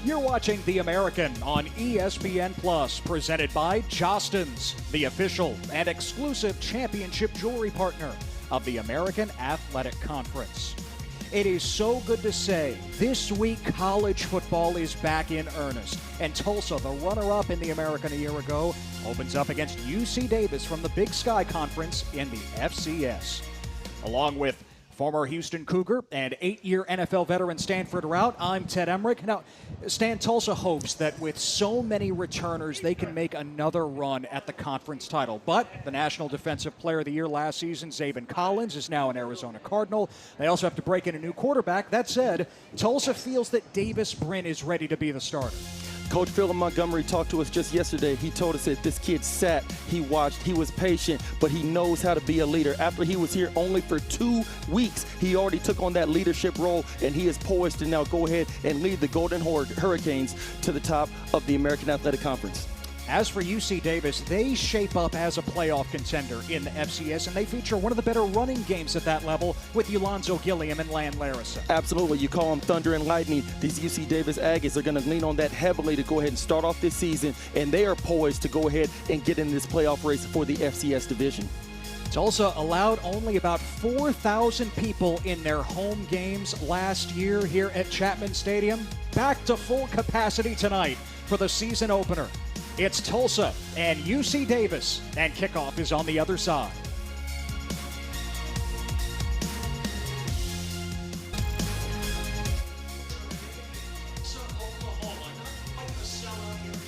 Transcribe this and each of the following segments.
You're watching The American on ESPN Plus, presented by Jostens, the official and exclusive championship jewelry partner of the American Athletic Conference. It is so good to say this week college football is back in earnest, and Tulsa, the runner-up in the American a year ago, opens up against UC Davis from the Big Sky Conference in the FCS. Along with former Houston Cougar and 8-year NFL veteran Stanford Route, I'm Ted Emmerich. Now, Stan, Tulsa hopes that with so many returners, they can make another run at the conference title. But the National Defensive Player of the Year last season, Zaven Collins, is now an Arizona Cardinal. They also have to break in a new quarterback. That said, Tulsa feels that Davis Brin is ready to be the starter. Coach Philip Montgomery talked to us just yesterday. He told us that this kid sat, he watched, he was patient, but he knows how to be a leader. After he was here only for 2 weeks, he already took on that leadership role, and he is poised to now go ahead and lead the Golden Hurricanes to the top of the American Athletic Conference. As for UC Davis, they shape up as a playoff contender in the FCS, and they feature one of the better running games at that level with Ulonzo Gilliam and Land Larison. Absolutely. You call them thunder and lightning. These UC Davis Aggies are going to lean on that heavily to go ahead and start off this season, and they are poised to go ahead and get in this playoff race for the FCS division. Tulsa allowed only about 4,000 people in their home games last year here at Chapman Stadium. Back to full capacity tonight for the season opener. It's Tulsa and UC Davis, and kickoff is on the other side.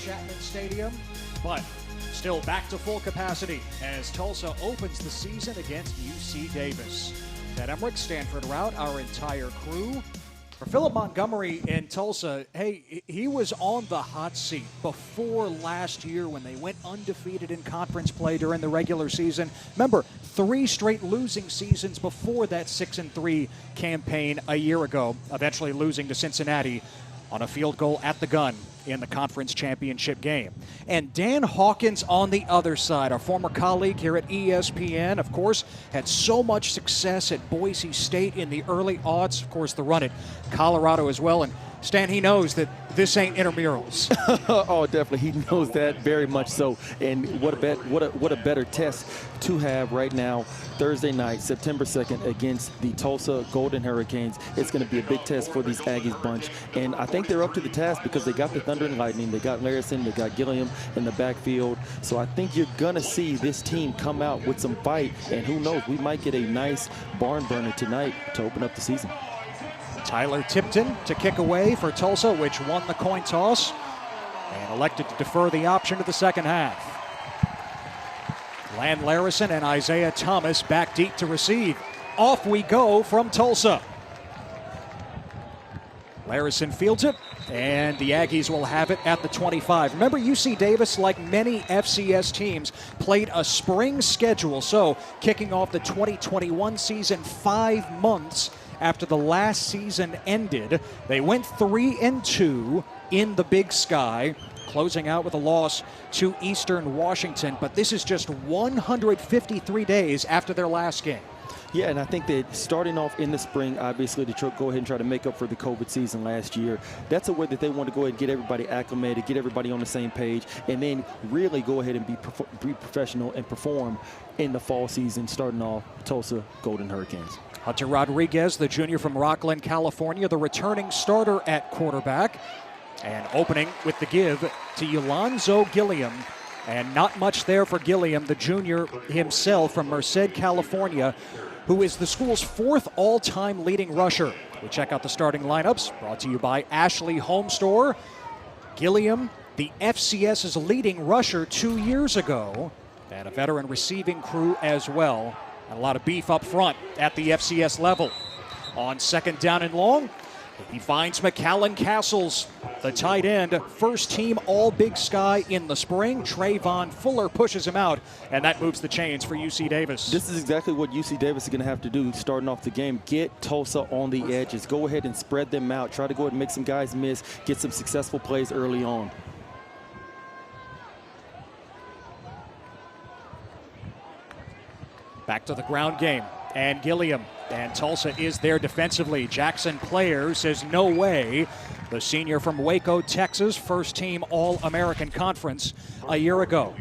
Chapman Stadium, but still back to full capacity as Tulsa opens the season against UC Davis. Ted Emmerich, Stanford Route, our entire crew. For Philip Montgomery in Tulsa, hey, he was on the hot seat before last year when they went undefeated in conference play during the regular season. Remember, 3 straight losing seasons before that 6-3 campaign a year ago, eventually losing to Cincinnati on a field goal at the gun in the conference championship game. And Dan Hawkins on the other side, our former colleague here at ESPN, of course, had so much success at Boise State in the early aughts. Of course, the run at Colorado as well. And Stan, he knows that this ain't intramurals. Oh, definitely. He knows that very much so. And what a better test to have right now, Thursday night, September 2nd, against the Tulsa Golden Hurricanes. It's going to be a big test for these Aggies bunch. And I think they're up to the task because they got the thunder and lightning. They got Larison, they got Gilliam in the backfield. So I think you're going to see this team come out with some fight. And who knows, we might get a nice barn burner tonight to open up the season. Tyler Tipton to kick away for Tulsa, which won the coin toss and elected to defer the option to the second half. Land Larison and Isaiah Thomas back deep to receive. Off we go from Tulsa. Larison fields it, and the Aggies will have it at the 25. Remember, UC Davis, like many FCS teams, played a spring schedule, so kicking off the 2021 season 5 months after the last season ended. They went 3-2 in the Big Sky, closing out with a loss to Eastern Washington. But this is just 153 days after their last game. Yeah, and I think that starting off in the spring, obviously, to go ahead and try to make up for the COVID season last year, that's a way that they want to go ahead and get everybody acclimated, get everybody on the same page, and then really go ahead and be professional and perform in the fall season, starting off Tulsa Golden Hurricanes. Hunter Rodriguez, the junior from Rockland, California, the returning starter at quarterback. And opening with the give to Ulonzo Gilliam. And not much there for Gilliam, the junior himself from Merced, California, who is the school's 4th all-time leading rusher. We check out the starting lineups, brought to you by Ashley Home Store. Gilliam, the FCS's leading rusher 2 years ago, and a veteran receiving crew as well. And a lot of beef up front at the FCS level. On 2nd down and long, he finds McAllen Castles, the tight end, first team all Big Sky in the spring. Trayvon Fuller pushes him out, and that moves the chains for UC Davis. This is exactly what UC Davis is going to have to do starting off the game. Get Tulsa on the edges. Go ahead and spread them out. Try to go ahead and make some guys miss. Get some successful plays early on. Back to the ground game, and Gilliam, and Tulsa is there defensively. Jackson Player says no way. the senior from Waco, Texas, first team All-American Conference a year ago.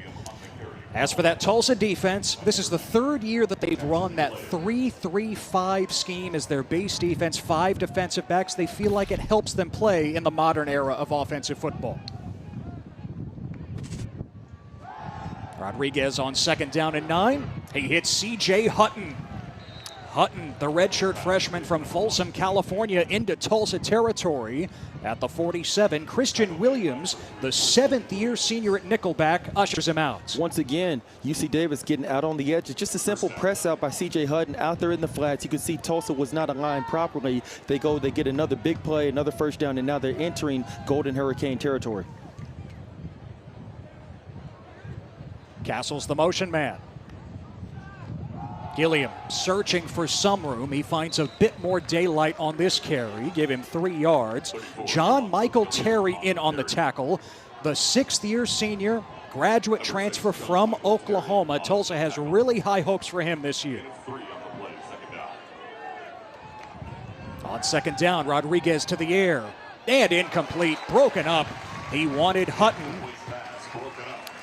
As for that Tulsa defense, this is the third year that they've run that 3-3-5 scheme as their base defense, 5 defensive backs. They feel like it helps them play in the modern era of offensive football. Rodriguez on 2nd down and 9. He hits C.J. Hutton. Hutton, the redshirt freshman from Folsom, California, into Tulsa territory at the 47. Christian Williams, the 7th-year senior at nickelback, ushers him out. Once again, UC Davis getting out on the edge. It's just a simple press out by C.J. Hutton out there in the flats. You can see Tulsa was not aligned properly. They get another big play, another first down, and now they're entering Golden Hurricane territory. Castle's the motion man. Gilliam searching for some room. He finds a bit more daylight on this carry. Give him 3 yards. John Michael Terry in on the tackle. The 6th-year senior, graduate transfer from Oklahoma. Tulsa has really high hopes for him this year. On 2nd down, Rodriguez to the air. And incomplete, broken up. He wanted Hutton.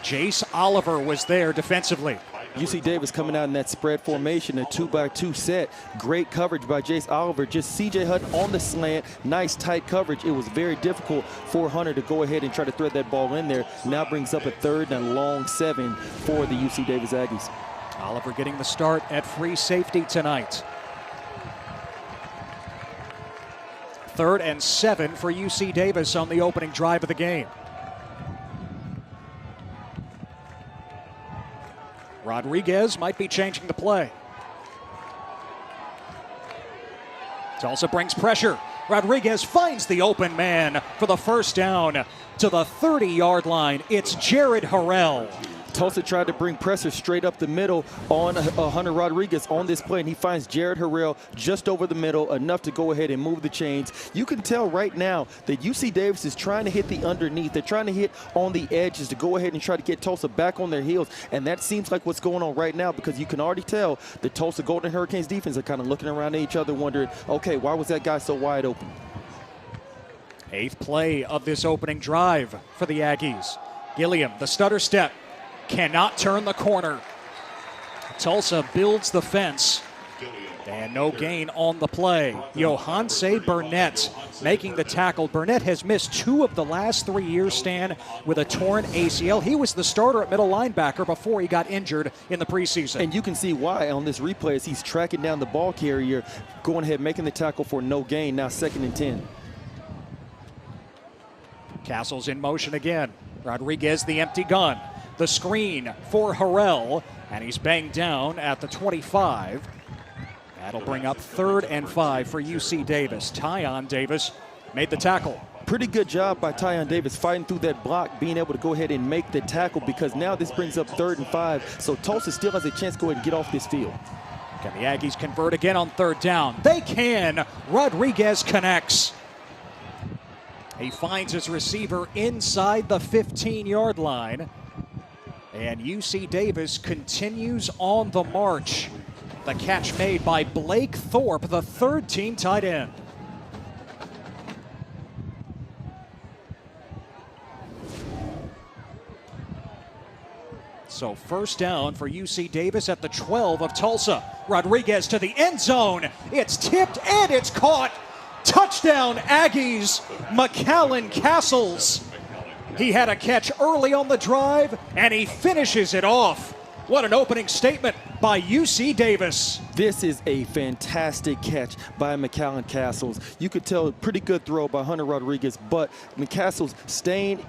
Jace Oliver was there defensively. UC Davis coming out in that spread formation, a 2-by-2 set. Great coverage by Jace Oliver. Just C.J. Hutton on the slant. Nice tight coverage. It was very difficult for Hunter to go ahead and try to thread that ball in there. Now brings up a 3rd and long 7 for the UC Davis Aggies. Oliver getting the start at free safety tonight. 3rd and 7 for UC Davis on the opening drive of the game. Rodriguez might be changing the play. Tulsa brings pressure. Rodriguez finds the open man for the first down to the 30-yard line. It's Jared Harrell. Tulsa tried to bring pressure straight up the middle on Hunter Rodriguez on this play, and he finds Jared Harrell just over the middle, enough to go ahead and move the chains. You can tell right now that UC Davis is trying to hit the underneath. They're trying to hit on the edges to go ahead and try to get Tulsa back on their heels, and that seems like what's going on right now, because you can already tell the Tulsa Golden Hurricanes defense are kind of looking around at each other wondering, okay, why was that guy so wide open? 8th play of this opening drive for the Aggies. Gilliam, the stutter step. Cannot turn the corner. Tulsa builds the fence. And no gain on the play. Johanse Burnett making the tackle. Burnett has missed 2 of the last 3 years, Stan, with a torn ACL. He was the starter at middle linebacker before he got injured in the preseason. And you can see why on this replay as he's tracking down the ball carrier, going ahead making the tackle for no gain. Now 2nd and 10. Castle's in motion again. Rodriguez the empty gun. The screen for Harrell, and he's banged down at the 25. That'll bring up 3rd and 5 for UC Davis. Tyon Davis made the tackle. Pretty good job by Tyon Davis fighting through that block, being able to go ahead and make the tackle, because now this brings up 3rd and 5. So Tulsa still has a chance to go ahead and get off this field. Can the Aggies convert again on 3rd down? They can. Rodriguez connects. He finds his receiver inside the 15-yard line. And UC Davis continues on the march. The catch made by Blake Thorpe, the 3rd-team tight end. So 1st down for UC Davis at the 12 of Tulsa. Rodriguez to the end zone. It's tipped and it's caught. Touchdown Aggies, McAllen Castles. He had a catch early on the drive, and he finishes it off. What an opening statement by UC Davis. This is a fantastic catch by McAllen Castles. You could tell a pretty good throw by Hunter Rodriguez, but McCastles staying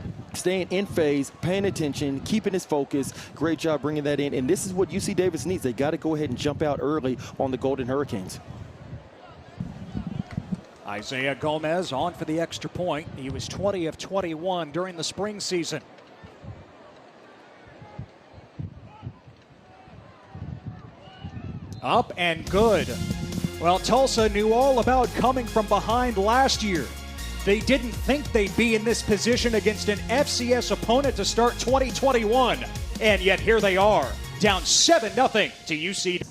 in phase, paying attention, keeping his focus. Great job bringing that in, and this is what UC Davis needs. They got to go ahead and jump out early on the Golden Hurricanes. Isaiah Gomez on for the extra point. He was 20 of 21 during the spring season. Up and good. Well, Tulsa knew all about coming from behind last year. They didn't think they'd be in this position against an FCS opponent to start 2021. And yet here they are, down 7-0 to UC.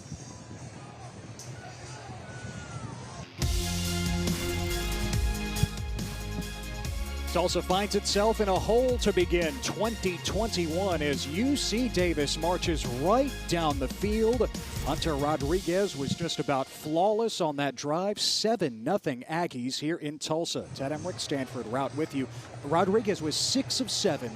Tulsa finds itself in a hole to begin 2021 as UC Davis marches right down the field. Hunter Rodriguez was just about flawless on that drive. 7-0 Aggies here in Tulsa. Ted Emmerich, Stanford route with you. Rodriguez was 6 of 7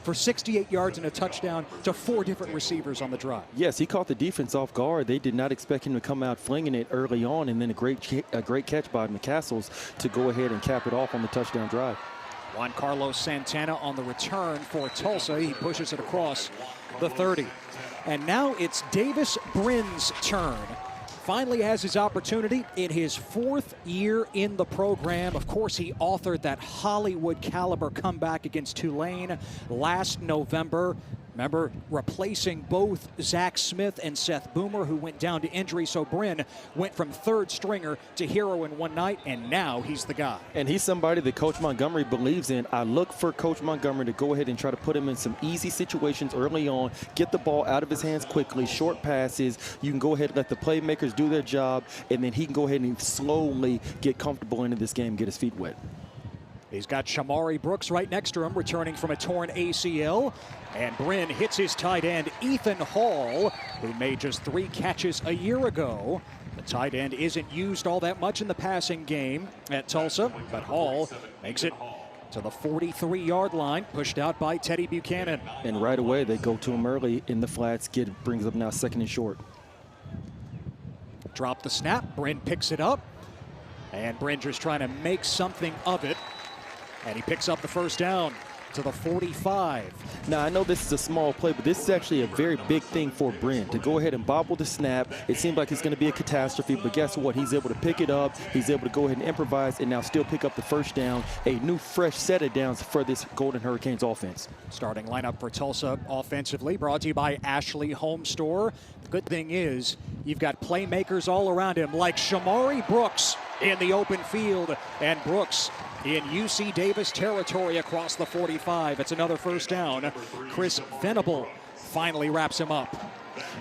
for 68 yards and a touchdown to 4 different receivers on the drive. Yes, he caught the defense off guard. They did not expect him to come out flinging it early on, and then a great catch by McCastles to go ahead and cap it off on the touchdown drive. Juan Carlos Santana on the return for Tulsa. He pushes it across the 30. And now it's Davis Brin's turn. Finally has his opportunity in his 4th year in the program. Of course, he authored that Hollywood caliber comeback against Tulane last November. Remember, replacing both Zach Smith and Seth Boomer, who went down to injury. So Brin went from 3rd stringer to hero in one night, and now he's the guy. And he's somebody that Coach Montgomery believes in. I look for Coach Montgomery to go ahead and try to put him in some easy situations early on, get the ball out of his hands quickly, short passes. You can go ahead and let the playmakers do their job, and then he can go ahead and slowly get comfortable into this game, get his feet wet. He's got Shamari Brooks right next to him, returning from a torn ACL. And Brin hits his tight end, Ethan Hall, who made just 3 catches a year ago. The tight end isn't used all that much in the passing game at Tulsa, but Hall makes it to the 43-yard line, pushed out by Teddy Buchanan. And right away, they go to him early in the flats. Brings up now 2nd and short. Drop the snap. Brin picks it up. And Brin just trying to make something of it. And he picks up the first down to the 45. Now, I know this is a small play, but this is actually a very big thing for Brin to go ahead and bobble the snap. It seemed like it's going to be a catastrophe, but guess what? He's able to pick it up. He's able to go ahead and improvise and now still pick up the first down. A new, fresh set of downs for this Golden Hurricanes offense. Starting lineup for Tulsa offensively, brought to you by Ashley Home Store. The good thing is you've got playmakers all around him, like Shamari Brooks in the open field, and Brooks in UC Davis territory across the 45. It's another first down. Chris Venable finally wraps him up.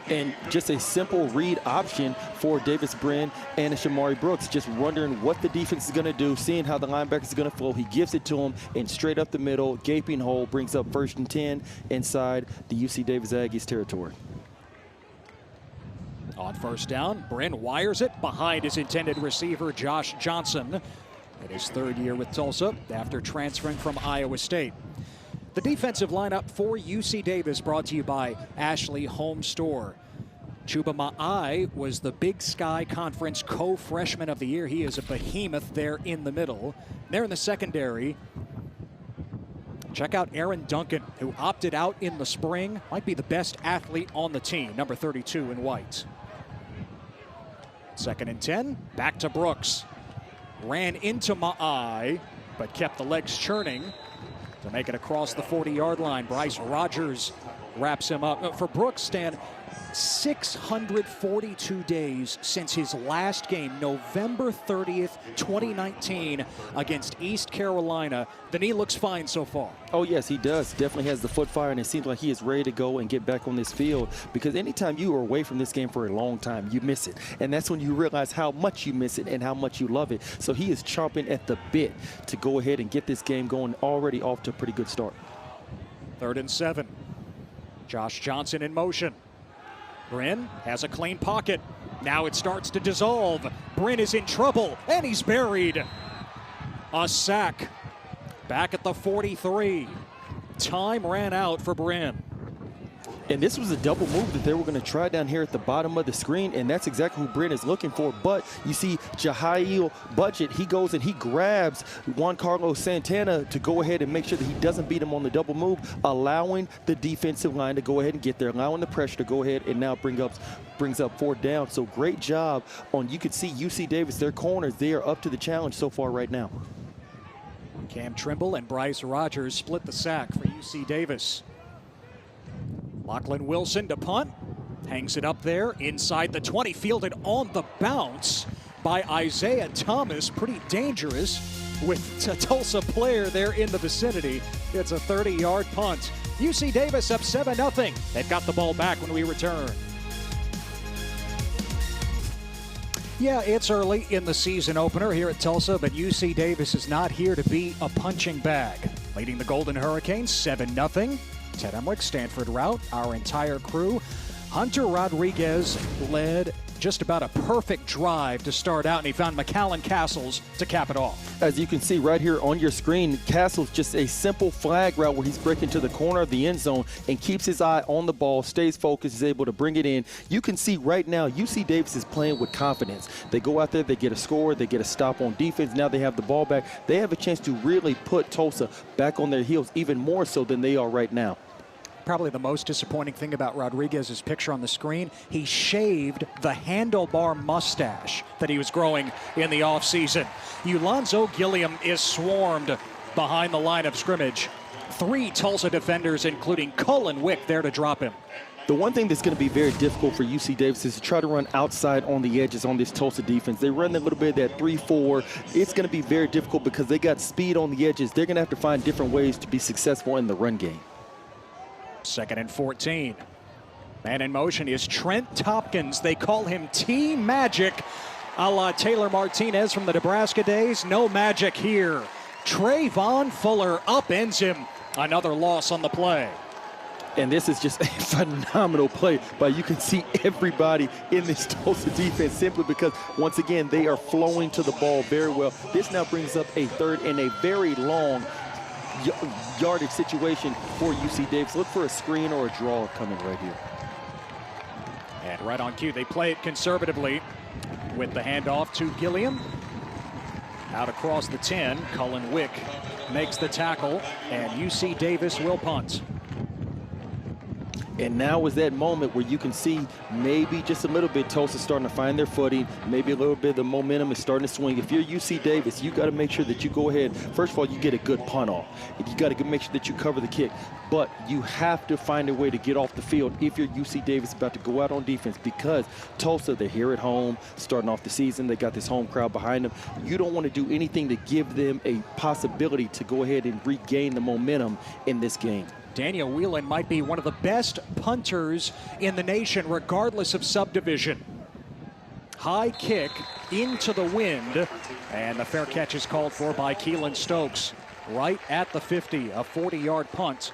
And just a simple read option for Davis Brin and Shamari Brooks, just wondering what the defense is going to do, seeing how the linebacker is going to flow. He gives it to him, and straight up the middle, gaping hole, brings up 1st and 10 inside the UC Davis Aggies territory. On first down, Brin wires it behind his intended receiver, Josh Johnson, in his 3rd year with Tulsa after transferring from Iowa State. The defensive lineup for UC Davis brought to you by Ashley Home Store. Chuba Ma'ai was the Big Sky Conference co-freshman of the year. He is a behemoth there in the middle. There in the secondary, check out Aaron Duncan, who opted out in the spring. Might be the best athlete on the team, number 32 in white. 2nd and 10, back to Brooks. Ran into Ma'ai, but kept the legs churning to make it across the 40-yard line. Bryce Rogers wraps him up. For Brooks, Stan, 642 days since his last game, November 30th, 2019, against East Carolina. The knee looks fine so far. Oh, yes, he does. Definitely has the foot fire, and it seems like he is ready to go and get back on this field, because anytime you are away from this game for a long time, you miss it. And that's when you realize how much you miss it and how much you love it. So he is chomping at the bit to go ahead and get this game going, already off to a pretty good start. 3rd and 7. Josh Johnson in motion. Brin has a clean pocket. Now it starts to dissolve. Brin is in trouble, and he's buried. A sack. Back at the 43. Time ran out for Brin. And this was a double move that they were going to try down here at the bottom of the screen, and that's exactly who Brin is looking for. But you see Jahail Budget, he goes and he grabs Juan Carlos Santana to go ahead and make sure that he doesn't beat him on the double move, allowing the defensive line to go ahead and get there, allowing the pressure to go ahead and now brings up 4th down. So great job on, you could see UC Davis, their corners, they are up to the challenge so far right now. Cam Trimble and Bryce Rogers split the sack for UC Davis. Lachlan Wilson to punt, hangs it up there inside the 20, fielded on the bounce by Isaiah Thomas. Pretty dangerous with a Tulsa player there in the vicinity. It's a 30-yard punt. UC Davis up 7-0. They've got the ball back when we return. Yeah, it's early in the season opener here at Tulsa, but UC Davis is not here to be a punching bag. Leading the Golden Hurricanes 7-0. Ted Emmerich, Stanford route, our entire crew. Hunter Rodriguez led just about a perfect drive to start out, and he found McAllen Castles to cap it off. As you can see right here on your screen, Castles just a simple flag route where he's breaking to the corner of the end zone and keeps his eye on the ball, stays focused, is able to bring it in. You can see right now UC Davis is playing with confidence. They go out there, they get a score, they get a stop on defense. Now they have the ball back. They have a chance to really put Tulsa back on their heels, even more so than they are right now. Probably the most disappointing thing about Rodriguez's picture on the screen, he shaved the handlebar mustache that he was growing in the offseason. Ulonzo Gilliam is swarmed behind the line of scrimmage. 3 Tulsa defenders, including Cullen Wick, there to drop him. The one thing that's going to be very difficult for UC Davis is to try to run outside on the edges on this Tulsa defense. They run a little bit of that 3-4. It's going to be very difficult because they got speed on the edges. They're going to have to find different ways to be successful in the run game. 2nd and 14. Man in motion is Trent Tompkins. They call him T-Magic, a la Taylor Martinez from the Nebraska days. No magic here. Trayvon Fuller upends him. Another loss on the play. And this is just a phenomenal play, but you can see everybody in this Tulsa defense simply because, once again, they are flowing to the ball very well. This now brings up a 3rd and a very long yardage situation for UC Davis. Look for a screen or a draw coming right here. And right on cue, they play it conservatively with the handoff to Gilliam. Out across the 10, Cullen Wick makes the tackle, and UC Davis will punt. And now is that moment where you can see maybe just a little bit Tulsa starting to find their footing. Maybe a little bit of the momentum is starting to swing. If you're UC Davis, you got to make sure that you go ahead. First of all, you get a good punt off. You got to make sure that you cover the kick. But you have to find a way to get off the field if you're UC Davis about to go out on defense, because Tulsa, they're here at home, starting off the season. They got this home crowd behind them. You don't want to do anything to give them a possibility to go ahead and regain the momentum in this game. Daniel Whelan might be one of the best punters in the nation, regardless of subdivision. High kick into the wind, and the fair catch is called for by Keelan Stokes. Right at the 50, a 40-yard punt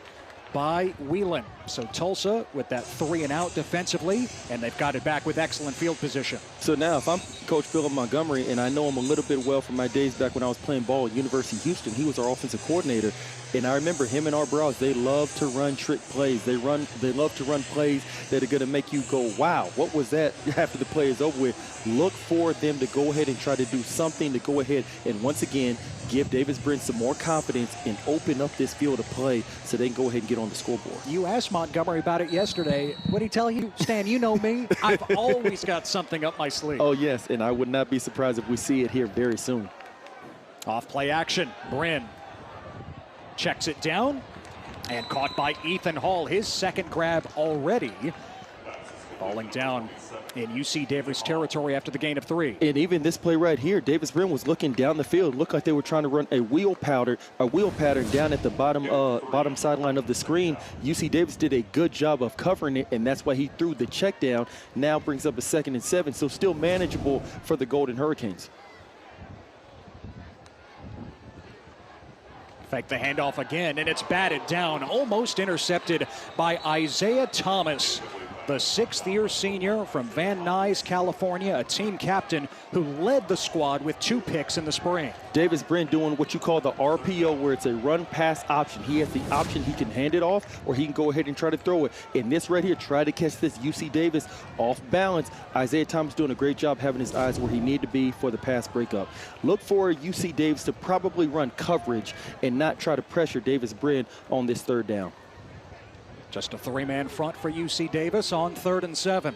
by Whelan. So Tulsa with that 3-and-out defensively, and they've got it back with excellent field position. So now if I'm Coach Philip Montgomery, and I know him a little bit well from my days back when I was playing ball at University of Houston, he was our offensive coordinator. And I remember him and our bros, they love to run trick plays. They love to run plays that are going to make you go, wow, what was that after the play is over with? Look for them to go ahead and try to do something to go ahead and once again give Davis Brin some more confidence and open up this field of play so they can go ahead and get on the scoreboard. You asked Montgomery about it yesterday. What did he tell you? Stan, you know me. I've always got something up my sleeve. Oh, yes, and I would not be surprised if we see it here very soon. Off play action. Brin checks it down and caught by Ethan Hall. His 2nd grab already. Falling down in UC Davis territory after the gain of 3. And even this play right here, Davis Brin was looking down the field. Looked like they were trying to run a wheel pattern down at the bottom sideline of the screen. UC Davis did a good job of covering it, and that's why he threw the check down. Now brings up a 2nd and 7, so still manageable for the Golden Hurricanes. Fake the handoff again, and it's batted down, almost intercepted by Isaiah Thomas, the 6th-year senior from Van Nuys, California, a team captain who led the squad with 2 picks in the spring. Davis Brin doing what you call the RPO, where it's a run-pass option. He has the option, he can hand it off, or he can go ahead and try to throw it. In this right here, try to catch this UC Davis off balance. Isaiah Thomas doing a great job having his eyes where he need to be for the pass breakup. Look for UC Davis to probably run coverage and not try to pressure Davis Brin on this 3rd down. Just a 3-man front for UC Davis on 3rd and 7.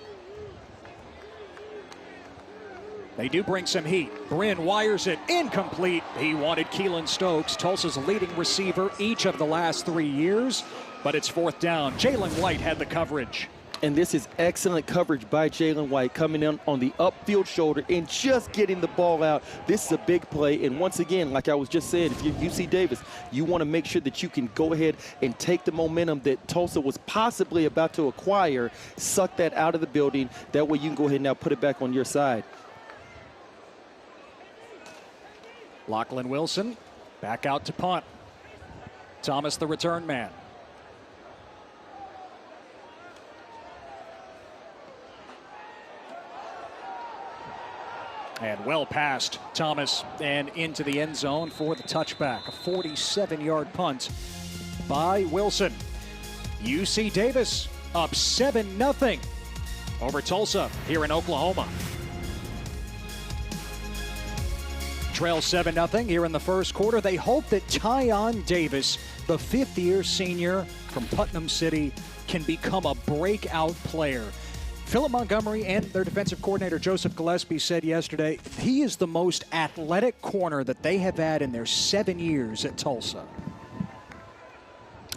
They do bring some heat. Brin wires it incomplete. He wanted Keelan Stokes, Tulsa's leading receiver each of the last 3 years, but it's 4th down. Jalen White had the coverage. And this is excellent coverage by Jalen White, coming in on the upfield shoulder and just getting the ball out. This is a big play. And once again, like I was just saying, if you're UC Davis, you want to make sure that you can go ahead and take the momentum that Tulsa was possibly about to acquire, suck that out of the building. That way you can go ahead and now put it back on your side. Lachlan Wilson back out to punt. Thomas the return man. And well past Thomas and into the end zone for the touchback. A 47-yard punt by Wilson. UC Davis up 7-0 over Tulsa here in Oklahoma. Trail 7-0 here in the first quarter. They hope that Tyon Davis, the fifth-year senior from Putnam City, can become a breakout player. Philip Montgomery and their defensive coordinator, Joseph Gillespie, said yesterday he is the most athletic corner that they have had in their 7 years at Tulsa.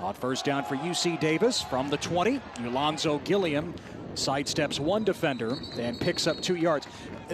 On first down for UC Davis from the 20, Ulonzo Gilliam sidesteps one defender and picks up 2 yards.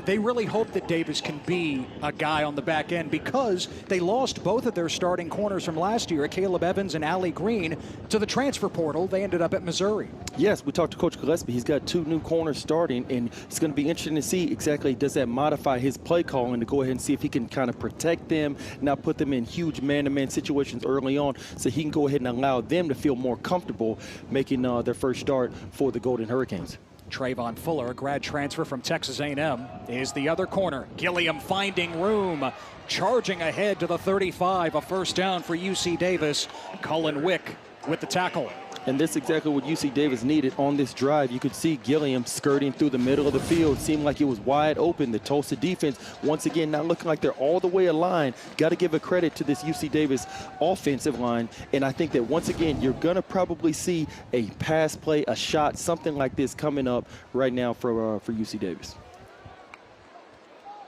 They really hope that Davis can be a guy on the back end because they lost both of their starting corners from last year, Caleb Evans and Ali Green, to the transfer portal. They ended up at Missouri. Yes, we talked to Coach Gillespie. He's got 2 new corners starting, and it's going to be interesting to see exactly does that modify his play calling to go ahead and see if he can kind of protect them, not put them in huge man-to-man situations early on so he can go ahead and allow them to feel more comfortable making their first start for the Golden Hurricanes. Trayvon Fuller, a grad transfer from Texas A&M, is the other corner. Gilliam finding room, charging ahead to the 35. A first down for UC Davis. Cullen Wick with the tackle. And this is exactly what UC Davis needed on this drive. You could see Gilliam skirting through the middle of the field. Seemed like it was wide open. The Tulsa defense, once again, not looking like they're all the way aligned. Got to give a credit to this UC Davis offensive line. And I think that, once again, you're going to probably see a pass play, a shot, something like this coming up right now for UC Davis.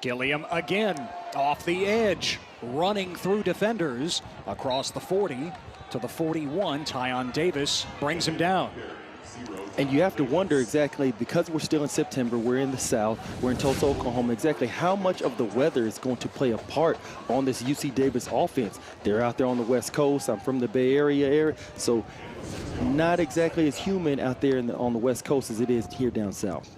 Gilliam again off the edge, running through defenders across the 40 to the 41. Tyon Davis brings him down. And you have to wonder exactly, because we're still in September, we're in the South, we're in Tulsa, Oklahoma, exactly how much of the weather is going to play a part on this UC Davis offense. They're out there on the West Coast. I'm from the Bay Area, so not exactly as humid out there on the West Coast as it is here down south.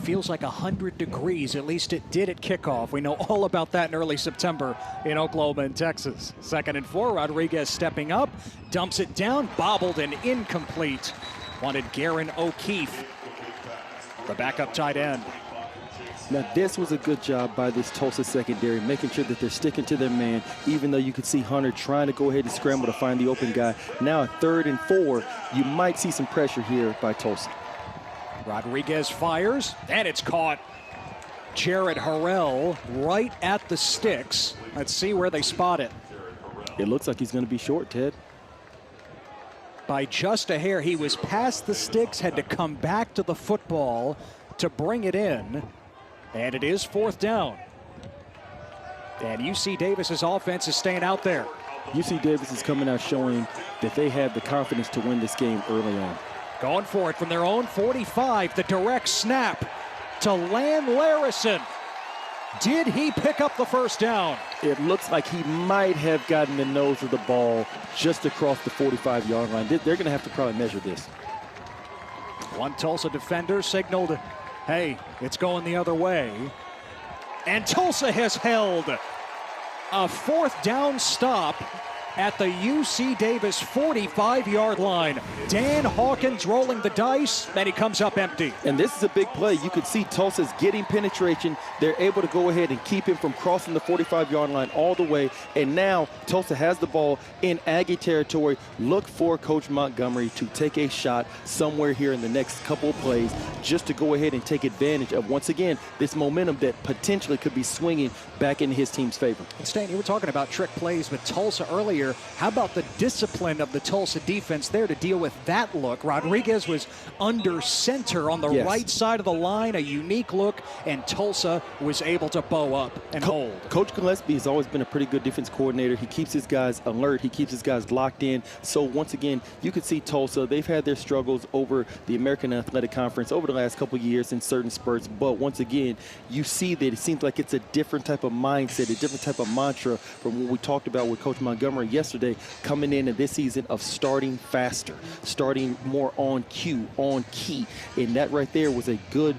Feels like 100 degrees, at least it did at kickoff. We know all about that in early September in Oklahoma and Texas. 2nd and 4, Rodriguez stepping up, dumps it down, bobbled and incomplete. Wanted Garen O'Keefe, the backup tight end. Now, this was a good job by this Tulsa secondary, making sure that they're sticking to their man, even though you could see Hunter trying to go ahead and scramble to find the open guy. Now, 3rd and 4, you might see some pressure here by Tulsa. Rodriguez fires, and it's caught. Jared Harrell right at the sticks. Let's see where they spot it. It looks like he's going to be short, Ted. By just a hair. He was past the sticks, had to come back to the football to bring it in. And it is 4th down. And UC Davis's offense is staying out there. UC Davis is coming out showing that they have the confidence to win this game early on. Going for it from their own 45. The direct snap to Lan Larison. Did he pick up the first down? It looks like he might have gotten the nose of the ball just across the 45-yard line. They're going to have to probably measure this. One Tulsa defender signaled, hey, it's going the other way. And Tulsa has held a 4th down stop at the UC Davis 45-yard line. Dan Hawkins rolling the dice, and he comes up empty. And this is a big play. You could see Tulsa's getting penetration. They're able to go ahead and keep him from crossing the 45-yard line all the way. And now Tulsa has the ball in Aggie territory. Look for Coach Montgomery to take a shot somewhere here in the next couple of plays just to go ahead and take advantage of, once again, this momentum that potentially could be swinging back in his team's favor. And Stan, you were talking about trick plays with Tulsa earlier. How about the discipline of the Tulsa defense there to deal with that look? Rodriguez was under center on the right side of the line, a unique look, and Tulsa was able to bow up and hold. Coach Gillespie has always been a pretty good defense coordinator. He keeps his guys alert. He keeps his guys locked in. So once again, you could see Tulsa, they've had their struggles over the American Athletic Conference over the last couple of years in certain spurts. But once again, you see that it seems like it's a different type of mindset, a different type of mantra from what we talked about with Coach Montgomery yesterday, coming in this season of starting faster, starting more on cue, on key. And that right there was a good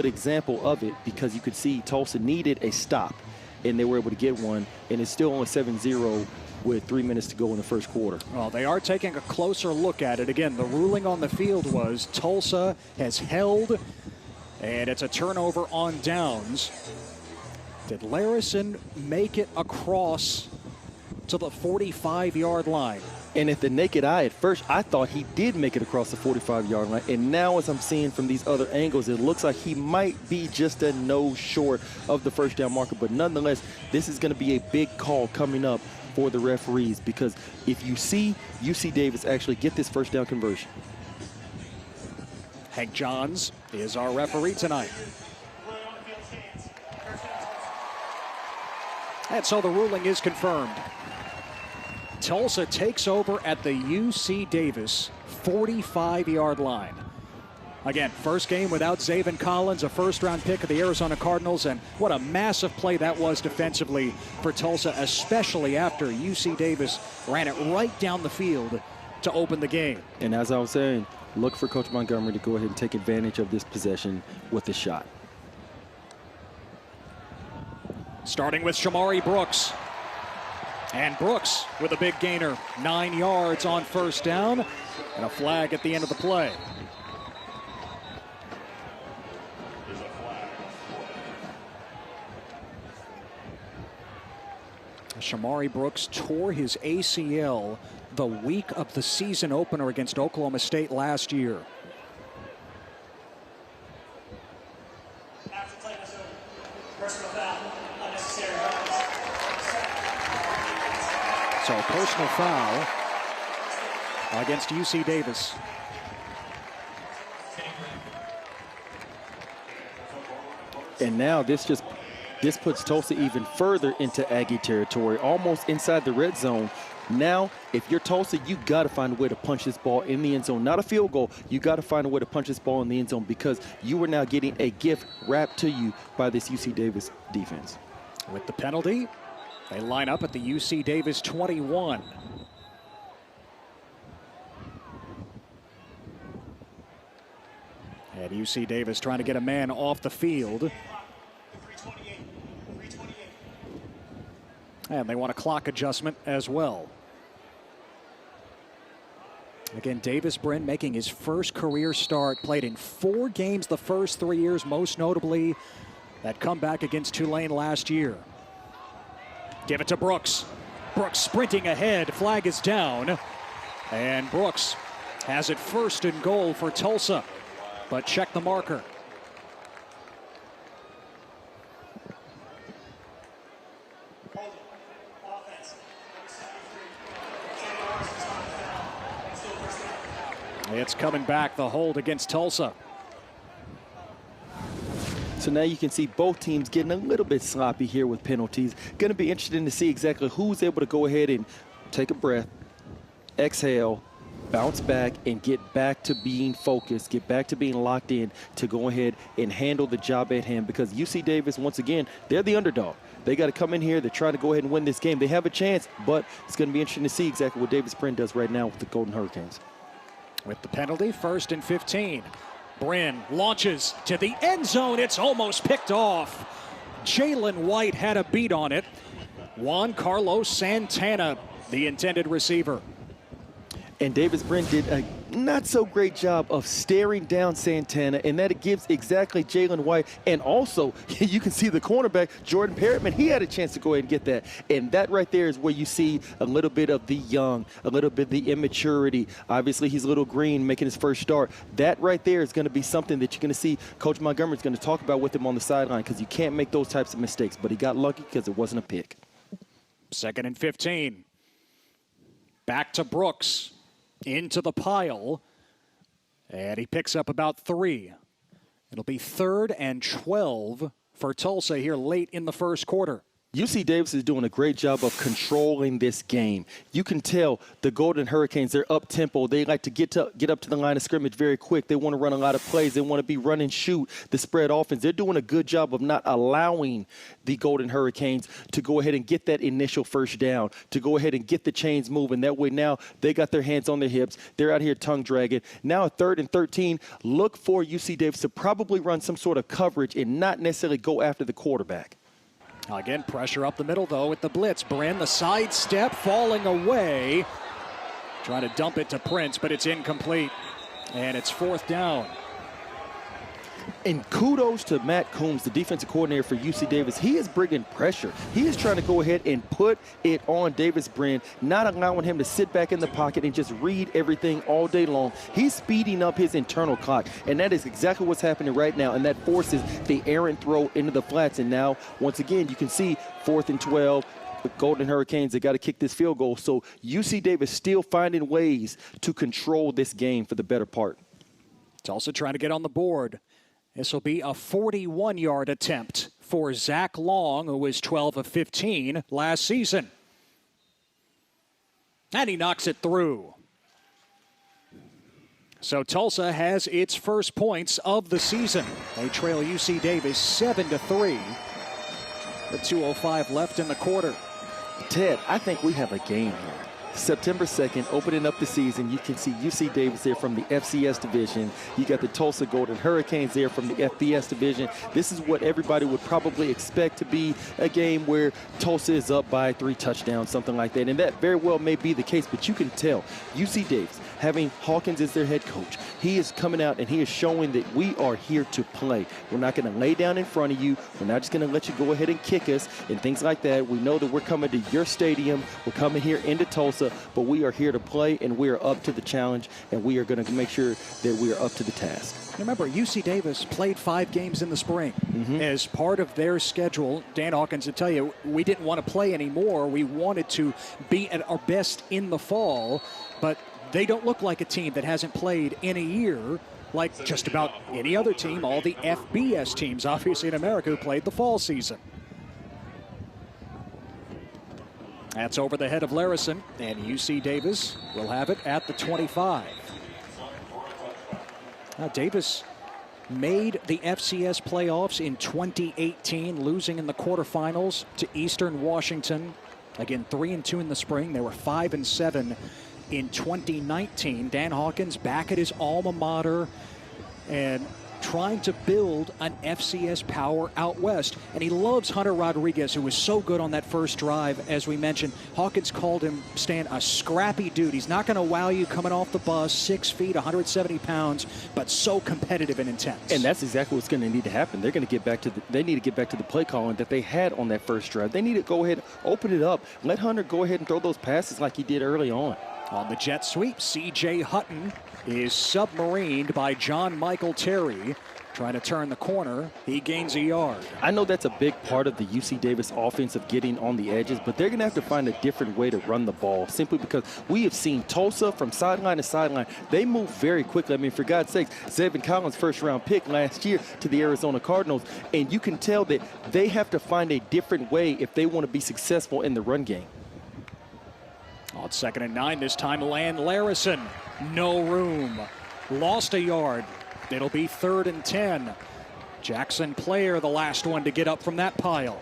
example of it, because you could see Tulsa needed a stop. and they were able to get one, and it's still only 7-0 with 3 minutes to go in the first quarter. Well, they are taking a closer look at it. Again, the ruling on the field was Tulsa has held, and it's a turnover on downs. Did Larison make it across to the 45-yard line? And at the naked eye, at first, I thought he did make it across the 45-yard line. And now, as I'm seeing from these other angles, it looks like he might be just a nose short of the first down marker. But nonetheless, this is going to be a big call coming up for the referees, because if you see UC Davis actually get this first down conversion. Hank Johns is our referee tonight. And so the ruling is confirmed. Tulsa takes over at the UC Davis 45-yard line. Again, first game without Zaven Collins, a first-round pick of the Arizona Cardinals, and what a massive play that was defensively for Tulsa, especially after UC Davis ran it right down the field to open the game. And as I was saying, look for Coach Montgomery to go ahead and take advantage of this possession with a shot. Starting with Shamari Brooks. And Brooks with a big gainer, 9 yards on first down, and a flag at the end of the play. Shamari Brooks tore his ACL the week of the season opener against Oklahoma State last year. So personal foul against UC Davis. And now this puts Tulsa even further into Aggie territory, almost inside the red zone. Now, if you're Tulsa, you got to find a way to punch this ball in the end zone. Not a field goal. You got to find a way to punch this ball in the end zone, because you are now getting a gift wrapped to you by this UC Davis defense. With the penalty, they line up at the UC Davis 21. And UC Davis trying to get a man off the field. And they want a clock adjustment as well. Again, Davis Brin making his first career start, played in 4 games the first 3 years, most notably that comeback against Tulane last year. Give it to Brooks. Brooks sprinting ahead, flag is down. And Brooks has it first and goal for Tulsa, but check the marker. It's coming back, the hold against Tulsa. So now you can see both teams getting a little bit sloppy here with penalties. Going to be interesting to see exactly who's able to go ahead and take a breath, exhale, bounce back, and get back to being focused, get back to being locked in to go ahead and handle the job at hand, because UC Davis, once again, they're the underdog. They got to come in here. They're trying to go ahead and win this game. They have a chance, but it's going to be interesting to see exactly what Davis Brin does right now with the Golden Hurricanes. With the penalty, 1st and 15. Brin launches to the end zone. It's almost picked off. Jalen White had a beat on it. Juan Carlos Santana, the intended receiver. And Davis Brin did a not so great job of staring down Santana, and that it gives exactly Jalen White. And also, you can see the cornerback, Jordan Perrittman, he had a chance to go ahead and get that. And that right there is where you see a little bit of the young, a little bit of the immaturity. Obviously, he's a little green making his first start. That right there is going to be something that you're going to see Coach Montgomery's going to talk about with him on the sideline, because you can't make those types of mistakes. But he got lucky because it wasn't a pick. 2nd and 15. Back to Brooks. Into the pile, and he picks up about 3. It'll be 3rd and 12 for Tulsa here late in the first quarter. UC Davis is doing a great job of controlling this game. You can tell the Golden Hurricanes, they're up-tempo. They like to get up to the line of scrimmage very quick. They want to run a lot of plays. They want to be run and shoot the spread offense. They're doing a good job of not allowing the Golden Hurricanes to go ahead and get that initial first down, to go ahead and get the chains moving. That way now they got their hands on their hips. They're out here tongue dragging. Now at 3rd and 13, look for UC Davis to probably run some sort of coverage and not necessarily go after the quarterback. Again, pressure up the middle, though, with the blitz. Bryn, the sidestep, falling away. Trying to dump it to Prince, but it's incomplete. And it's 4th down. And kudos to Matt Coombs, the defensive coordinator for UC Davis. He is bringing pressure. He is trying to go ahead and put it on Davis Bryn, not allowing him to sit back in the pocket and just read everything all day long. He's speeding up his internal clock, and that is exactly what's happening right now, and that forces the errant throw into the flats. And now, once again, you can see 4th and 12. The Golden Hurricanes, they got to kick this field goal. So UC Davis still finding ways to control this game for the better part. Tulsa trying to get on the board. This will be a 41-yard attempt for Zach Long, who was 12 of 15 last season. And he knocks it through. So Tulsa has its first points of the season. They trail UC Davis 7-3. With 2:05 left in the quarter. Ted, I think we have a game here. September 2nd, opening up the season, you can see UC Davis there from the FCS division. You got the Tulsa Golden Hurricanes there from the FBS division. This is what everybody would probably expect to be a game where Tulsa is up by 3 touchdowns, something like that. And that very well may be the case, but you can tell UC Davis, having Hawkins as their head coach, he is coming out and he is showing that we are here to play. We're not going to lay down in front of you. We're not just going to let you go ahead and kick us and things like that. We know that we're coming to your stadium. We're coming here into Tulsa, but we are here to play, and we are up to the challenge, and we are going to make sure that we are up to the task. Remember, UC Davis played 5 games in the spring. As part of their schedule. Dan Hawkins would tell you, we didn't want to play anymore. We wanted to be at our best in the fall, but they don't look like a team that hasn't played in a year like just about any other team, all the FBS teams, obviously, in America who played the fall season. That's over the head of Larison, and UC Davis will have it at the 25. Now, Davis made the FCS playoffs in 2018, losing in the quarterfinals to Eastern Washington. Again, 3-2 in the spring. They were 5-7 in 2019. Dan Hawkins back at his alma mater and trying to build an FCS power out west. And he loves Hunter Rodriguez, who was so good on that first drive, as we mentioned. Hawkins called him, Stan, a scrappy dude. He's not going to wow you coming off the bus, 6 feet, 170 pounds, but so competitive and intense. And that's exactly what's going to need to happen. They're going to get back to they need to get back to the play calling that they had on that first drive. They need to go ahead, open it up, let Hunter go ahead and throw those passes like he did early on. On the jet sweep, C.J. Hutton is submarined by John Michael Terry. Trying to turn the corner, he gains a yard. I know that's a big part of the UC Davis offense of getting on the edges, but they're going to have to find a different way to run the ball, simply because we have seen Tulsa from sideline to sideline. They move very quickly. I mean, for God's sakes, Zayvon Collins' first-round pick last year to the Arizona Cardinals, and you can tell that they have to find a different way if they want to be successful in the run game. On 2nd and 9, this time Land Larison. No room. Lost a yard. It'll be 3rd and 10. Jackson Player, the last one to get up from that pile.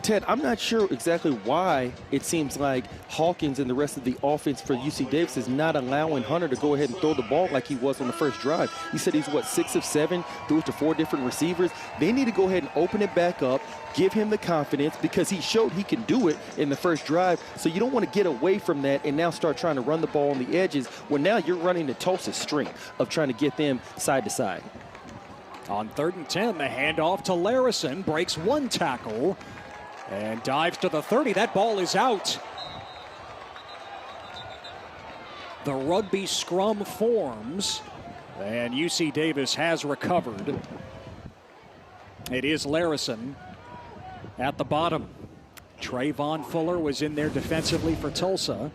Ted, I'm not sure exactly why it seems like Hawkins and the rest of the offense for UC Davis is not allowing Hunter to go ahead and throw the ball like he was on the first drive. He said he's, 6 of 7, threw it to 4 different receivers. They need to go ahead and open it back up, give him the confidence, because he showed he can do it in the first drive. So you don't want to get away from that and now start trying to run the ball on the edges when now you're running the Tulsa strength of trying to get them side to side. On 3rd and 10, the handoff to Larison, breaks 1 tackle. And dives to the 30. That ball is out. The rugby scrum forms. And UC Davis has recovered. It is Larison at the bottom. Trayvon Fuller was in there defensively for Tulsa.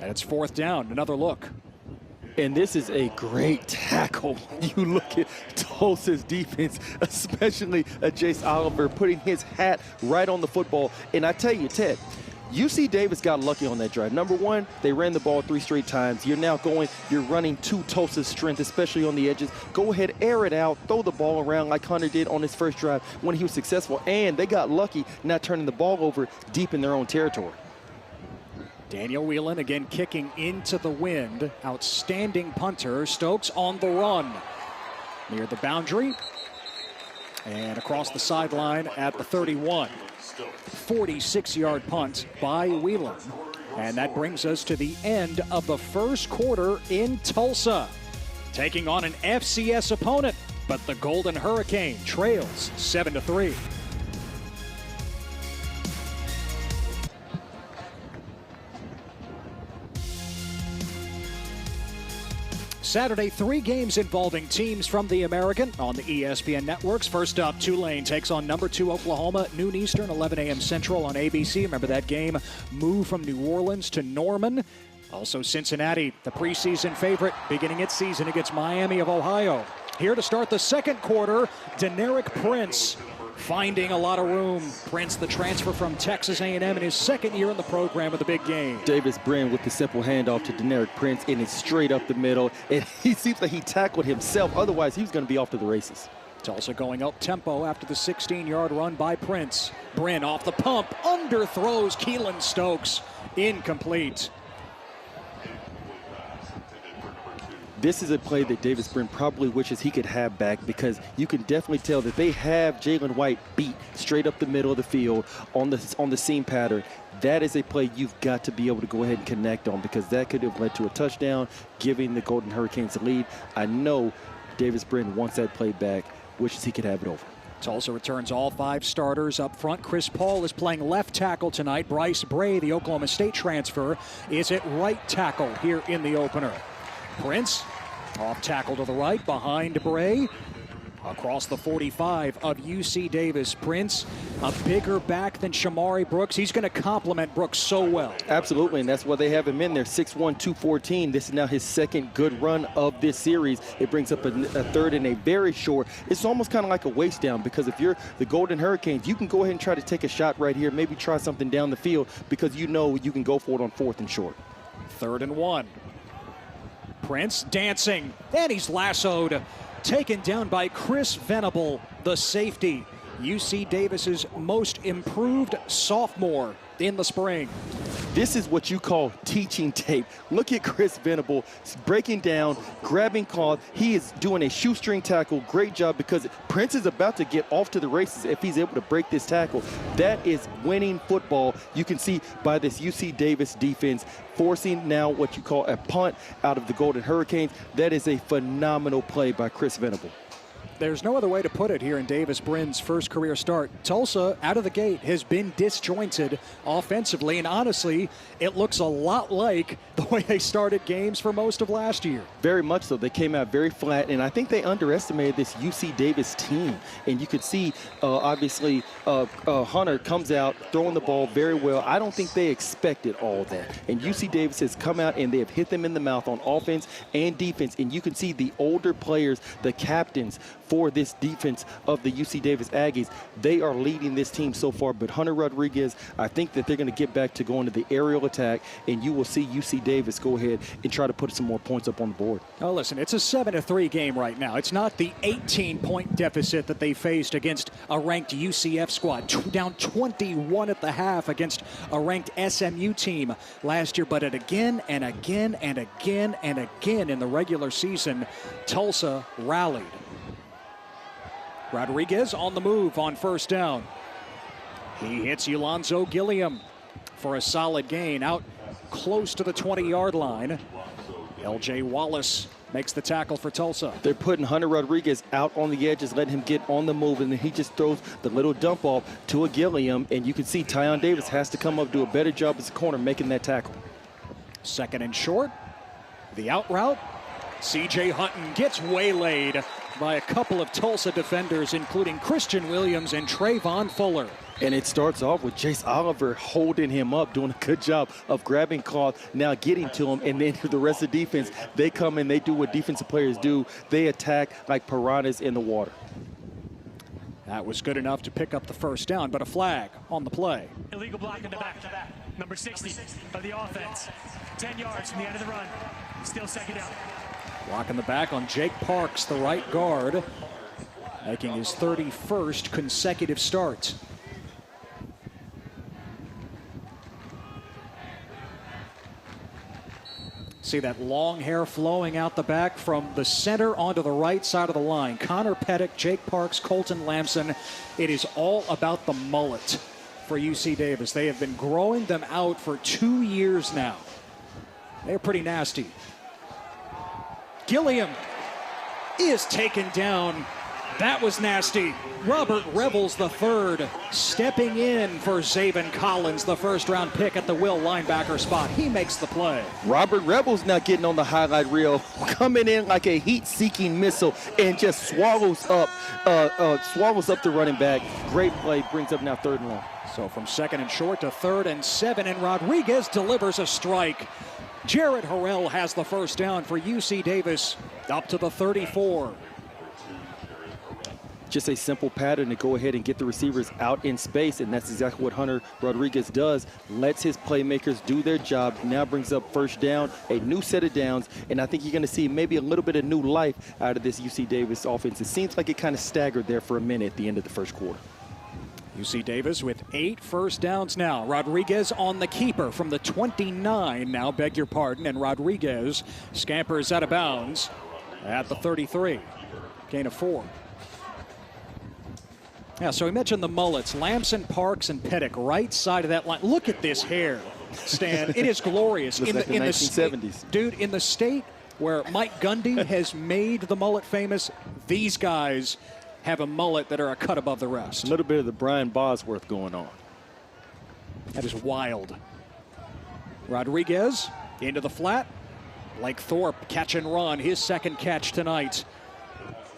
And it's 4th down. Another look. And this is a great tackle. You look at Tulsa's defense, especially Jace Oliver putting his hat right on the football. And I tell you, Ted, UC Davis got lucky on that drive. Number one, they ran the ball 3 straight times. You're running to Tulsa's strength, especially on the edges. Go ahead, air it out, throw the ball around like Hunter did on his first drive when he was successful. And they got lucky not turning the ball over deep in their own territory. Daniel Whelan again kicking into the wind. Outstanding punter. Stokes on the run. Near the boundary. And across the sideline at the 31. 46-yard punt by Whelan. And that brings us to the end of the first quarter in Tulsa. Taking on an FCS opponent, but the Golden Hurricane trails 7-3. Saturday, 3 games involving teams from the American on the ESPN networks. First up, Tulane takes on number 2 Oklahoma, noon Eastern, 11 a.m. Central on ABC. Remember that game moved from New Orleans to Norman. Also Cincinnati, the preseason favorite, beginning its season against Miami of Ohio. Here to start the second quarter, Deneric Prince finding a lot of room. Prince, the transfer from Texas A&M in his second year in the program with a big game. Davis Brin with the simple handoff to Deneric Prince, and it's straight up the middle. And he seems like he tackled himself. Otherwise, he was going to be off to the races. Tulsa going up tempo after the 16-yard run by Prince. Brin off the pump, underthrows Keelan Stokes. Incomplete. This is a play that Davis Brin probably wishes he could have back, because you can definitely tell that they have Jalen White beat straight up the middle of the field on the seam pattern. That is a play you've got to be able to go ahead and connect on, because that could have led to a touchdown, giving the Golden Hurricanes the lead. I know Davis Brin wants that play back, wishes he could have it over. Tulsa returns all 5 starters up front. Chris Paul is playing left tackle tonight. Bryce Bray, the Oklahoma State transfer, is at right tackle here in the opener. Prince off tackle to the right behind Bray. Across the 45 of UC Davis. Prince, a bigger back than Shamari Brooks. He's going to complement Brooks so well. Absolutely, and that's why they have him in there. 6'1", 214. This is now his second good run of this series. It brings up a third and a very short. It's almost kind of like a waist down, because if you're the Golden Hurricanes, you can go ahead and try to take a shot right here, maybe try something down the field, because you know you can go for it on 4th and short. 3rd and 1. Prince dancing, and he's lassoed. Taken down by Chris Venable, the safety. UC Davis's most improved sophomore in the spring. This is what you call teaching tape. Look at Chris Venable breaking down, grabbing cloth. He is doing a shoestring tackle. Great job, because Prince is about to get off to the races if he's able to break this tackle. That is winning football. You can see by this UC Davis defense forcing now what you call a punt out of the Golden Hurricanes. That is a phenomenal play by Chris Venable. There's no other way to put it here in Davis Brin's first career start. Tulsa, out of the gate, has been disjointed offensively, and honestly, it looks a lot like the way they started games for most of last year. Very much so. They came out very flat, and I think they underestimated this UC Davis team. And you could see, obviously, Hunter comes out throwing the ball very well. I don't think they expected all that. And UC Davis has come out, and they have hit them in the mouth on offense and defense. And you can see the older players, the captains for this defense of the UC Davis Aggies, they are leading this team so far. But Hunter Rodriguez, I think that they're going to get back to going to the aerial attack, and you will see UC Davis go ahead and try to put some more points up on the board. Oh, listen, it's a 7-3 game right now. It's not the 18-point deficit that they faced against a ranked UCF squad, down 21 at the half against a ranked SMU team last year. But it again and again and again and again in the regular season, Tulsa rallied. Rodriguez on the move on first down. He hits Alonzo Gilliam for a solid gain out close to the 20-yard line. L.J. Wallace makes the tackle for Tulsa. They're putting Hunter Rodriguez out on the edges, letting him get on the move, and then he just throws the little dump off to a Gilliam, and you can see Tyon Davis has to come up, do a better job as a corner making that tackle. 2nd and short. The out route. C.J. Hutton gets waylaid by a couple of Tulsa defenders, including Christian Williams and Trayvon Fuller. And it starts off with Jace Oliver holding him up, doing a good job of grabbing cloth, now getting to him, and then the rest of the defense, they come in, they do what defensive players do. They attack like piranhas in the water. That was good enough to pick up the first down, but a flag on the play. Illegal block in the back. Number 60 of the offense. 10 yards from the end of the run. Still 2nd down. Block in the back on Jake Parks, the right guard, making his 31st consecutive start. See that long hair flowing out the back from the center onto the right side of the line. Connor Pettick, Jake Parks, Colton Lamson. It is all about the mullet for UC Davis. They have been growing them out for 2 years now. They're pretty nasty. Gilliam is taken down. That was nasty. Robert Revels III stepping in for Zaven Collins, the first-round pick at the will linebacker spot. He makes the play. Robert Revels now getting on the highlight reel, coming in like a heat-seeking missile and just swallows up the running back. Great play, brings up now 3rd and long. So from 2nd and short to 3rd and 7, and Rodriguez delivers a strike. Jared Harrell has the first down for UC Davis up to the 34. Just a simple pattern to go ahead and get the receivers out in space, and that's exactly what Hunter Rodriguez does. Lets his playmakers do their job, now brings up first down, a new set of downs, and I think you're going to see maybe a little bit of new life out of this UC Davis offense. It seems like it kind of staggered there for a minute at the end of the first quarter. UC Davis with 8 first downs now. Rodriguez on the keeper from the 29 now, beg your pardon, and Rodriguez scampers out of bounds at the 33. Gain of 4. Yeah, so we mentioned the mullets. Lamson, Parks, and Pettick, right side of that line. Look at this hair, Stan. It is glorious. Looks like the 1970s. Dude, in the state where Mike Gundy has made the mullet famous, these guys have a mullet that are a cut above the rest. A little bit of the Brian Bosworth going on. That is wild. Rodriguez into the flat. Blake Thorpe catch and run, his 2nd catch tonight.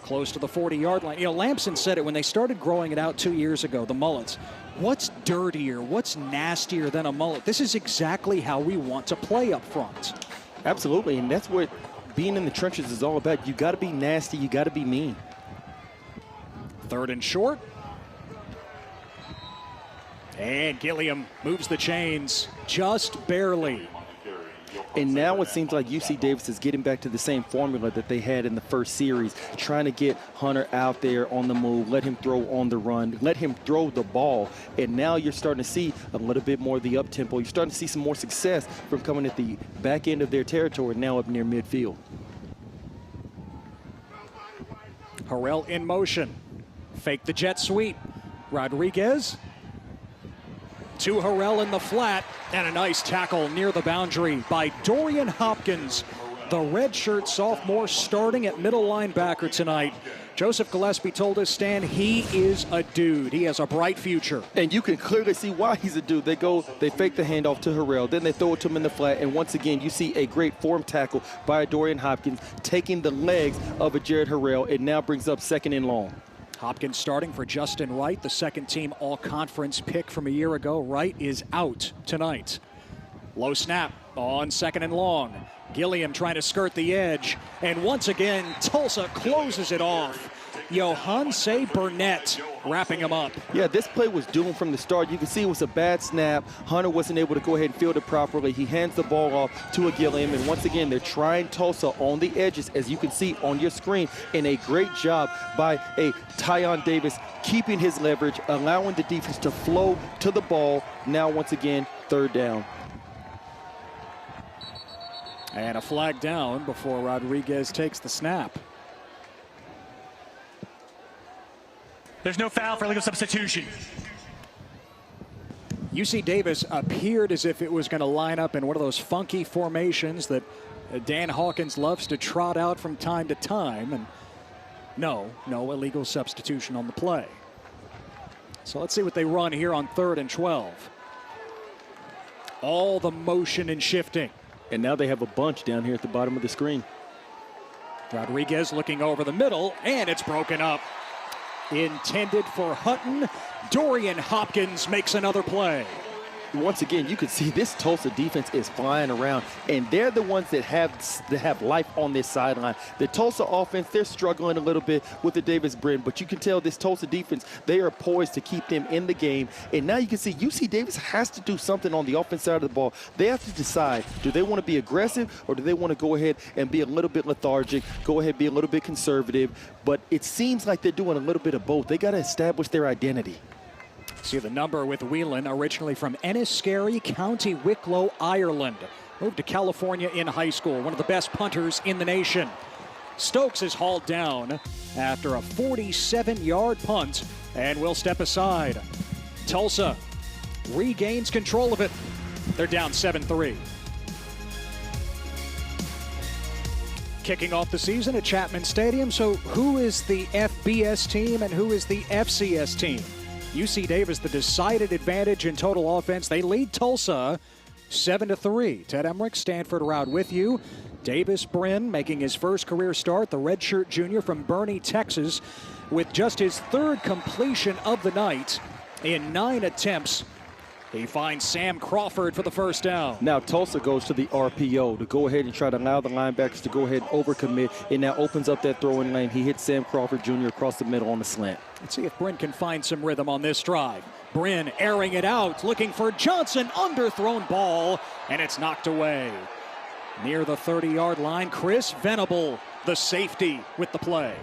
Close to the 40-yard line. You know, Lamson said it when they started growing it out 2 years ago, the mullets. What's dirtier, what's nastier than a mullet? This is exactly how we want to play up front. Absolutely, and that's what being in the trenches is all about. You got to be nasty, you got to be mean. 3rd and short. And Gilliam moves the chains just barely. And now it seems like UC Davis is getting back to the same formula that they had in the first series, trying to get Hunter out there on the move, let him throw on the run, let him throw the ball. And now you're starting to see a little bit more of the up-tempo. You're starting to see some more success from coming at the back end of their territory, now up near midfield. Harrell in motion. Fake the jet sweep. Rodriguez to Harrell in the flat, and a nice tackle near the boundary by Dorian Hopkins, the redshirt sophomore starting at middle linebacker tonight. Joseph Gillespie told us, Stan, he is a dude. He has a bright future. And you can clearly see why he's a dude. They fake the handoff to Harrell, then they throw it to him in the flat, and once again, you see a great form tackle by Dorian Hopkins, taking the legs of a Jared Harrell. It now brings up 2nd and long. Hopkins starting for Justin Wright, the 2nd-team all-conference pick from a year ago. Wright is out tonight. Low snap on 2nd and long. Gilliam trying to skirt the edge. And once again, Tulsa closes it off. Johanse Burnett wrapping him up. Yeah, this play was doomed from the start. You can see it was a bad snap. Hunter wasn't able to go ahead and field it properly. He hands the ball off to a Gilliam, and once again, they're trying Tulsa on the edges, as you can see on your screen, and a great job by a Tyon Davis keeping his leverage, allowing the defense to flow to the ball. Now, once again, 3rd down. And a flag down before Rodriguez takes the snap. There's no foul for illegal substitution. UC Davis appeared as if it was going to line up in one of those funky formations that Dan Hawkins loves to trot out from time to time. And no illegal substitution on the play. So let's see what they run here on 3rd and 12. All the motion and shifting. And now they have a bunch down here at the bottom of the screen. Rodriguez looking over the middle, and it's broken up. Intended for Hutton. Dorian Hopkins makes another play. Once again, you can see this Tulsa defense is flying around, and they're the ones that have life on this sideline. The Tulsa offense, they're struggling a little bit with the Davis Brin, but you can tell this Tulsa defense, they are poised to keep them in the game. And now you can see UC Davis has to do something on the offense side of the ball. They have to decide, do they want to be aggressive, or do they want to go ahead and be a little bit lethargic, go ahead and be a little bit conservative? But it seems like they're doing a little bit of both. They got to establish their identity. See the number with Whelan, originally from Enniskerry, County Wicklow, Ireland. moved to California in high school, one of the best punters in the nation. Stokes is hauled down after a 47-yard punt and will step aside. Tulsa regains control of it. They're down 7-3. Kicking off the season at Chapman Stadium. So who is the FBS team and who is the FCS team? UC Davis, the decided advantage in total offense. They lead Tulsa 7-3. Ted Emmerich, Stanford Route with you. Davis Brin making his first career start, the redshirt junior from Boerne, Texas, with just his third completion of the night in 9 attempts. He finds Sam Crawford for the first down. Now Tulsa goes to the RPO to go ahead and try to allow the linebackers to go ahead and overcommit. It now opens up that throwing lane. He hits Sam Crawford Jr. across the middle on the slant. Let's see if Brin can find some rhythm on this drive. Brin airing it out, looking for Johnson, underthrown ball, and it's knocked away. Near the 30-yard line, Chris Venable, the safety, with the play.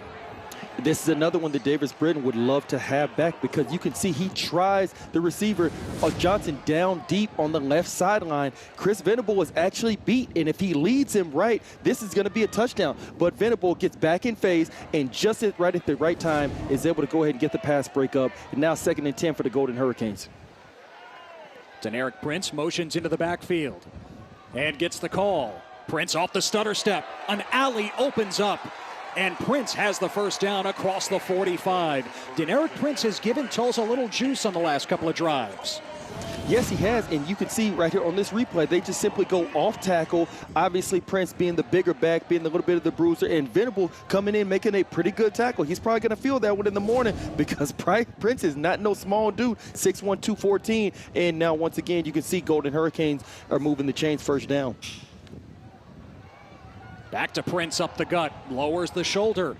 This is another one that Davis Britton would love to have back because you can see he tries the receiver Johnson down deep on the left sideline. Chris Venable was actually beat, and if he leads him right, this is going to be a touchdown. But Venable gets back in phase and just right at the right time is able to go ahead and get the pass break up. And now 2nd and 10 for the Golden Hurricanes. Deneric Prince motions into the backfield and gets the call. Prince off the stutter step. An alley opens up. And Prince has the first down across the 45. Deneric Prince has given Tulsa a little juice on the last couple of drives. Yes, he has, and you can see right here on this replay, they just simply go off tackle. Obviously, Prince being the bigger back, being a little bit of the bruiser, and Venable coming in, making a pretty good tackle. He's probably going to feel that one in the morning because Prince is not no small dude, 6'1", 214. And now, once again, you can see Golden Hurricanes are moving the chains first down. Back to Prince up the gut, lowers the shoulder.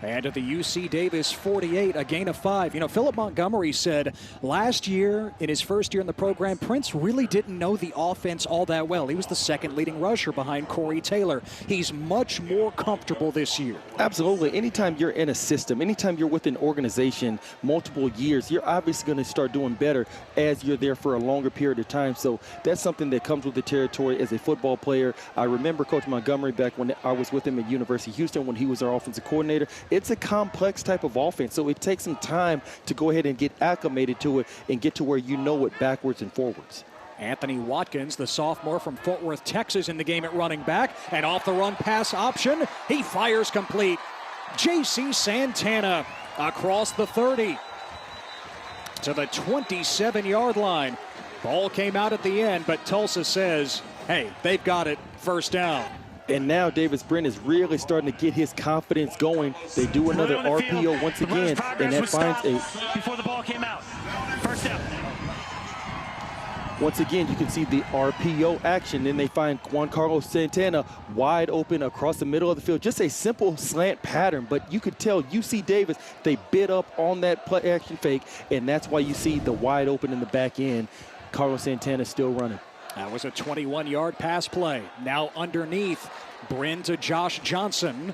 And at the UC Davis 48, a gain of 5. You know, Philip Montgomery said last year, in his first year in the program, Prince really didn't know the offense all that well. He was the second leading rusher behind Corey Taylor. He's much more comfortable this year. Absolutely. Anytime you're in a system, anytime you're with an organization multiple years, you're obviously going to start doing better as you're there for a longer period of time. So that's something that comes with the territory as a football player. I remember Coach Montgomery back when I was with him at University of Houston when he was our offensive coordinator. It's a complex type of offense, so it takes some time to go ahead and get acclimated to it and get to where you know it backwards and forwards. Anthony Watkins, the sophomore from Fort Worth, Texas, in the game at running back. And off the run pass option, he fires complete. J.C. Santana across the 30 to the 27-yard line. Ball came out at the end, but Tulsa says, hey, they've got it, first down. And now Davis Brin is really starting to get his confidence going. They do another RPO once again, and that finds a... Before the ball came out. First down. Once again, you can see the RPO action. Then they find Juan Carlos Santana wide open across the middle of the field. Just a simple slant pattern, but you could tell UC Davis, they bid up on that play action fake, and that's why you see the wide open in the back end. Carlos Santana still running. That was a 21-yard pass play. Now underneath, Brin to Josh Johnson.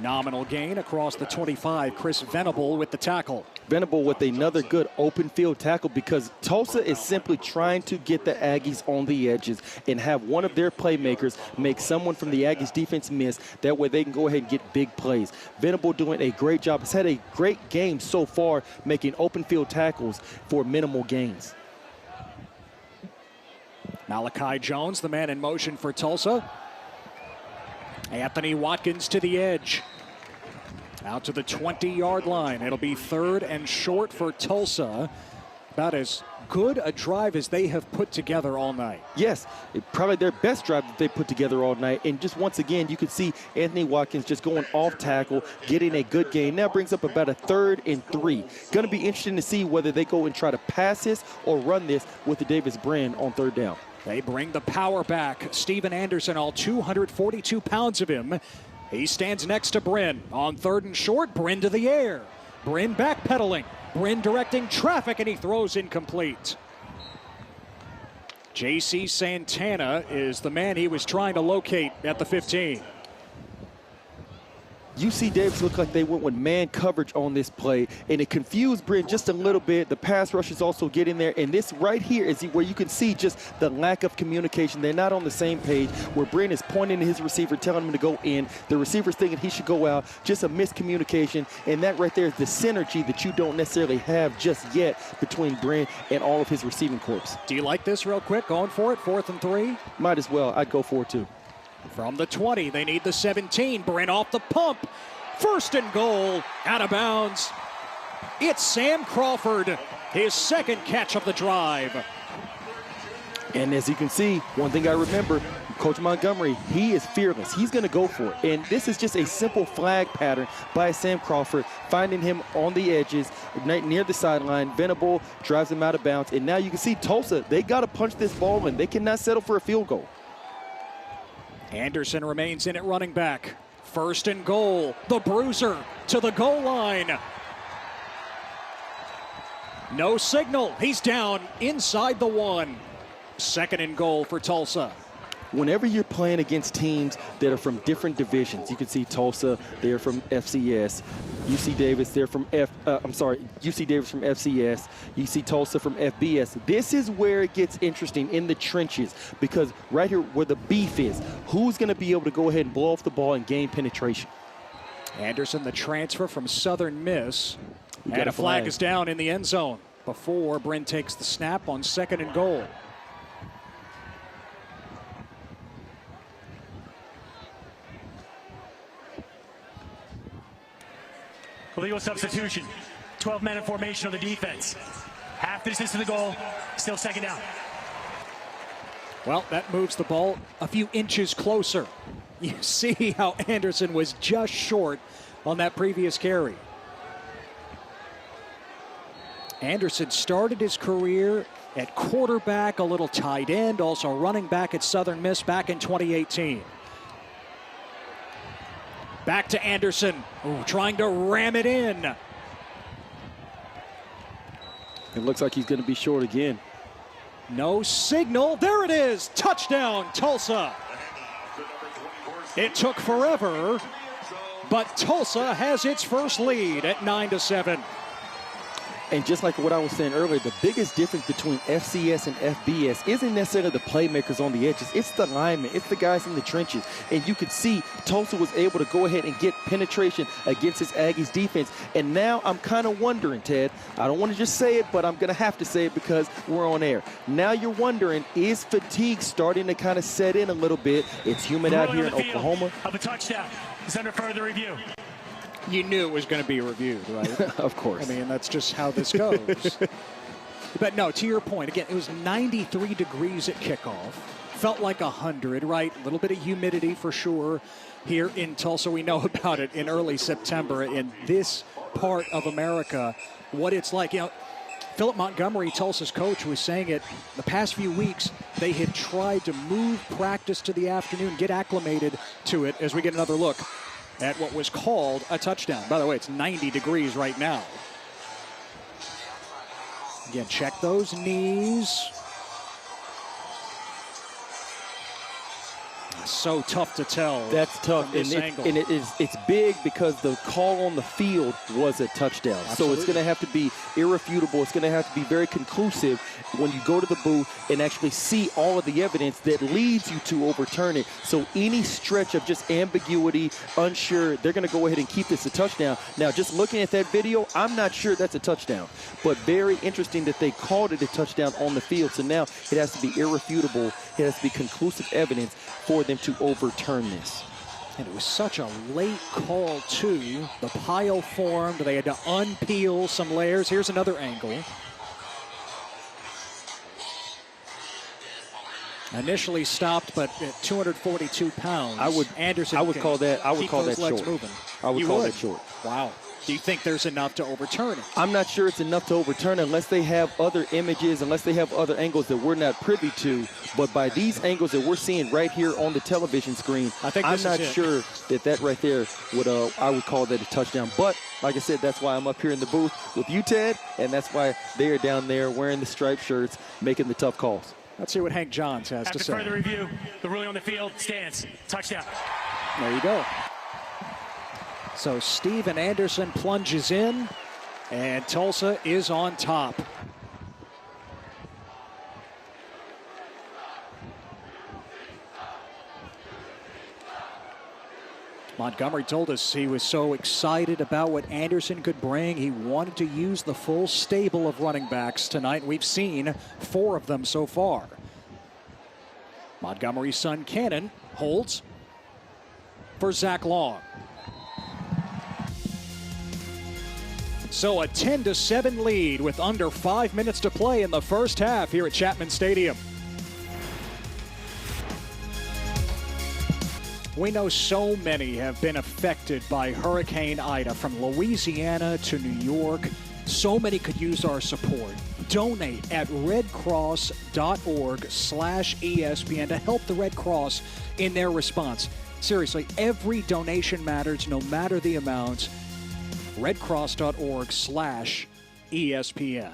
Nominal gain across the 25. Chris Venable with the tackle. Venable with another good open field tackle because Tulsa is simply trying to get the Aggies on the edges and have one of their playmakers make someone from the Aggies defense miss. That way they can go ahead and get big plays. Venable doing a great job. Has had a great game so far making open field tackles for minimal gains. Malachi Jones, the man in motion for Tulsa. Anthony Watkins to the edge. Out to the 20-yard line. It'll be 3rd and short for Tulsa. About as good a drive as they have put together all night. Yes, probably their best drive that they put together all night. And just once again, you can see Anthony Watkins just going off tackle, getting a good gain. Now brings up about a 3rd and 3. Going to be interesting to see whether they go and try to pass this or run this with the Davis Brin on 3rd down. They bring the power back. Steven Anderson, all 242 pounds of him. He stands next to Brin. On 3rd and short, Brin to the air. Brin backpedaling. Brin directing traffic, and he throws incomplete. J.C. Santana is the man he was trying to locate at the 15. UC Davis looked like they went with man coverage on this play, and it confused Bryn just a little bit. The pass rush is also getting there, and this right here is where you can see just the lack of communication. They're not on the same page, where Bryn is pointing to his receiver, telling him to go in. The receiver's thinking he should go out. Just a miscommunication, and that right there is the synergy that you don't necessarily have just yet between Bryn and all of his receiving corps. Do you like this real quick? Going for it, 4th and 3? Might as well. I'd go for it, too. From the 20, they need the 17. Bryn off the pump. 1st and goal, out of bounds. It's Sam Crawford, his 2nd catch of the drive. And as you can see, one thing I remember, Coach Montgomery, he is fearless. He's going to go for it. And this is just a simple flag pattern by Sam Crawford, finding him on the edges, near the sideline. Venable drives him out of bounds. And now you can see Tulsa, they got to punch this ball in. They cannot settle for a field goal. Anderson remains in at running back. 1st and goal. The bruiser to the goal line. No signal. He's down inside the 1. 2nd and goal for Tulsa. Whenever you're playing against teams that are from different divisions, you can see Tulsa, they're from FCS. UC Davis, they're from UC Davis from FCS. You see Tulsa from FBS. This is where it gets interesting in the trenches, because right here where the beef is, who's going to be able to go ahead and blow off the ball and gain penetration? Anderson, the transfer from Southern Miss. And a flag is down in the end zone before Bryn takes the snap on 2nd and goal. Illegal substitution. 12 men in formation on the defense. Half the distance to the goal. Still 2nd down. Well, that moves the ball a few inches closer. You see how Anderson was just short on that previous carry. Anderson started his career at quarterback, a little tight end, also running back at Southern Miss back in 2018. Back to Anderson, trying to ram it in. It looks like he's going to be short again. No signal. There it is. Touchdown, Tulsa. It took forever, but Tulsa has its first lead at 9-7. And just like what I was saying earlier, the biggest difference between FCS and FBS isn't necessarily the playmakers on the edges. It's the linemen. It's the guys in the trenches. And you could see Tulsa was able to go ahead and get penetration against his Aggies defense. And now I'm kind of wondering, Ted, I don't want to just say it, but I'm going to have to say it because we're on air. Now you're wondering, is fatigue starting to kind of set in a little bit? It's humid out here in Oklahoma. Of a touchdown is under further review. You knew it was going to be reviewed, right? Of course. I mean, that's just how this goes. But no, to your point, again, it was 93 degrees at kickoff. Felt like 100, right? A little bit of humidity for sure here in Tulsa. We know about it in early September in this part of America, what it's like. You know, Philip Montgomery, Tulsa's coach, was saying it the past few weeks. They had tried to move practice to the afternoon, get acclimated to it as we get another look at what was called a touchdown. By the way, it's 90 degrees right now. Again, check those knees. So tough to tell. That's tough, and it's big because the call on the field was a touchdown. Absolutely. So it's going to have to be irrefutable. It's going to have to be very conclusive when you go to the booth and actually see all of the evidence that leads you to overturn it. So any stretch of just ambiguity, unsure, they're going to go ahead and keep this a touchdown. Now, just looking at that video, I'm not sure that's a touchdown, but very interesting that they called it a touchdown on the field. So now it has to be irrefutable. It has to be conclusive evidence for them to overturn this. And it was such a late call, too. The pile formed. They had to unpeel some layers. Here's another angle. Initially stopped, but at 242 pounds. Anderson. I would call that short. Moving. I would call that short. Wow. Do you think there's enough to overturn it? I'm not sure it's enough to overturn unless they have other images, unless they have other angles that we're not privy to. But by these angles that we're seeing right here on the television screen, I'm not sure that right there I would call that a touchdown. But like I said, that's why I'm up here in the booth with you, Ted, and that's why they are down there wearing the striped shirts, making the tough calls. Let's see what Hank Johns has to say. After further review, the ruling on the field stands. Touchdown. There you go. So Steven Anderson plunges in, and Tulsa is on top. Montgomery told us he was so excited about what Anderson could bring. He wanted to use the full stable of running backs tonight. We've seen 4 of them so far. Montgomery's son Cannon holds for Zach Long. So a 10-7 lead with under 5 minutes to play in the first half here at Chapman Stadium. We know so many have been affected by Hurricane Ida, from Louisiana to New York. So many could use our support. Donate at redcross.org/ESPN to help the Red Cross in their response. Seriously, every donation matters, no matter the amount. redcross.org/ESPN.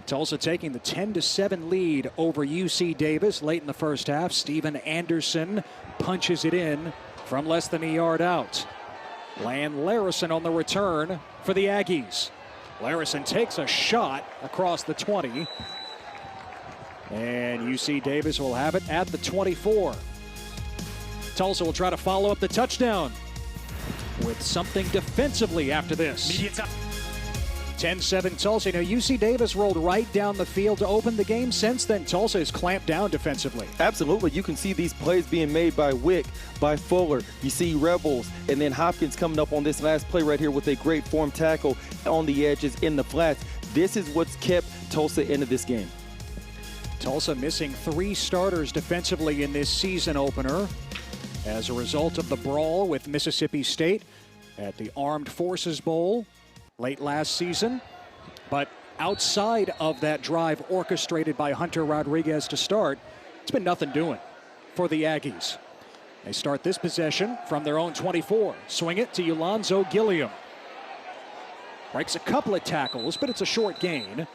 Tulsa taking the 10-7 lead over UC Davis late in the first half. Steven Anderson punches it in from less than a yard out. Lan Larison on the return for the Aggies. Larison takes a shot across the 20. And UC Davis will have it at the 24. Tulsa will try to follow up the touchdown with something defensively after this. 10-7 Tulsa. You know, UC Davis rolled right down the field to open the game. Since then, Tulsa has clamped down defensively. Absolutely. You can see these plays being made by Wick, by Fuller. You see Rebels, and then Hopkins coming up on this last play right here with a great form tackle on the edges in the flats. This is what's kept Tulsa into this game. Tulsa missing 3 starters defensively in this season opener as a result of the brawl with Mississippi State at the Armed Forces Bowl late last season. But outside of that drive orchestrated by Hunter Rodriguez to start, it's been nothing doing for the Aggies. They start this possession from their own 24. Swing it to Ulonzo Gilliam. Breaks a couple of tackles, but it's a short gain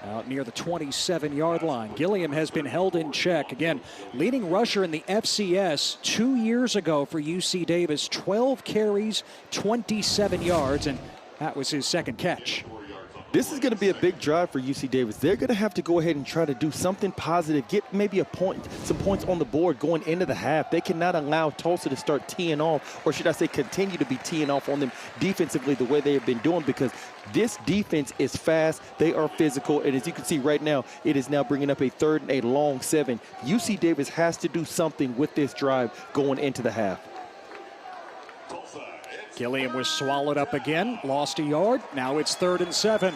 out near the 27-yard line. Gilliam has been held in check. Again, leading rusher in the FCS 2 years ago for UC Davis. 12 carries, 27 yards, and that was his second catch. This is going to be a big drive for UC Davis. They're going to have to go ahead and try to do something positive, get maybe a point, some points on the board going into the half. They cannot allow Tulsa to start teeing off, or should I say continue to be teeing off on them defensively the way they have been doing, because this defense is fast, they are physical, and as you can see right now, it is now bringing up a 3rd and a long 7. UC Davis has to do something with this drive going into the half. Gilliam was swallowed up again, lost a yard. Now it's 3rd and 7.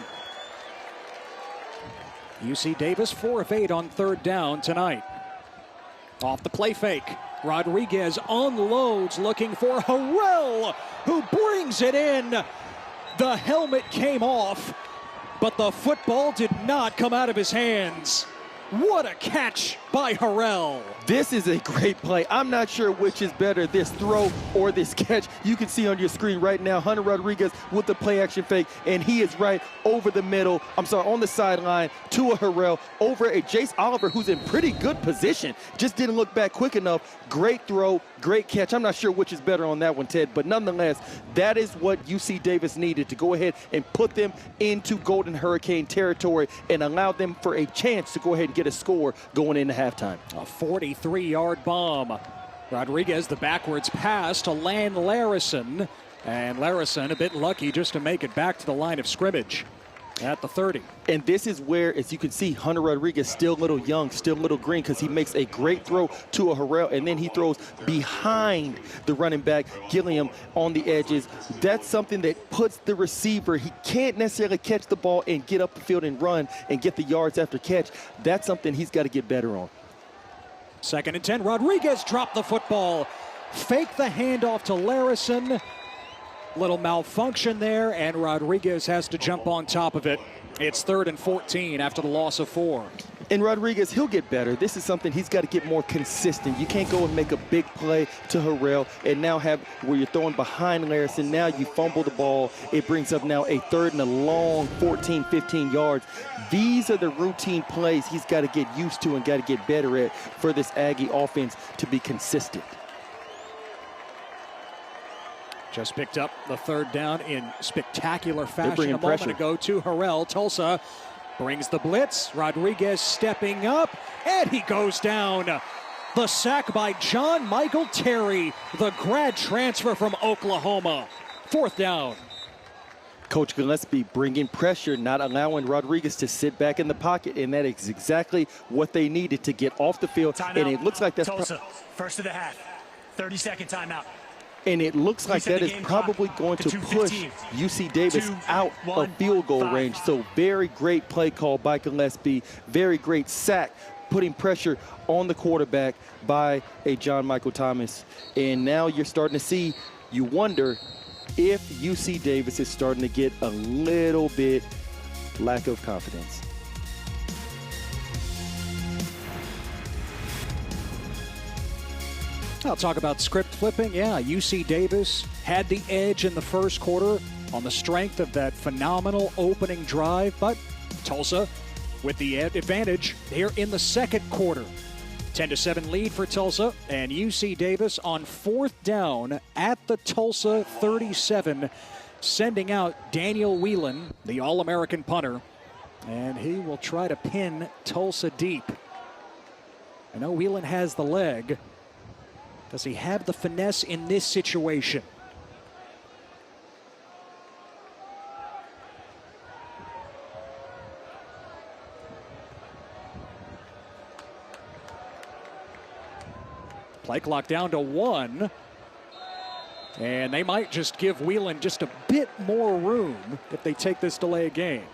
UC Davis 4 of 8 on 3rd down tonight. Off the play fake, Rodriguez unloads looking for Harrell, who brings it in. The helmet came off, but the football did not come out of his hands. What a catch by Harrell. This is a great play. I'm not sure which is better, this throw or this catch. You can see on your screen right now, Hunter Rodriguez with the play action fake, and he is right over the middle, on the sideline to a Harrell, over a Jace Oliver who's in pretty good position. Just didn't look back quick enough. Great throw, great catch. I'm not sure which is better on that one, Ted, but nonetheless, that is what UC Davis needed to go ahead and put them into Golden Hurricane territory and allow them for a chance to go ahead and get a score going into halftime. A 43-yard bomb. Rodriguez, the backwards pass to Lan Larison. And Larison a bit lucky just to make it back to the line of scrimmage at the 30. And this is where, as you can see, Hunter Rodriguez still a little young, still a little green, because he makes a great throw to a Harrell, and then he throws behind the running back, Gilliam, on the edges. That's something that puts the receiver, he can't necessarily catch the ball and get up the field and run and get the yards after catch. That's something he's got to get better on. 2nd and 10, Rodriguez dropped the football. Fake the handoff to Larison. Little malfunction there, and Rodriguez has to jump on top of it. It's 3rd and 14 after the loss of 4. And Rodriguez, he'll get better. This is something he's got to get more consistent. You can't go and make a big play to Harrell and now have where you're throwing behind Larison. Now you fumble the ball. It brings up now a 3rd and a long 14, 15 yards. These are the routine plays he's got to get used to and got to get better at for this Aggie offense to be consistent. Just picked up the third down in spectacular fashion a moment pressure ago to Harrell. Tulsa brings the blitz. Rodriguez stepping up, and he goes down. The sack by John Michael Terry, the grad transfer from Oklahoma. Fourth down. Coach Gillespie bringing pressure, not allowing Rodriguez to sit back in the pocket, and that is exactly what they needed to get off the field. Timeout. And it looks like that's Tulsa, first of the half. 30-second timeout. and it looks like that is probably going to push UC Davis out of field goal range. So very great play call by Gillespie, very great sack, putting pressure on the quarterback by a John Michael Thomas. And now you're starting to see, you wonder if UC Davis is starting to get a little bit lack of confidence. I'll talk about script flipping. Yeah, UC Davis had the edge in the first quarter on the strength of that phenomenal opening drive, but Tulsa with the advantage here in the second quarter. 10-7 lead for Tulsa, and UC Davis on fourth down at the Tulsa 37, sending out Daniel Whelan, the All-American punter, and he will try to pin Tulsa deep. I know Whelan has the leg. Does he have the finesse in this situation? Play clock down to 1. And they might just give Whelan just a bit more room if they take this delay of game.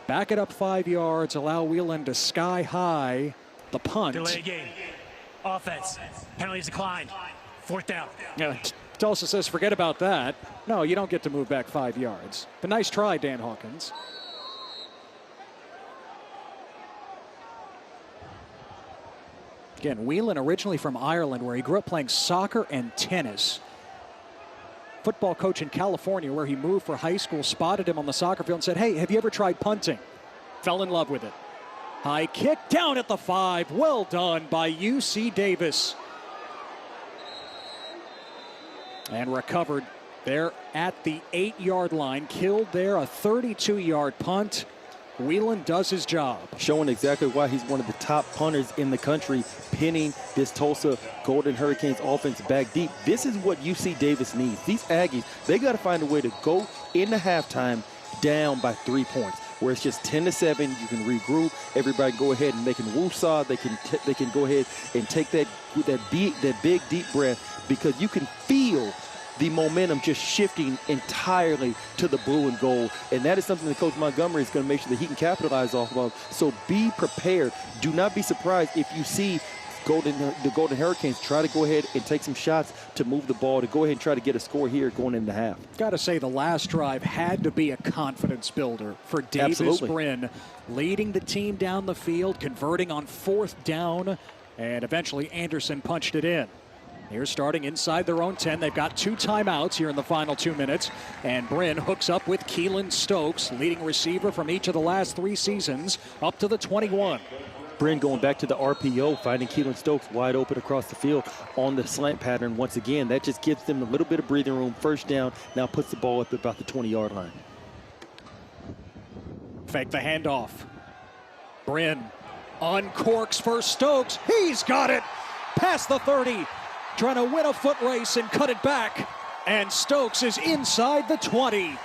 Back it up 5 yards, allow Whelan to sky high the punt. Delay game. Offense. Penalties declined. Fourth down. Yeah, Tulsa says forget about that. No, you don't get to move back 5 yards. But nice try, Dan Hawkins. Again, Whelan originally from Ireland, where he grew up playing soccer and tennis. Football coach in California, where he moved for high school, spotted him on the soccer field and said, hey, have you ever tried punting? Fell in love with it. High kick down at the 5. Well done by UC Davis. And recovered there at the 8-yard line. Killed there, a 32-yard punt. Whelan does his job. Showing exactly why he's one of the top punters in the country, pinning this Tulsa Golden Hurricanes offense back deep. This is what UC Davis needs. These Aggies, they got to find a way to go into halftime down by 3 points, where it's just 10-7. You can regroup. Everybody go ahead and they can woosah. They can go ahead and take that big deep breath, because you can feel the momentum just shifting entirely to the blue and gold. And that is something that Coach Montgomery is going to make sure that he can capitalize off of. So be prepared. Do not be surprised if you see the Golden Hurricanes try to go ahead and take some shots to move the ball, to go ahead and try to get a score here going into half. Got to say, the last drive had to be a confidence builder for Davis Brin, leading the team down the field, converting on fourth down, and eventually Anderson punched it in. Here starting inside their own 10. They've got 2 timeouts here in the final 2 minutes. And Brin hooks up with Keelan Stokes, leading receiver from each of the last 3 seasons, up to the 21. Brin going back to the RPO, finding Keelan Stokes wide open across the field on the slant pattern once again. That just gives them a little bit of breathing room. First down, now puts the ball up at about the 20-yard line. Fake the handoff. Brin uncorks for Stokes. He's got it. Past the 30. Trying to win a foot race and cut it back. And Stokes is inside the 20.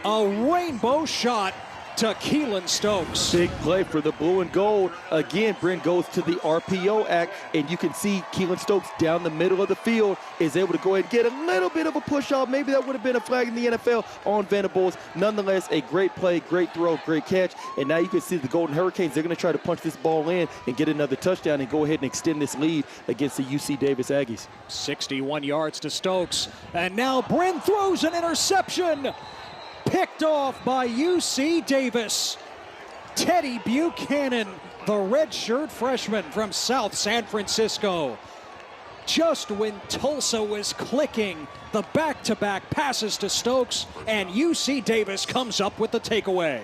A rainbow shot to Keelan Stokes. Big play for the blue and gold. Again, Brin goes to the RPO act, and you can see Keelan Stokes down the middle of the field is able to go ahead and get a little bit of a push off. Maybe that would have been a flag in the NFL on Venables. Nonetheless, a great play, great throw, great catch. And now you can see the Golden Hurricanes, they're going to try to punch this ball in and get another touchdown and go ahead and extend this lead against the UC Davis Aggies. 61 yards to Stokes. And now Brin throws an interception. Picked off by UC Davis. Teddy Buchanan, the redshirt freshman from South San Francisco. Just when Tulsa was clicking, the back-to-back passes to Stokes, and UC Davis comes up with the takeaway.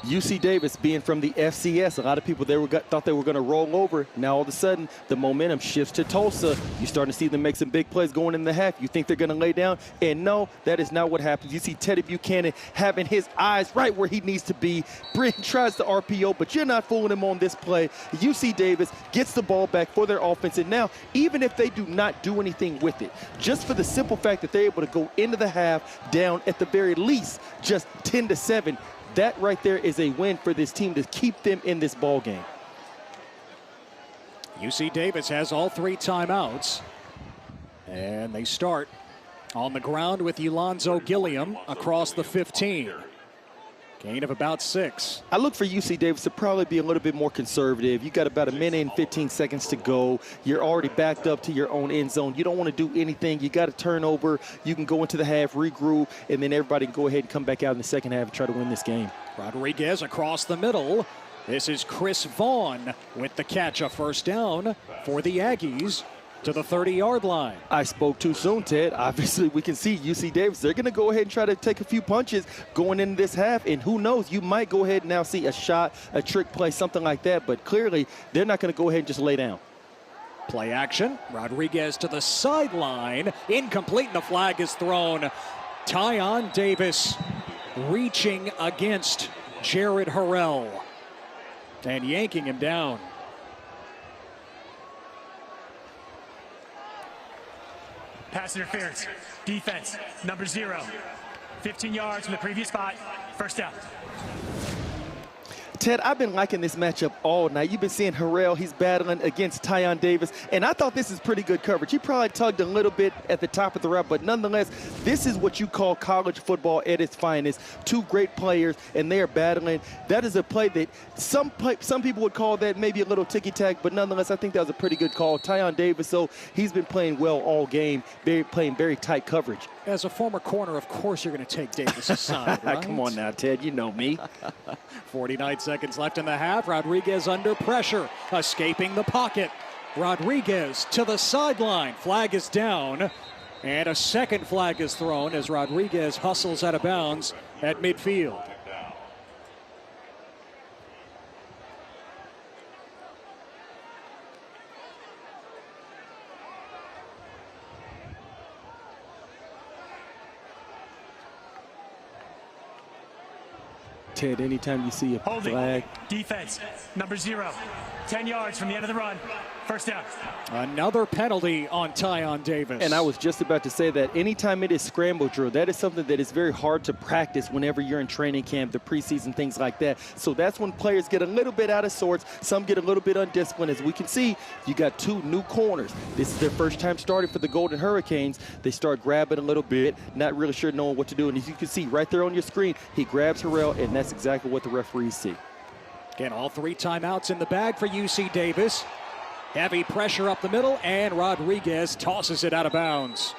UC Davis being from the FCS, a lot of people thought they were going to roll over. Now all of a sudden, the momentum shifts to Tulsa. You're starting to see them make some big plays going in the half. You think they're going to lay down, and no, that is not what happens. You see Teddy Buchanan having his eyes right where he needs to be. Brent tries to RPO, but you're not fooling him on this play. UC Davis gets the ball back for their offense, and now even if they do not do anything with it, just for the simple fact that they're able to go into the half down at the very least just 10-7, that right there is a win for this team to keep them in this ball game. UC Davis has all 3 timeouts, and they start on the ground with Elonzo Gilliam across the 15. Gain of about 6. I look for UC Davis to probably be a little bit more conservative. You got about a minute and 15 seconds to go. You're already backed up to your own end zone. You don't want to do anything. You got to turn over. You can go into the half, regroup, and then everybody can go ahead and come back out in the second half and try to win this game. Rodriguez across the middle. This is Chris Vaughn with the catch, a first down for the Aggies to the 30-yard line. I spoke too soon, Ted. Obviously, we can see UC Davis. They're going to go ahead and try to take a few punches going into this half, and who knows, you might go ahead and now see a shot, a trick play, something like that, but clearly they're not going to go ahead and just lay down. Play action. Rodriguez to the sideline. Incomplete, and the flag is thrown. Tyon Davis reaching against Jared Harrell and yanking him down. Pass interference. Defense, number 0. 15 yards from the previous spot. First down. Ted, I've been liking this matchup all night. You've been seeing Harrell. He's battling against Tyon Davis, and I thought this is pretty good coverage. He probably tugged a little bit at the top of the route, but nonetheless, this is what you call college football at its finest. 2 great players, and they are battling. That is a play that some people would call that maybe a little ticky-tack, but nonetheless, I think that was a pretty good call. Tyon Davis, so he's been playing well all game, playing very tight coverage. As a former corner, of course you're going to take Davis' side, right? Come on now, Ted. You know me. 49 seconds left in the half. Rodriguez under pressure, escaping the pocket. Rodriguez to the sideline. Flag is down, and a second flag is thrown as Rodriguez hustles out of bounds at midfield. Ted, anytime you see a flag. Defense, number 0. 10 yards from the end of the run. First down. Another penalty on Tyon Davis. And I was just about to say that anytime it is scramble drill, that is something that is very hard to practice whenever you're in training camp, the preseason, things like that. So that's when players get a little bit out of sorts. Some get a little bit undisciplined. As we can see, you got 2 new corners. This is their first time starting for the Golden Hurricanes. They start grabbing a little bit, not really sure knowing what to do. And as you can see right there on your screen, he grabs Harrell, and that's exactly what the referees see. Again, all 3 timeouts in the bag for UC Davis. Heavy pressure up the middle, and Rodriguez tosses it out of bounds.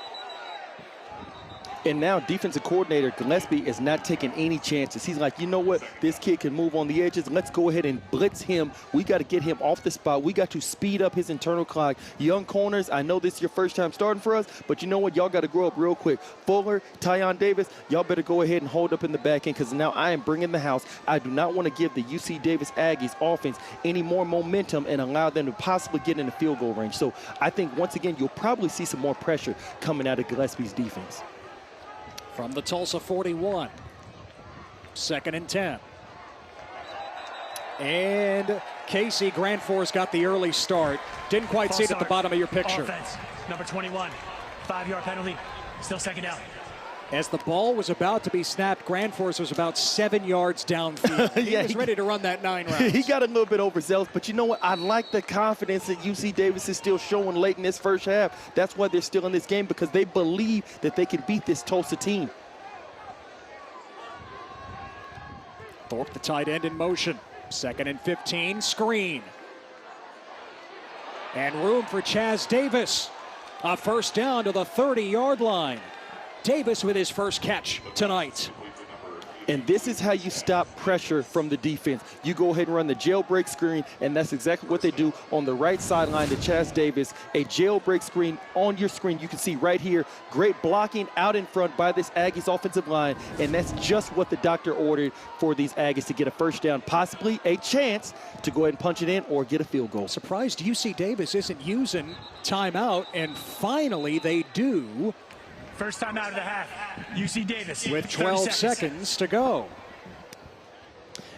And now defensive coordinator Gillespie is not taking any chances. He's like, you know what? This kid can move on the edges. Let's go ahead and blitz him. We got to get him off the spot. We got to speed up his internal clock. Young corners, I know this is your first time starting for us, but you know what? Y'all got to grow up real quick. Fuller, Tyon Davis, y'all better go ahead and hold up in the back end because now I am bringing the house. I do not want to give the UC Davis Aggies offense any more momentum and allow them to possibly get in the field goal range. So I think, once again, you'll probably see some more pressure coming out of Gillespie's defense. From the Tulsa 41, 2nd and 10. And Casey Grandforce got the early start. Didn't quite see it at the bottom of your picture. Offense, number 21, 5-yard penalty, still second down. As the ball was about to be snapped, Grandforce was about 7 yards downfield. He was ready to run that 9 rounds. He got a little bit overzealous, but you know what? I like the confidence that UC Davis is still showing late in this first half. That's why they're still in this game, because they believe that they can beat this Tulsa team. Thorpe, the tight end, in motion. 2nd and 15, screen. And room for Chaz Davis. A first down to the 30-yard line. Davis with his first catch tonight. And this is how you stop pressure from the defense. You go ahead and run the jailbreak screen, and that's exactly what they do on the right sideline to Chaz Davis. A jailbreak screen on your screen. You can see right here, great blocking out in front by this Aggies offensive line, and that's just what the doctor ordered for these Aggies to get a first down, possibly a chance to go ahead and punch it in or get a field goal. Surprised UC Davis isn't using timeout, and finally they do. First time out of the half, UC Davis. With 12 seconds to go.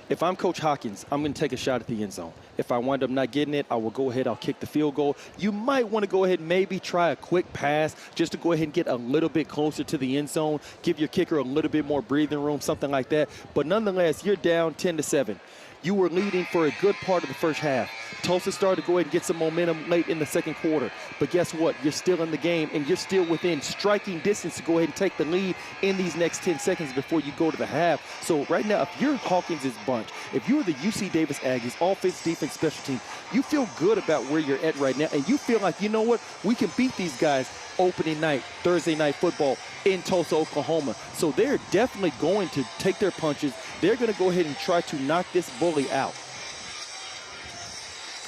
If I'm Coach Hawkins, I'm going to take a shot at the end zone. If I wind up not getting it, I will go ahead, I'll kick the field goal. You might want to go ahead and maybe try a quick pass just to go ahead and get a little bit closer to the end zone, give your kicker a little bit more breathing room, something like that. But nonetheless, you're down 10-7. You were leading for a good part of the first half. Tulsa started to go ahead and get some momentum late in the second quarter. But guess what? You're still in the game, and you're still within striking distance to go ahead and take the lead in these next 10 seconds before you go to the half. So right now, if you're Hawkins' bunch, if you're the UC Davis Aggies, offense, defense, special team, you feel good about where you're at right now, and you feel like, you know what? We can beat these guys opening night, Thursday night football in Tulsa, Oklahoma. So they're definitely going to take their punches. They're going to go ahead and try to knock this bully out.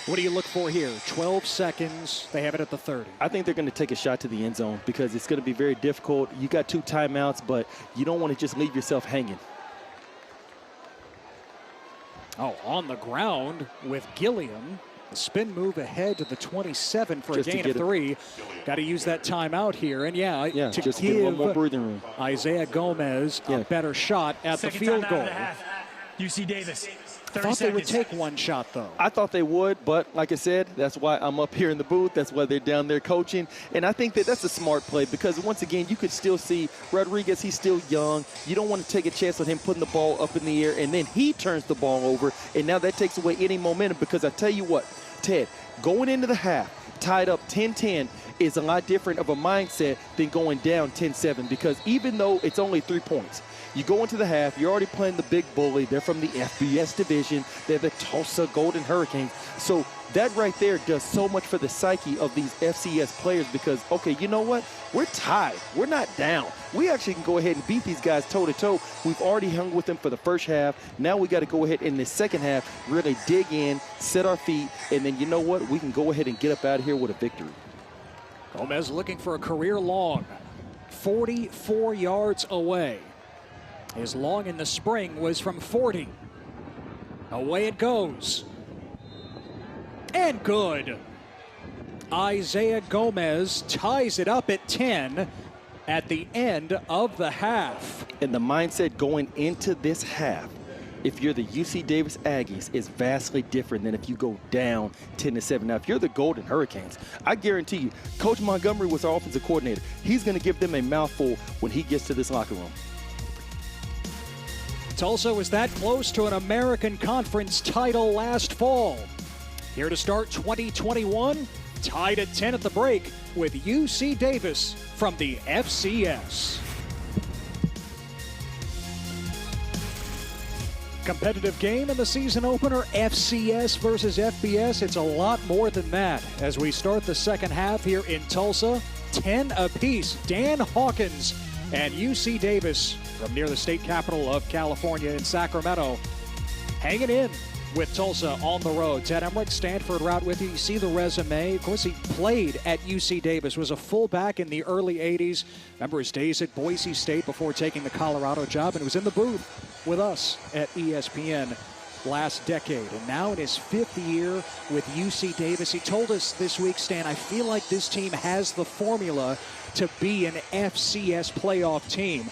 What do you look for here? 12 seconds. They have it at the 30. I think they're going to take a shot to the end zone because it's going to be very difficult. You got 2 timeouts, but you don't want to just leave yourself hanging. Oh, on the ground with Gilliam. The spin move ahead to the 27 for Just a gain of 3. Got to use that timeout here. And to just give a little more breathing room. Isaiah Gomez a better shot at the field goal. UC Davis. I thought they would take one shot, though. I thought they would, but like I said, that's why I'm up here in the booth. That's why they're down there coaching. And I think that that's a smart play because, once again, you could still see Rodriguez, he's still young. You don't want to take a chance on him putting the ball up in the air, and then he turns the ball over, and now that takes away any momentum because I tell you what, Ted, going into the half, tied up 10-10 is a lot different of a mindset than going down 10-7 because even though it's only 3 points, you go into the half, you're already playing the big bully. They're from the FBS division. They're the Tulsa Golden Hurricanes. So that right there does so much for the psyche of these FCS players because, okay, you know what? We're tied. We're not down. We actually can go ahead and beat these guys toe-to-toe. We've already hung with them for the first half. Now we got to go ahead in the second half, really dig in, set our feet, and then you know what? We can go ahead and get up out of here with a victory. Gomez looking for a career long, 44 yards away. His long in the spring was from 40. Away it goes. And good. Isaiah Gomez ties it up at 10 at the end of the half. And the mindset going into this half, if you're the UC Davis Aggies, is vastly different than if you go down 10-7. Now, if you're the Golden Hurricanes, I guarantee you, Coach Montgomery was our offensive coordinator. He's going to give them a mouthful when he gets to this locker room. Tulsa was that close to an American Conference title last fall. Here to start 2021, tied at 10 at the break with UC Davis from the FCS. Competitive game in the season opener, FCS versus FBS. It's a lot more than that. As we start the second half here in Tulsa, 10 apiece. Dan Hawkins and UC Davis from near the state capital of California in Sacramento, hanging in with Tulsa on the road. Ted Emmerich, Stanford route with you. You see the resume. Of course, he played at UC Davis, was a fullback in the early 80s. Remember his days at Boise State before taking the Colorado job, and was in the booth with us at ESPN last decade. And now in his 5th year with UC Davis, he told us this week, Stan, I feel like this team has the formula to be an FCS playoff team.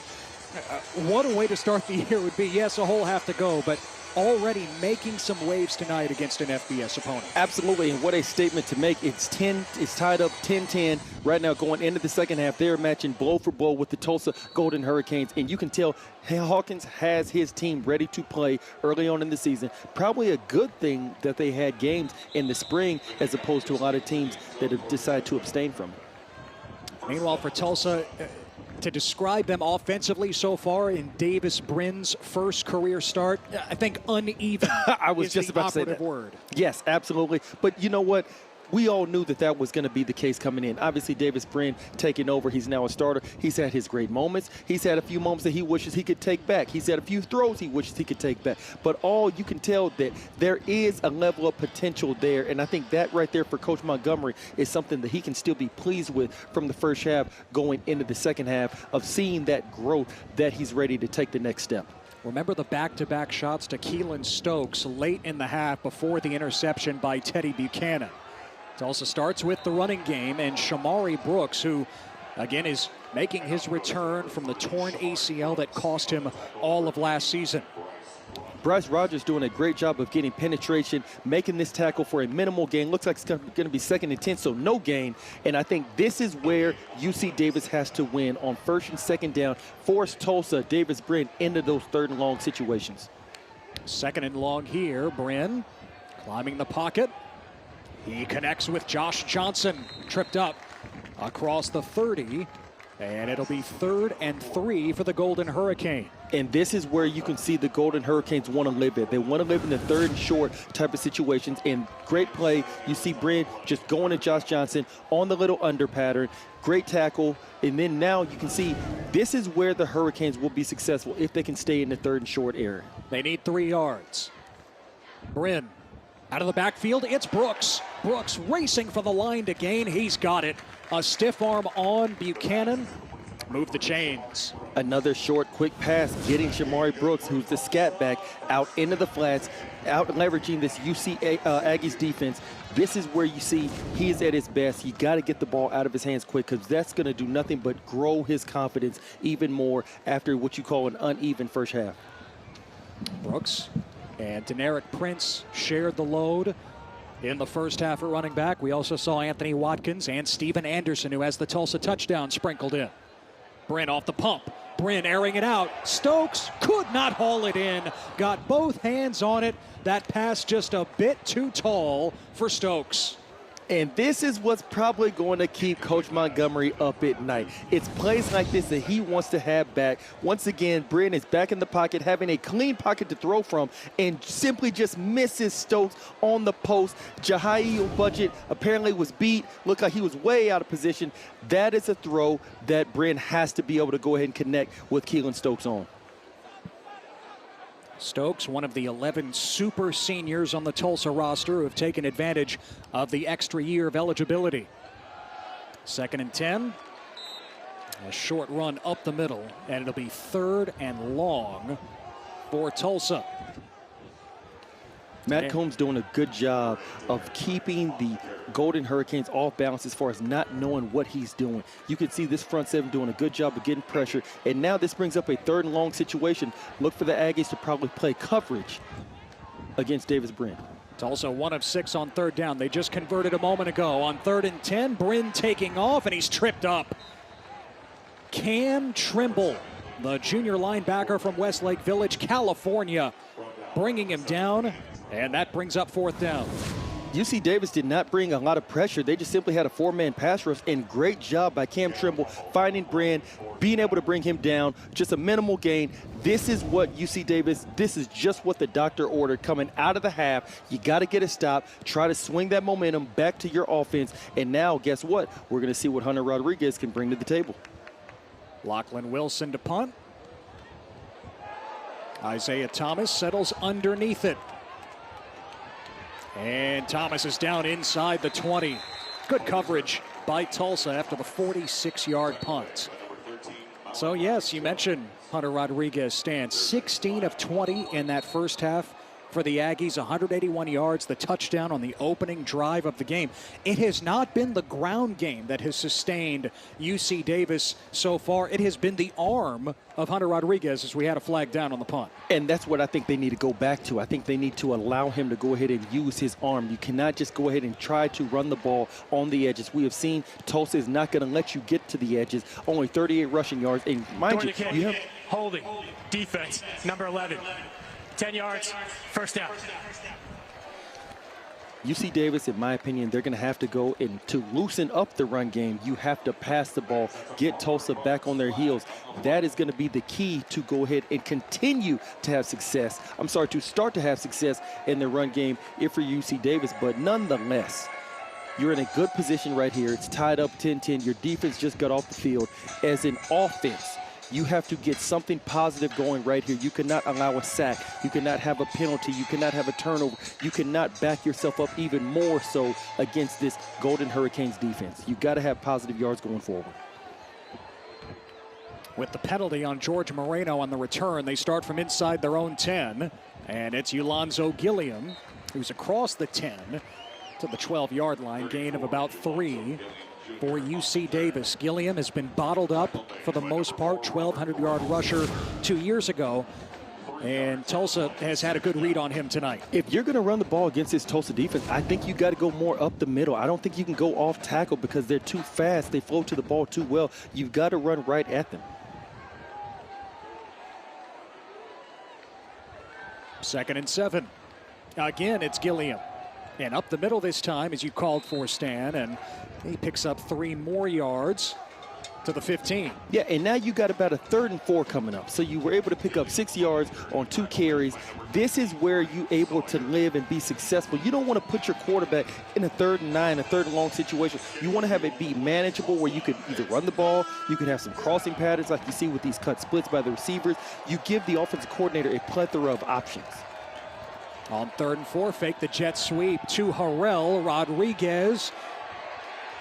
What a way to start the year would be. Yes, a whole half to go, but already making some waves tonight against an FBS opponent. Absolutely, and what a statement to make. It's tied up 10-10 right now going into the second half. They're matching blow for blow with the Tulsa Golden Hurricanes, and you can tell Hawkins has his team ready to play early on in the season. Probably a good thing that they had games in the spring as opposed to a lot of teams that have decided to abstain from it. Meanwhile, for Tulsa, to describe them offensively so far in Davis Brin's first career start, I think uneven I was just about to say that. word. Yes, absolutely. But you know what? we all knew that that was going to be the case coming in. Obviously, Davis Brin taking over. He's now a starter. He's had his great moments. He's had a few moments that he wishes he could take back. He's had a few throws he wishes he could take back. But all you can tell that there is a level of potential there, and I think that right there for Coach Montgomery is something that he can still be pleased with from the first half going into the second half of seeing that growth that he's ready to take the next step. Remember the back-to-back shots to Keelan Stokes late in the half before the interception by Teddy Buchanan. Tulsa starts with the running game, and Shamari Brooks, who again is making his return from the torn ACL that cost him all of last season. Bryce Rogers doing a great job of getting penetration, making this tackle for a minimal gain. Looks like it's going to be 2nd and 10, so no gain. And I think this is where UC Davis has to win on 1st and 2nd down, force Tulsa, Davis Brin into those 3rd and long situations. 2nd and long here. Brin climbing the pocket. He connects with Josh Johnson, tripped up across the 30, and it'll be 3rd and 3 for the Golden Hurricane. And this is where you can see the Golden Hurricanes want to live it. They want to live in the 3rd and short type of situations. And great play. You see Brin just going to Josh Johnson on the little under pattern. Great tackle. And then now you can see this is where the Hurricanes will be successful if they can stay in the 3rd and short area. They need 3 yards. Brin out of the backfield. It's Brooks. Brooks racing for the line to gain. He's got it. A stiff arm on Buchanan. Move the chains. Another short, quick pass, getting Shamari Brooks, who's the scat back, out into the flats, out leveraging this UC Aggies defense. This is where you see he is at his best. You got to get the ball out of his hands quick, because that's going to do nothing but grow his confidence even more after what you call an uneven first half. Brooks and Deneric Prince shared the load in the first half at running back. We also saw Anthony Watkins and Steven Anderson, who has the Tulsa touchdown, sprinkled in. Brin off the pump. Brin airing it out. Stokes could not haul it in. Got both hands on it. That pass just a bit too tall for Stokes. And this is what's probably going to keep Coach Montgomery up at night. It's plays like this that he wants to have back. Once again, Brin is back in the pocket, having a clean pocket to throw from, and simply just misses Stokes on the post. Jahai Budget apparently was beat. Looked like he was way out of position. That is a throw that Brin has to be able to go ahead and connect with Keelan Stokes on. Stokes, one of the 11 super seniors on the Tulsa roster who have taken advantage of the extra year of eligibility. 2nd and 10. A short run up the middle, and it'll be 3rd and long for Tulsa. Matt Combs doing a good job of keeping the Golden Hurricanes off balance as far as not knowing what he's doing. You can see this front seven doing a good job of getting pressure. And now this brings up a 3rd and long situation. Look for the Aggies to probably play coverage against Davis Brin. Tulsa 1 of 6 on 3rd down. They just converted a moment ago. On 3rd and 10, Brin taking off, and he's tripped up. Cam Trimble, the junior linebacker from Westlake Village, California, bringing him down. And that brings up 4th down. UC Davis did not bring a lot of pressure. They just simply had a 4-man pass rush, and great job by Cam Trimble finding Brin, being able to bring him down, just a minimal gain. This is what UC Davis, this is just what the doctor ordered coming out of the half. You got to get a stop, try to swing that momentum back to your offense, and now guess what? We're going to see what Hunter Rodriguez can bring to the table. Lachlan Wilson to punt. Isaiah Thomas settles underneath it. And Thomas is down inside the 20. Good coverage by Tulsa after the 46-yard punt. So, yes, you mentioned Hunter Rodriguez stands 16 of 20 in that first half for the Aggies, 181 yards, the touchdown on the opening drive of the game. It has not been the ground game that has sustained UC Davis so far. It has been the arm of Hunter Rodriguez as we had a flag down on the punt. And that's what I think they need to go back to. I think they need to allow him to go ahead and use his arm. You cannot just go ahead and try to run the ball on the edges. We have seen Tulsa is not going to let you get to the edges. Only 38 rushing yards. And mind you have holding, defense, number 11. 10 yards, 1st down. UC Davis, in my opinion, they're going to have to go and to loosen up the run game. You have to pass the ball, get Tulsa back on their heels. That is going to be the key to go ahead and continue to have success. To start to have success in the run game if for UC Davis. But nonetheless, You're in a good position right here. It's tied up 10-10. Your defense just got off the field. As an offense, you have to get something positive going right here. You cannot allow a sack. You cannot have a penalty. You cannot have a turnover. You cannot back yourself up even more so against this Golden Hurricanes defense. You've got to have positive yards going forward. With the penalty on George Moreno on the return, they start from inside their own 10. And it's Ulonzo Gilliam, who's across the 10 to the 12-yard line, gain of about 3. For UC Davis, Gilliam has been bottled up for the most part, 1,200-yard rusher 2 years ago, and Tulsa has had a good read on him tonight. If you're going to run the ball against this Tulsa defense, I think you got to go more up the middle. I don't think you can go off tackle because they're too fast. They flow to the ball too well. You've got to run right at them. 2nd and 7. Again, it's Gilliam. And up the middle this time, as you called for, Stan, and he picks up 3 more yards to the 15. Yeah, and now you got about a 3rd and 4 coming up. So you were able to pick up 6 yards on 2 carries. This is where you're able to live and be successful. You don't want to put your quarterback in a 3rd and 9, a 3rd and long situation. You want to have it be manageable where you could either run the ball, you could have some crossing patterns like you see with these cut splits by the receivers. You give the offensive coordinator a plethora of options. On 3rd and 4, fake the jet sweep to Harrell. Rodriguez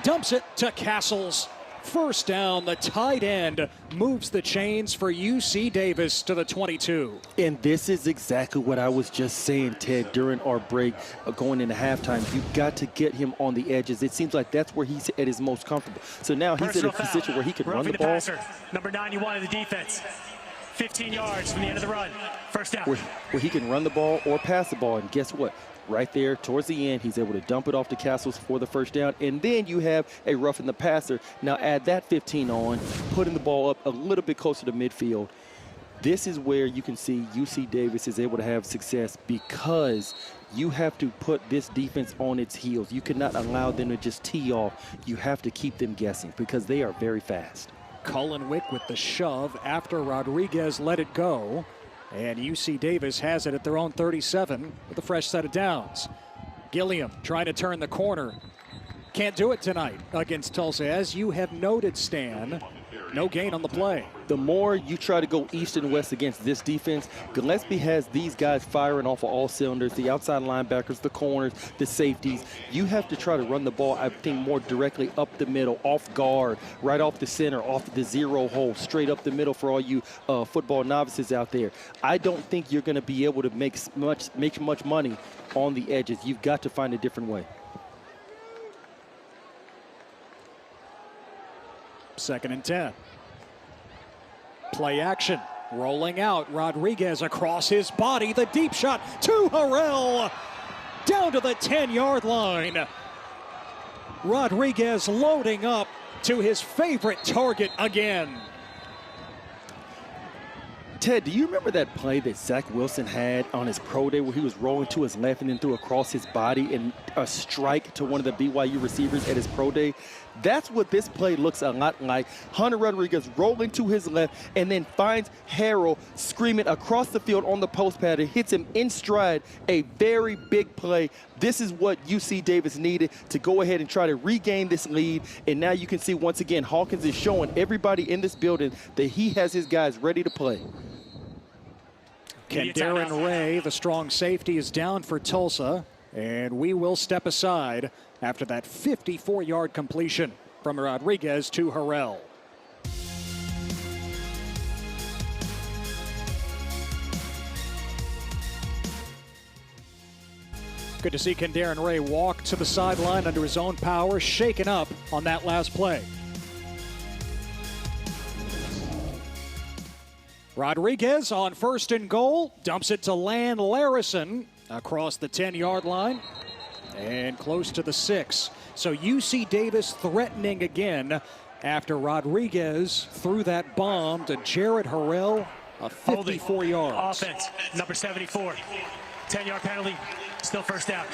dumps it to Castles. First down, the tight end moves the chains for UC Davis to the 22. And this is exactly what I was just saying, Ted, during our break going into halftime. You've got to get him on the edges. It seems like that's where he's at his most comfortable. So now he's in a position where he can run the ball. Passer, number 91 of the defense. 15 yards from the end of the run. First down. Where he can run the ball or pass the ball. And guess what? Right there towards the end, he's able to dump it off to Castles for the first down. And then you have a roughing the passer. Now add that 15 on, putting the ball up a little bit closer to midfield. This is where you can see UC Davis is able to have success because you have to put this defense on its heels. You cannot allow them to just tee off. You have to keep them guessing because they are very fast. Cullenwick with the shove after Rodriguez let it go. And UC Davis has it at their own 37 with a fresh set of downs. Gilliam trying to turn the corner. Can't do it tonight against Tulsa. As you have noted, Stan, no gain on the play. The more you try to go east and west against this defense, Gillespie has these guys firing off of all cylinders, the outside linebackers, the corners, the safeties. You have to try to run the ball, I think, more directly up the middle, off guard, right off the center, off the zero hole, straight up the middle for all you football novices out there. I don't think you're going to be able to make much money on the edges. You've got to find a different way. 2nd and 10. Play action. Rolling out. Rodriguez across his body. The deep shot to Harrell. Down to the 10-yard line. Rodriguez loading up to his favorite target again. Ted, do you remember that play that Zach Wilson had on his pro day where he was rolling to his left and then threw across his body and a strike to one of the BYU receivers at his pro day? That's what this play looks a lot like. Hunter Rodriguez rolling to his left and then finds Harrell screaming across the field on the post pad. It hits him in stride, a very big play. This is what UC Davis needed to go ahead and try to regain this lead. And now you can see once again, Hawkins is showing everybody in this building that he has his guys ready to play. Darren Ray, the strong safety, is down for Tulsa, and we will step aside after that 54-yard completion from Rodriguez to Harrell. Good to see Darren Ray walk to the sideline under his own power, shaken up on that last play. Rodriguez on 1st and goal, dumps it to Lan Larison across the 10-yard line and close to the 6. So UC Davis threatening again after Rodriguez threw that bomb to Jared Harrell, a 54 yards. Offense, number 74. 10-yard penalty, still first down.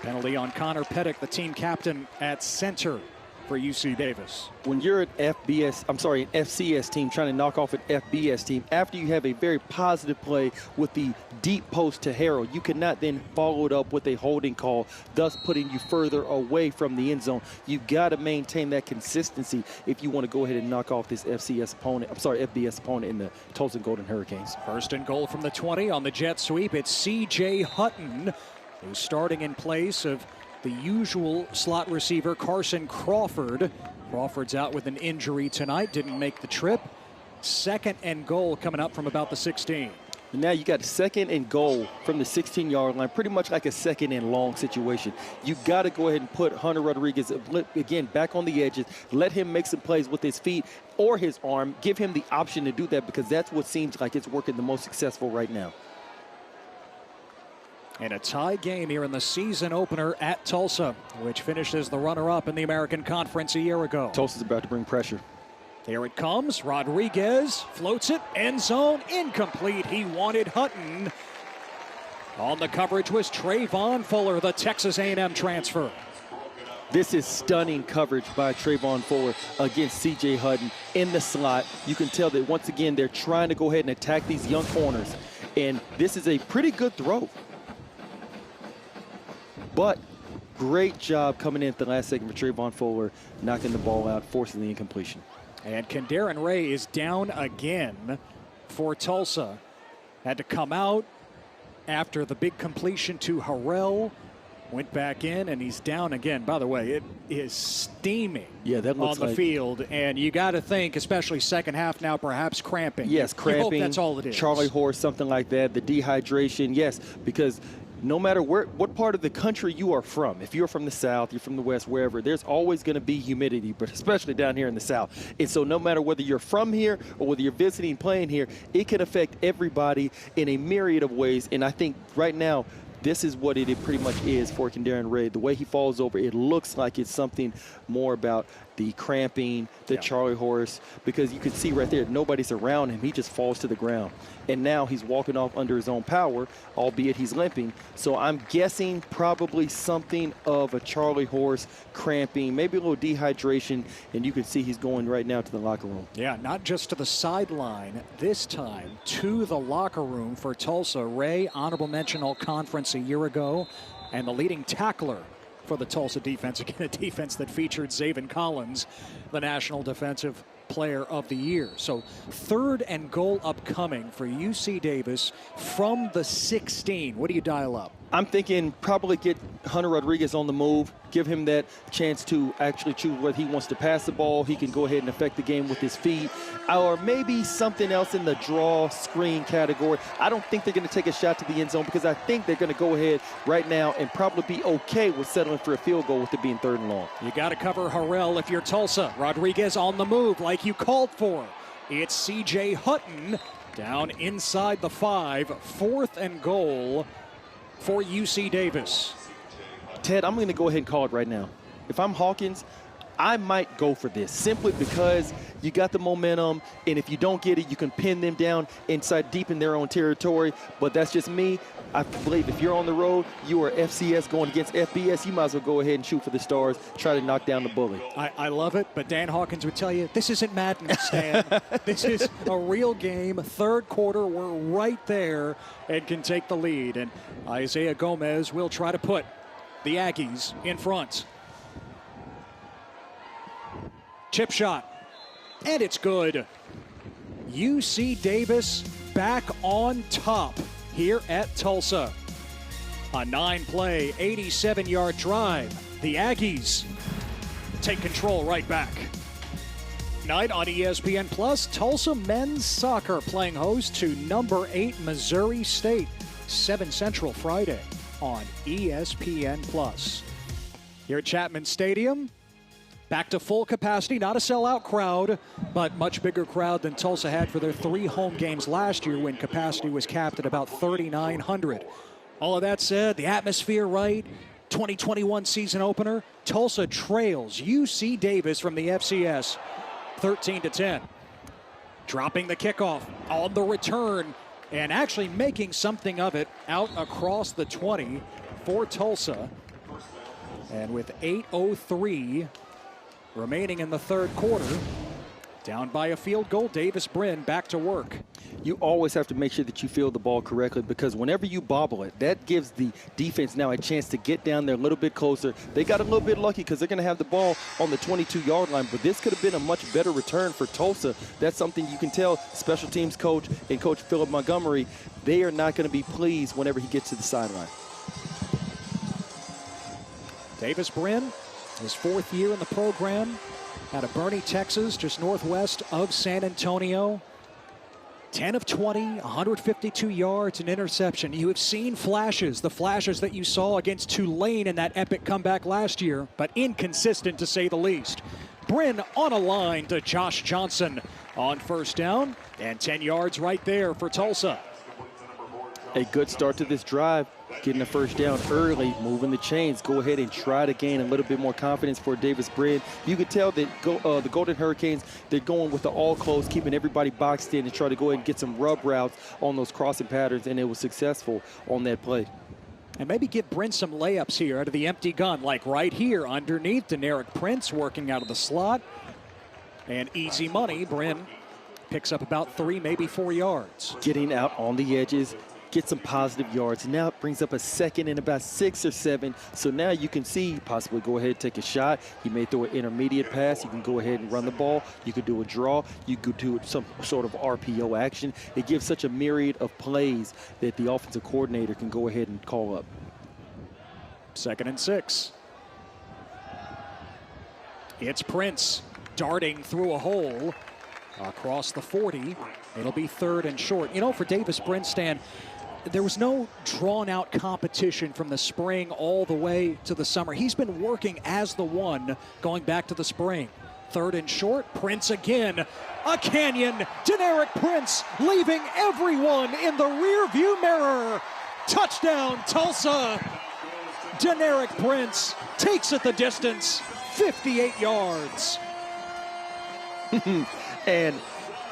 Penalty on Connor Pettick, the team captain at center. for UC Davis. When you're an FCS team trying to knock off an FBS team, after you have a very positive play with the deep post to Harrell, you cannot then follow it up with a holding call, thus putting you further away from the end zone. You've got to maintain that consistency if you want to go ahead and knock off this FBS opponent in the Tulsa Golden Hurricanes. First and goal from the 20 on the jet sweep. It's C.J. Hutton, who's starting in place of the usual slot receiver, Carson Crawford. Crawford's out with an injury tonight, didn't make the trip. Second and goal coming up from about the 16. And now you got second and goal from the 16-yard line, pretty much like a second and long situation. You got to go ahead and put Hunter Rodriguez, again, back on the edges. Let him make some plays with his feet or his arm. Give him the option to do that because that's what seems like it's working the most successful right now. And a tie game here in the season opener at Tulsa, which finished as the runner-up in the American Conference a year ago. Tulsa's about to bring pressure. Here it comes. Rodriguez floats it. End zone. Incomplete. He wanted Hutton. On the coverage was Trayvon Fuller, the Texas A&M transfer. This is stunning coverage by Trayvon Fuller against C.J. Hutton in the slot. You can tell that, once again, they're trying to go ahead and attack these young corners. And this is a pretty good throw. But great job coming in at the last second for Trayvon Fuller, knocking the ball out, forcing the incompletion. And Kendarren Ray is down again for Tulsa. Had to come out after the big completion to Harrell. Went back in, and he's down again. By the way, it is steaming on the field. And you got to think, especially second half now, perhaps cramping. Yes, cramping. You hope that's all it is. Charlie horse, something like that. The dehydration, yes, because no matter what part of the country you are from, if you're from the South, you're from the West, wherever, there's always going to be humidity, but especially down here in the South. And so no matter whether you're from here or whether you're visiting, playing here, it can affect everybody in a myriad of ways. And I think right now, this is what it pretty much is for Kendarren Ray. The way he falls over, it looks like it's something more about the cramping, the Charlie horse, because you can see right there, nobody's around him. He just falls to the ground. And now he's walking off under his own power, albeit he's limping. So I'm guessing probably something of a Charlie horse, cramping, maybe a little dehydration, and you can see he's going right now to the locker room. Yeah, not just to the sideline, this time to the locker room for Tulsa. Ray, honorable mention all-conference a year ago, and the leading tackler for the Tulsa defense, again, a defense that featured Zaven Collins, the National Defensive Player of the Year. So third and goal upcoming for UC Davis from the 16. What do you dial up? I'm thinking probably get Hunter Rodriguez on the move, give him that chance to actually choose whether he wants to pass the ball. He can go ahead and affect the game with his feet, or maybe something else in the draw screen category. I don't think they're going to take a shot to the end zone because I think they're going to go ahead right now and probably be okay with settling for a field goal with it being third and long. You got to cover Harrell if you're Tulsa. Rodriguez on the move like you called for. It's C.J. Hutton down inside the 5, fourth and goal for UC Davis. Ted, I'm going to go ahead and call it right now. If I'm Hawkins, I might go for this simply because you got the momentum, and if you don't get it, you can pin them down inside deep in their own territory. But that's just me. I believe if you're on the road, you are FCS going against FBS, you might as well go ahead and shoot for the stars, try to knock down the bully. I love it, but Dan Hawkins would tell you, this isn't Madden, Stan. This is a real game. Third quarter, we're right there and can take the lead. And Isaiah Gomez will try to put the Aggies in front. Chip shot, and it's good. UC Davis back on top here at Tulsa. A 9-play, 87-yard drive. The Aggies take control right back. Night on ESPN Plus, Tulsa men's soccer playing host to number 8 Missouri State. 7 Central Friday on ESPN Plus. Here at Chapman Stadium, back to full capacity, not a sellout crowd, but much bigger crowd than Tulsa had for their 3 home games last year when capacity was capped at about 3,900. All of that said, the atmosphere right, 2021 season opener, Tulsa trails UC Davis from the FCS 13-10. Dropping the kickoff on the return and actually making something of it out across the 20 for Tulsa. And with 8:03 remaining in the third quarter. Down by a field goal, Davis Brin back to work. You always have to make sure that you field the ball correctly, because whenever you bobble it, that gives the defense now a chance to get down there a little bit closer. They got a little bit lucky because they're going to have the ball on the 22-yard line, but this could have been a much better return for Tulsa. That's something you can tell special teams coach and Coach Philip Montgomery, they are not going to be pleased whenever he gets to the sideline. Davis Brin, his fourth year in the program, out of Boerne, Texas, just northwest of San Antonio. 10 of 20, 152 yards, an interception. You have seen flashes, the flashes that you saw against Tulane in that epic comeback last year, but inconsistent to say the least. Brin on a line to Josh Johnson on first down, and 10 yards right there for Tulsa. A good start to this drive, getting the first down early, moving the chains. Go ahead and try to gain a little bit more confidence for Davis Brin. You can tell that the Golden Hurricanes, they're going with the all close, keeping everybody boxed in and try to go ahead and get some rub routes on those crossing patterns, and it was successful on that play. And maybe give Brin some layups here out of the empty gun, like right here underneath. Deneric Prince working out of the slot. And easy money, Brin picks up about 3, maybe 4 yards. Getting out on the edges, get some positive yards. Now it brings up a second and about 6 or 7. So now you can see possibly go ahead and take a shot. You may throw an intermediate pass. You can go ahead and run the ball. You could do a draw. You could do some sort of RPO action. It gives such a myriad of plays that the offensive coordinator can go ahead and call up. 2nd and 6. It's Prince darting through a hole across the 40. It'll be 3rd and short. You know, for Davis Brin, Stan, there was no drawn-out competition from the spring all the way to the summer. He's been working as the one going back to the spring. 3rd and short, Prince again. A canyon, Deneric Prince leaving everyone in the rearview mirror. Touchdown, Tulsa. Deneric Prince takes it the distance, 58 yards. And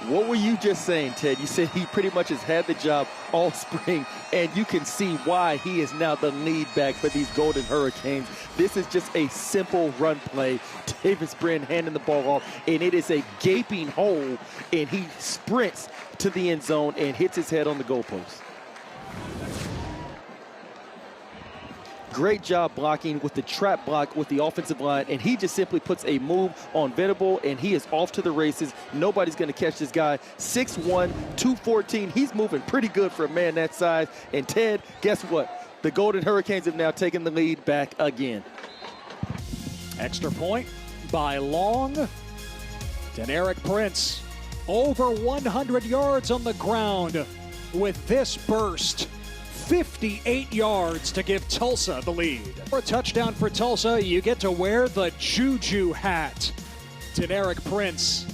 what were you just saying, Ted? You said he pretty much has had the job all spring, and you can see why he is now the lead back for these Golden Hurricanes. This is just a simple run play. Davis Brin handing the ball off, and it is a gaping hole, and he sprints to the end zone and hits his head on the goalpost. Great job blocking with the trap block with the offensive line, and he just simply puts a move on Venable, and he is off to the races. Nobody's going to catch this guy. 6'1", 214. He's moving pretty good for a man that size. And Ted, guess what? The Golden Hurricanes have now taken the lead back again. Extra point by Long. Deneric Prince over 100 yards on the ground with this burst. 58 yards to give Tulsa the lead. For a touchdown for Tulsa, you get to wear the Juju hat. Deneric Prince,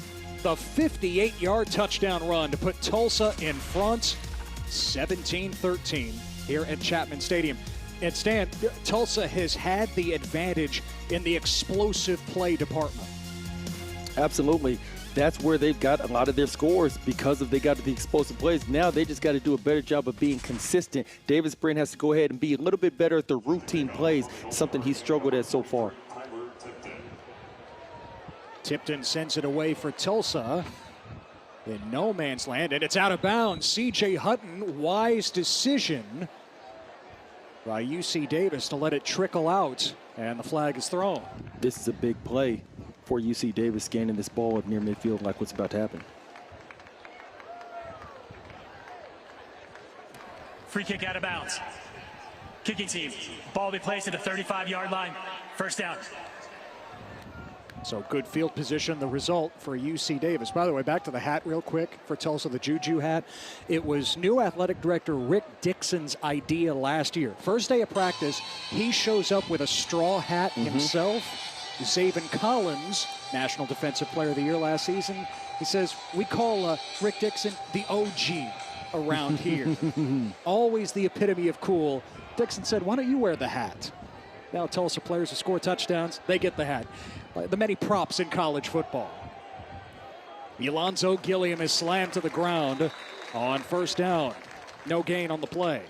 the 58-yard touchdown run to put Tulsa in front, 17-13 here at Chapman Stadium. And Stan, Tulsa has had the advantage in the explosive play department. Absolutely. That's where they've got a lot of their scores because they got the explosive plays. Now they just got to do a better job of being consistent. Davis Brin has to go ahead and be a little bit better at the routine plays, something he's struggled at so far. Tipton sends it away for Tulsa in no man's land, and it's out of bounds. C.J. Hutton, wise decision by UC Davis to let it trickle out, and the flag is thrown. This is a big play for UC Davis, scanning this ball near midfield like what's about to happen. Free kick out of bounds. Kicking team. Ball will be placed at the 35-yard line. First down. So good field position, the result for UC Davis. By the way, back to the hat real quick for Tulsa, the Juju hat. It was new athletic director Rick Dixon's idea last year. First day of practice, he shows up with a straw hat himself. Zaven Collins, National Defensive Player of the Year last season, he says, we call Rick Dixon the OG around here. Always the epitome of cool. Dixon said, why don't you wear the hat? Now Tulsa players who score touchdowns, they get the hat. The many props in college football. Alonzo Gilliam is slammed to the ground on first down. No gain on the play.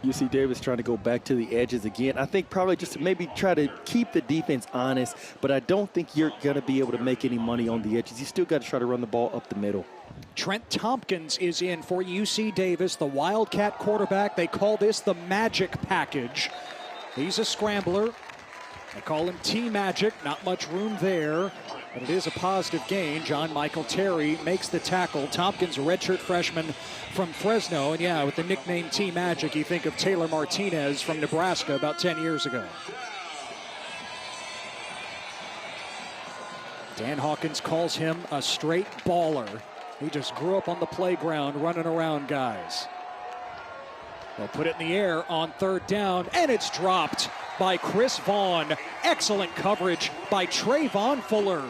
UC Davis trying to go back to the edges again. I think probably just to maybe try to keep the defense honest, but I don't think you're going to be able to make any money on the edges. You still got to try to run the ball up the middle. Trent Tompkins is in for UC Davis, the Wildcat quarterback. They call this the Magic Package. He's a scrambler. They call him T-Magic. Not much room there, but it is a positive gain. John Michael Terry makes the tackle. Tompkins, a redshirt freshman from Fresno. And yeah, with the nickname T-Magic, you think of Taylor Martinez from Nebraska about 10 years ago. Dan Hawkins calls him a straight baller. He just grew up on the playground running around guys. They'll put it in the air on third down, and it's dropped by Chris Vaughn. Excellent coverage by Trayvon Fuller.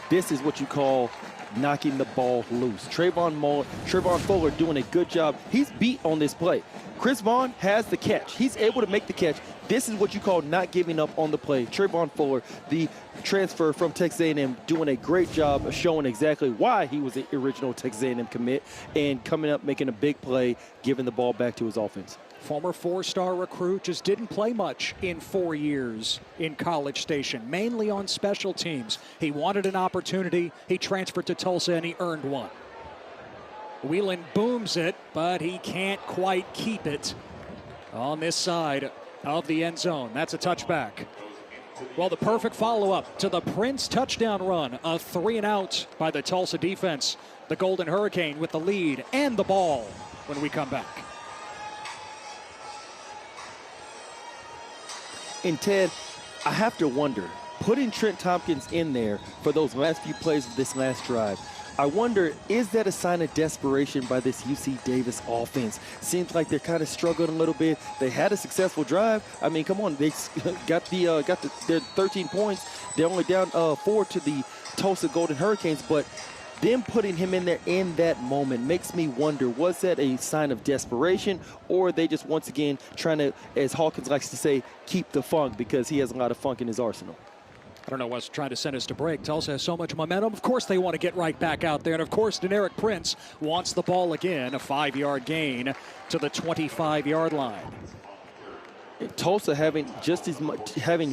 This is what you call knocking the ball loose. Trayvon Fuller doing a good job. He's beat on this play. Chris Vaughn has the catch. He's able to make the catch. This is what you call not giving up on the play. Trayvon Fuller, the transfer from Texas A&M, doing a great job of showing exactly why he was the original Texas A&M commit and coming up making a big play, giving the ball back to his offense. Former four-star recruit, just didn't play much in 4 years in College Station, mainly on special teams. He wanted an opportunity. He transferred to Tulsa, and he earned one. Whelan booms it, but he can't quite keep it on this side of the end zone. That's a touchback. Well, the perfect follow-up to the Prince touchdown run. A 3-and-out by the Tulsa defense. The Golden Hurricane with the lead and the ball when we come back. And Ted, I have to wonder, putting Trent Tompkins in there for those last few plays of this last drive, I wonder, is that a sign of desperation by this UC Davis offense? Seems like they're kind of struggling a little bit. They had a successful drive. I mean, come on, they got their 13 points. They're only down 4 to the Tulsa Golden Hurricanes, but them putting him in there in that moment makes me wonder, was that a sign of desperation, or are they just once again trying to, as Hawkins likes to say, keep the funk, because he has a lot of funk in his arsenal? I don't know what's trying to send us to break. Tulsa has so much momentum. Of course they want to get right back out there. And of course, Deneric Prince wants the ball again. A 5-yard gain to the 25-yard line. Tulsa having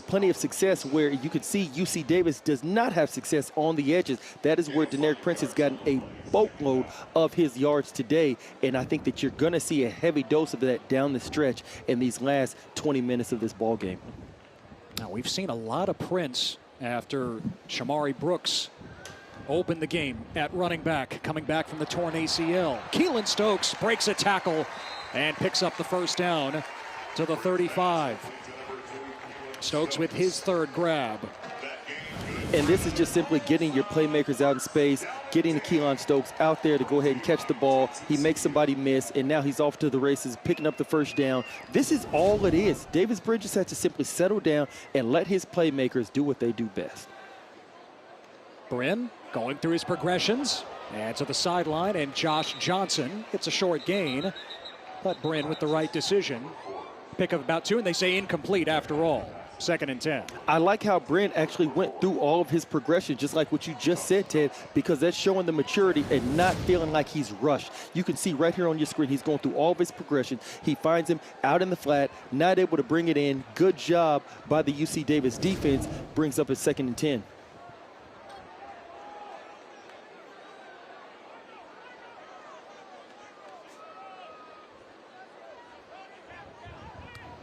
plenty of success where you could see UC Davis does not have success on the edges. That is where Deneric Prince has gotten a boatload of his yards today. And I think that you're going to see a heavy dose of that down the stretch in these last 20 minutes of this ball game. Now, we've seen a lot of Prince after Shamari Brooks opened the game at running back, coming back from the torn ACL. Keelan Stokes breaks a tackle and picks up the first down to the 35. Stokes with his third grab. And this is just simply getting your playmakers out in space, getting Keelan Stokes out there to go ahead and catch the ball. He makes somebody miss, and now he's off to the races, picking up the first down. This is all it is. Davis Bridges has to simply settle down and let his playmakers do what they do best. Bryn going through his progressions, and to the sideline, and Josh Johnson gets a short gain, but Bryn with the right decision. Pick of about 2, and they say incomplete after all. 2nd and 10. I like how Bryn actually went through all of his progression, just like what you just said, Ted, because that's showing the maturity and not feeling like he's rushed. You can see right here on your screen, he's going through all of his progression. He finds him out in the flat, not able to bring it in. Good job by the UC Davis defense. Brings up his 2nd and 10.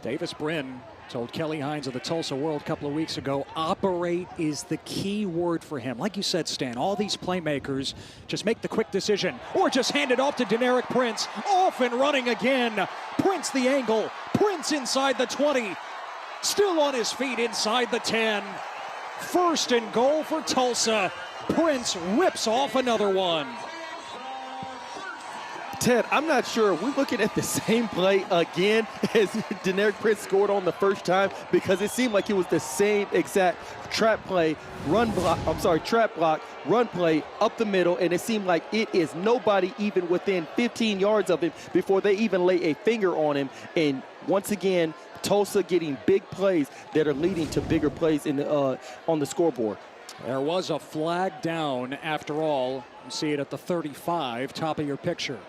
Davis Bryn told Kelly Hines of the Tulsa World a couple of weeks ago, operate is the key word for him. Like you said, Stan, all these playmakers just make the quick decision or just hand it off to Deneric Prince. Off and running again. Prince the angle. Prince inside the 20. Still on his feet inside the 10. 1st and goal for Tulsa. Prince rips off another one. Ted, I'm not sure. We're looking at the same play again as Deneric Prince scored on the first time, because it seemed like it was the same exact trap play, trap block, run play up the middle, and it seemed like it is nobody even within 15 yards of him before they even lay a finger on him. And once again, Tulsa getting big plays that are leading to bigger plays in the, on the scoreboard. There was a flag down after all. You see it at the 35, top of your picture.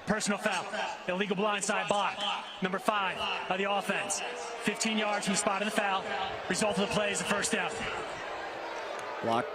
Personal foul. Illegal blindside block. Number 5 by the offense. 15 yards from the spot of the foul. Result of the play is a first down. Block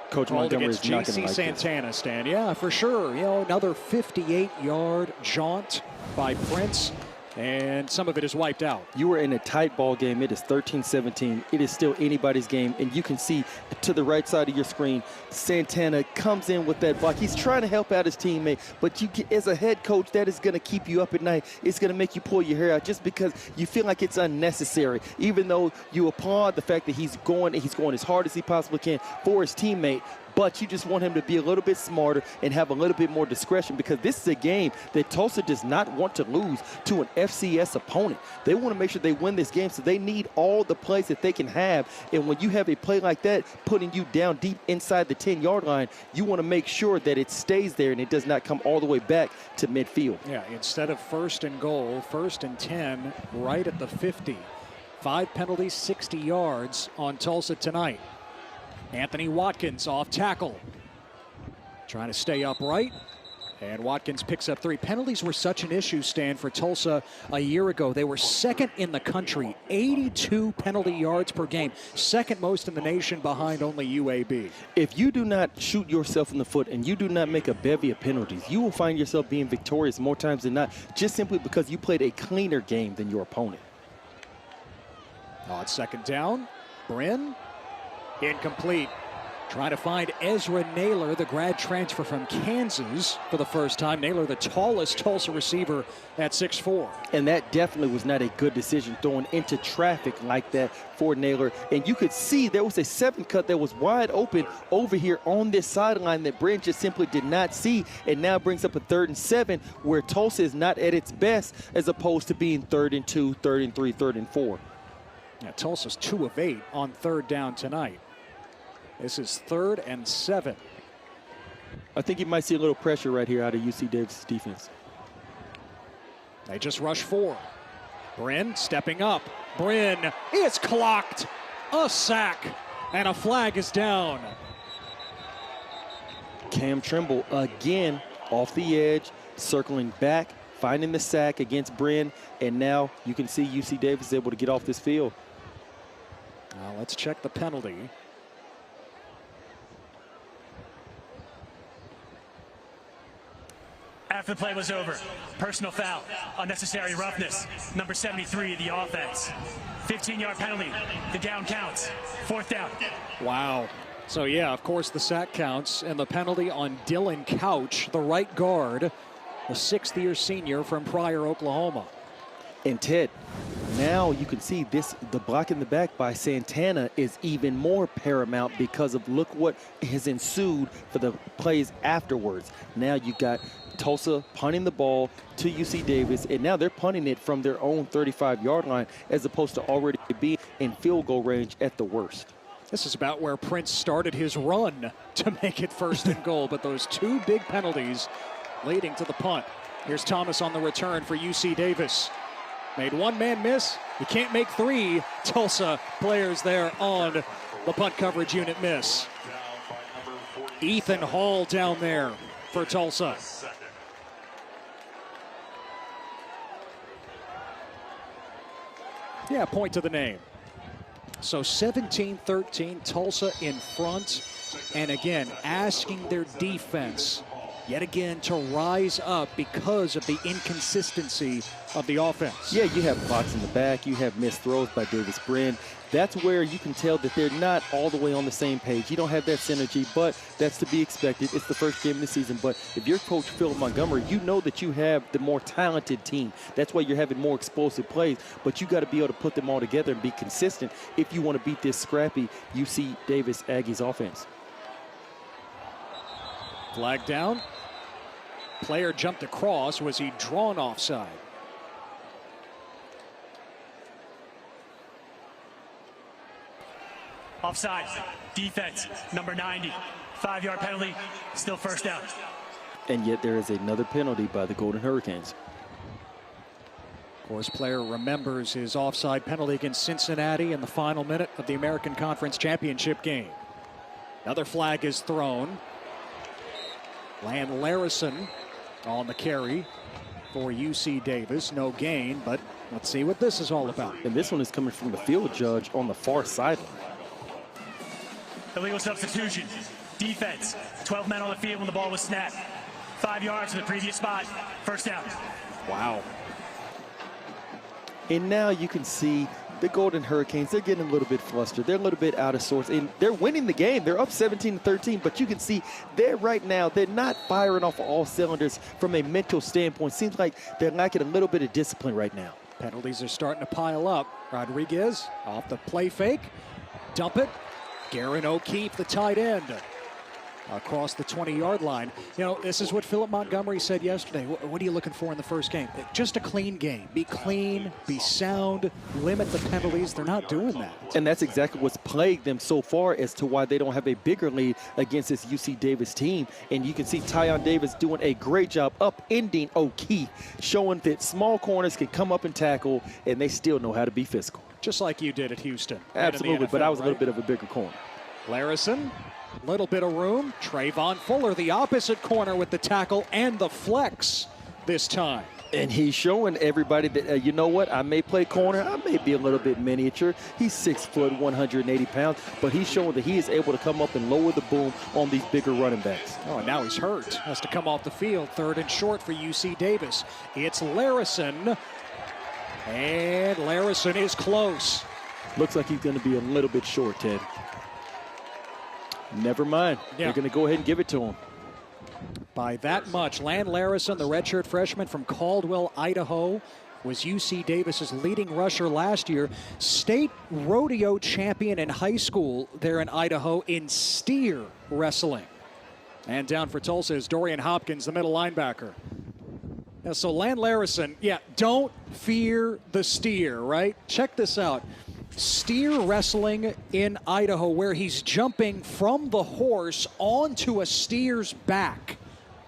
Coach called Montgomery against is not going J.C. to like Santana, Stan. Yeah, for sure. You know, another 58-yard jaunt by Prince, and some of it is wiped out. You were in a tight ball game. It is 13-17. It is still anybody's game, and you can see to the right side of your screen, Santana comes in with that block. He's trying to help out his teammate, but you, as a head coach, that is going to keep you up at night. It's going to make you pull your hair out just because you feel like it's unnecessary, even though you applaud the fact that he's going as hard as he possibly can for his teammate. But you just want him to be a little bit smarter and have a little bit more discretion, because this is a game that Tulsa does not want to lose to an FCS opponent. They want to make sure they win this game, so they need all the plays that they can have. And when you have a play like that putting you down deep inside the 10-yard line, you want to make sure that it stays there and it does not come all the way back to midfield. Yeah, instead of 1st and goal, 1st and 10 right at the 50. 5 penalties, 60 yards on Tulsa tonight. Anthony Watkins off tackle, trying to stay upright, and Watkins picks up 3. Penalties were such an issue, Stan, for Tulsa a year ago. They were 2nd in the country, 82 penalty yards per game, 2nd most in the nation behind only UAB. If you do not shoot yourself in the foot and you do not make a bevy of penalties, you will find yourself being victorious more times than not, just simply because you played a cleaner game than your opponent. On 2nd down, Bryn. Incomplete. Trying to find Ezra Naylor, the grad transfer from Kansas, for the first time. Naylor, the tallest Tulsa receiver at 6'4". And that definitely was not a good decision, throwing into traffic like that for Naylor. And you could see there was a 7 cut that was wide open over here on this sideline that Brent just simply did not see, and now brings up a 3rd and 7 where Tulsa is not at its best, as opposed to being 3rd and 2, 3rd and 3, 3rd and 4. Yeah, Tulsa's 2 of 8 on 3rd down tonight. This is 3rd and 7. I think you might see a little pressure right here out of UC Davis' defense. They just rush 4. Bryn stepping up. Bryn is clocked. A sack, and a flag is down. Cam Trimble again off the edge, circling back, finding the sack against Bryn, and now you can see UC Davis is able to get off this field. Now let's check the penalty. After the play was over, personal foul, unnecessary roughness, number 73 of the offense. 15-yard penalty, the down counts, 4th down. Wow. So yeah, of course the sack counts, and the penalty on Dylan Couch, the right guard, a 6th-year senior from Pryor, Oklahoma. And Ted, now you can see this, the block in the back by Santana is even more paramount, because of look what has ensued for the plays afterwards. Now you got Tulsa punting the ball to UC Davis, and now they're punting it from their own 35-yard line, as opposed to already being in field goal range at the worst. This is about where Prince started his run to make it 1st and goal, but those 2 big penalties leading to the punt. Here's Thomas on the return for UC Davis. Made 1 man miss. You can't make 3 Tulsa players there on the punt coverage unit miss. Ethan Hall down there for Tulsa. Yeah, point to the name. So 17-13, Tulsa in front. And again, asking their defense yet again to rise up because of the inconsistency of the offense. Yeah, you have blocks in the back. You have missed throws by Davis Bryn. That's where you can tell that they're not all the way on the same page. You don't have that synergy, but that's to be expected. It's the first game of the season. But if you're Coach Phil Montgomery, you know that you have the more talented team. That's why you're having more explosive plays. But you got to be able to put them all together and be consistent if you want to beat this scrappy UC Davis Aggies offense. Flag down. Player jumped across. Was he drawn offside? Offside, defense, number 90. 5-yard penalty, still 1st down. And yet there is another penalty by the Golden Hurricanes. Of course, player remembers his offside penalty against Cincinnati in the final minute of the American Conference Championship game. Another flag is thrown. Lan Larison On the carry for UC Davis. No gain, but let's see what this is all about. And this one is coming from the field judge on the far sideline. Illegal substitution. Defense. 12 men on the field when the ball was snapped. 5 yards from the previous spot. First down. Wow. And now you can see the Golden Hurricanes, they're getting a little bit flustered. They're a little bit out of sorts, and they're winning the game. They're up 17-13, but you can see they're right now, they're not firing off all cylinders from a mental standpoint. Seems like they're lacking a little bit of discipline right now. Penalties are starting to pile up. Rodriguez off the play fake. Dump it. Garen O'Keefe, the tight end, across the 20-yard line. You know, this is what Philip Montgomery said yesterday. What are you looking for in the first game? Just a clean game. Be clean, be sound, limit the penalties. They're not doing that. And that's exactly what's plagued them so far as to why they don't have a bigger lead against this UC Davis team. And you can see Tyon Davis doing a great job upending O'Keefe, showing that small corners can come up and tackle, and they still know how to be physical. Just like you did at Houston. Absolutely, NFL, but I was a little right? bit of a bigger corner. Larison, little bit of room. Trayvon Fuller, the opposite corner with the tackle and the flex this time. And he's showing everybody that, you know what, I may play corner, I may be a little bit miniature. He's 6 foot, 180 pounds, but he's showing that he is able to come up and lower the boom on these bigger running backs. Oh, and now he's hurt. Has to come off the field. 3rd and short for UC Davis. It's Larison, and Larison is close. Looks like he's going to be a little bit short, Ted. Never mind. Yeah. They're going to go ahead and give it to him. By that much. Land Larison, the redshirt freshman from Caldwell, Idaho, was UC Davis's leading rusher last year. State rodeo champion in high school there in Idaho in steer wrestling. And down for Tulsa is Dorian Hopkins, the middle linebacker. Now, so Land Larison, yeah, don't fear the steer, right? Check this out. Steer wrestling in Idaho, where he's jumping from the horse onto a steer's back.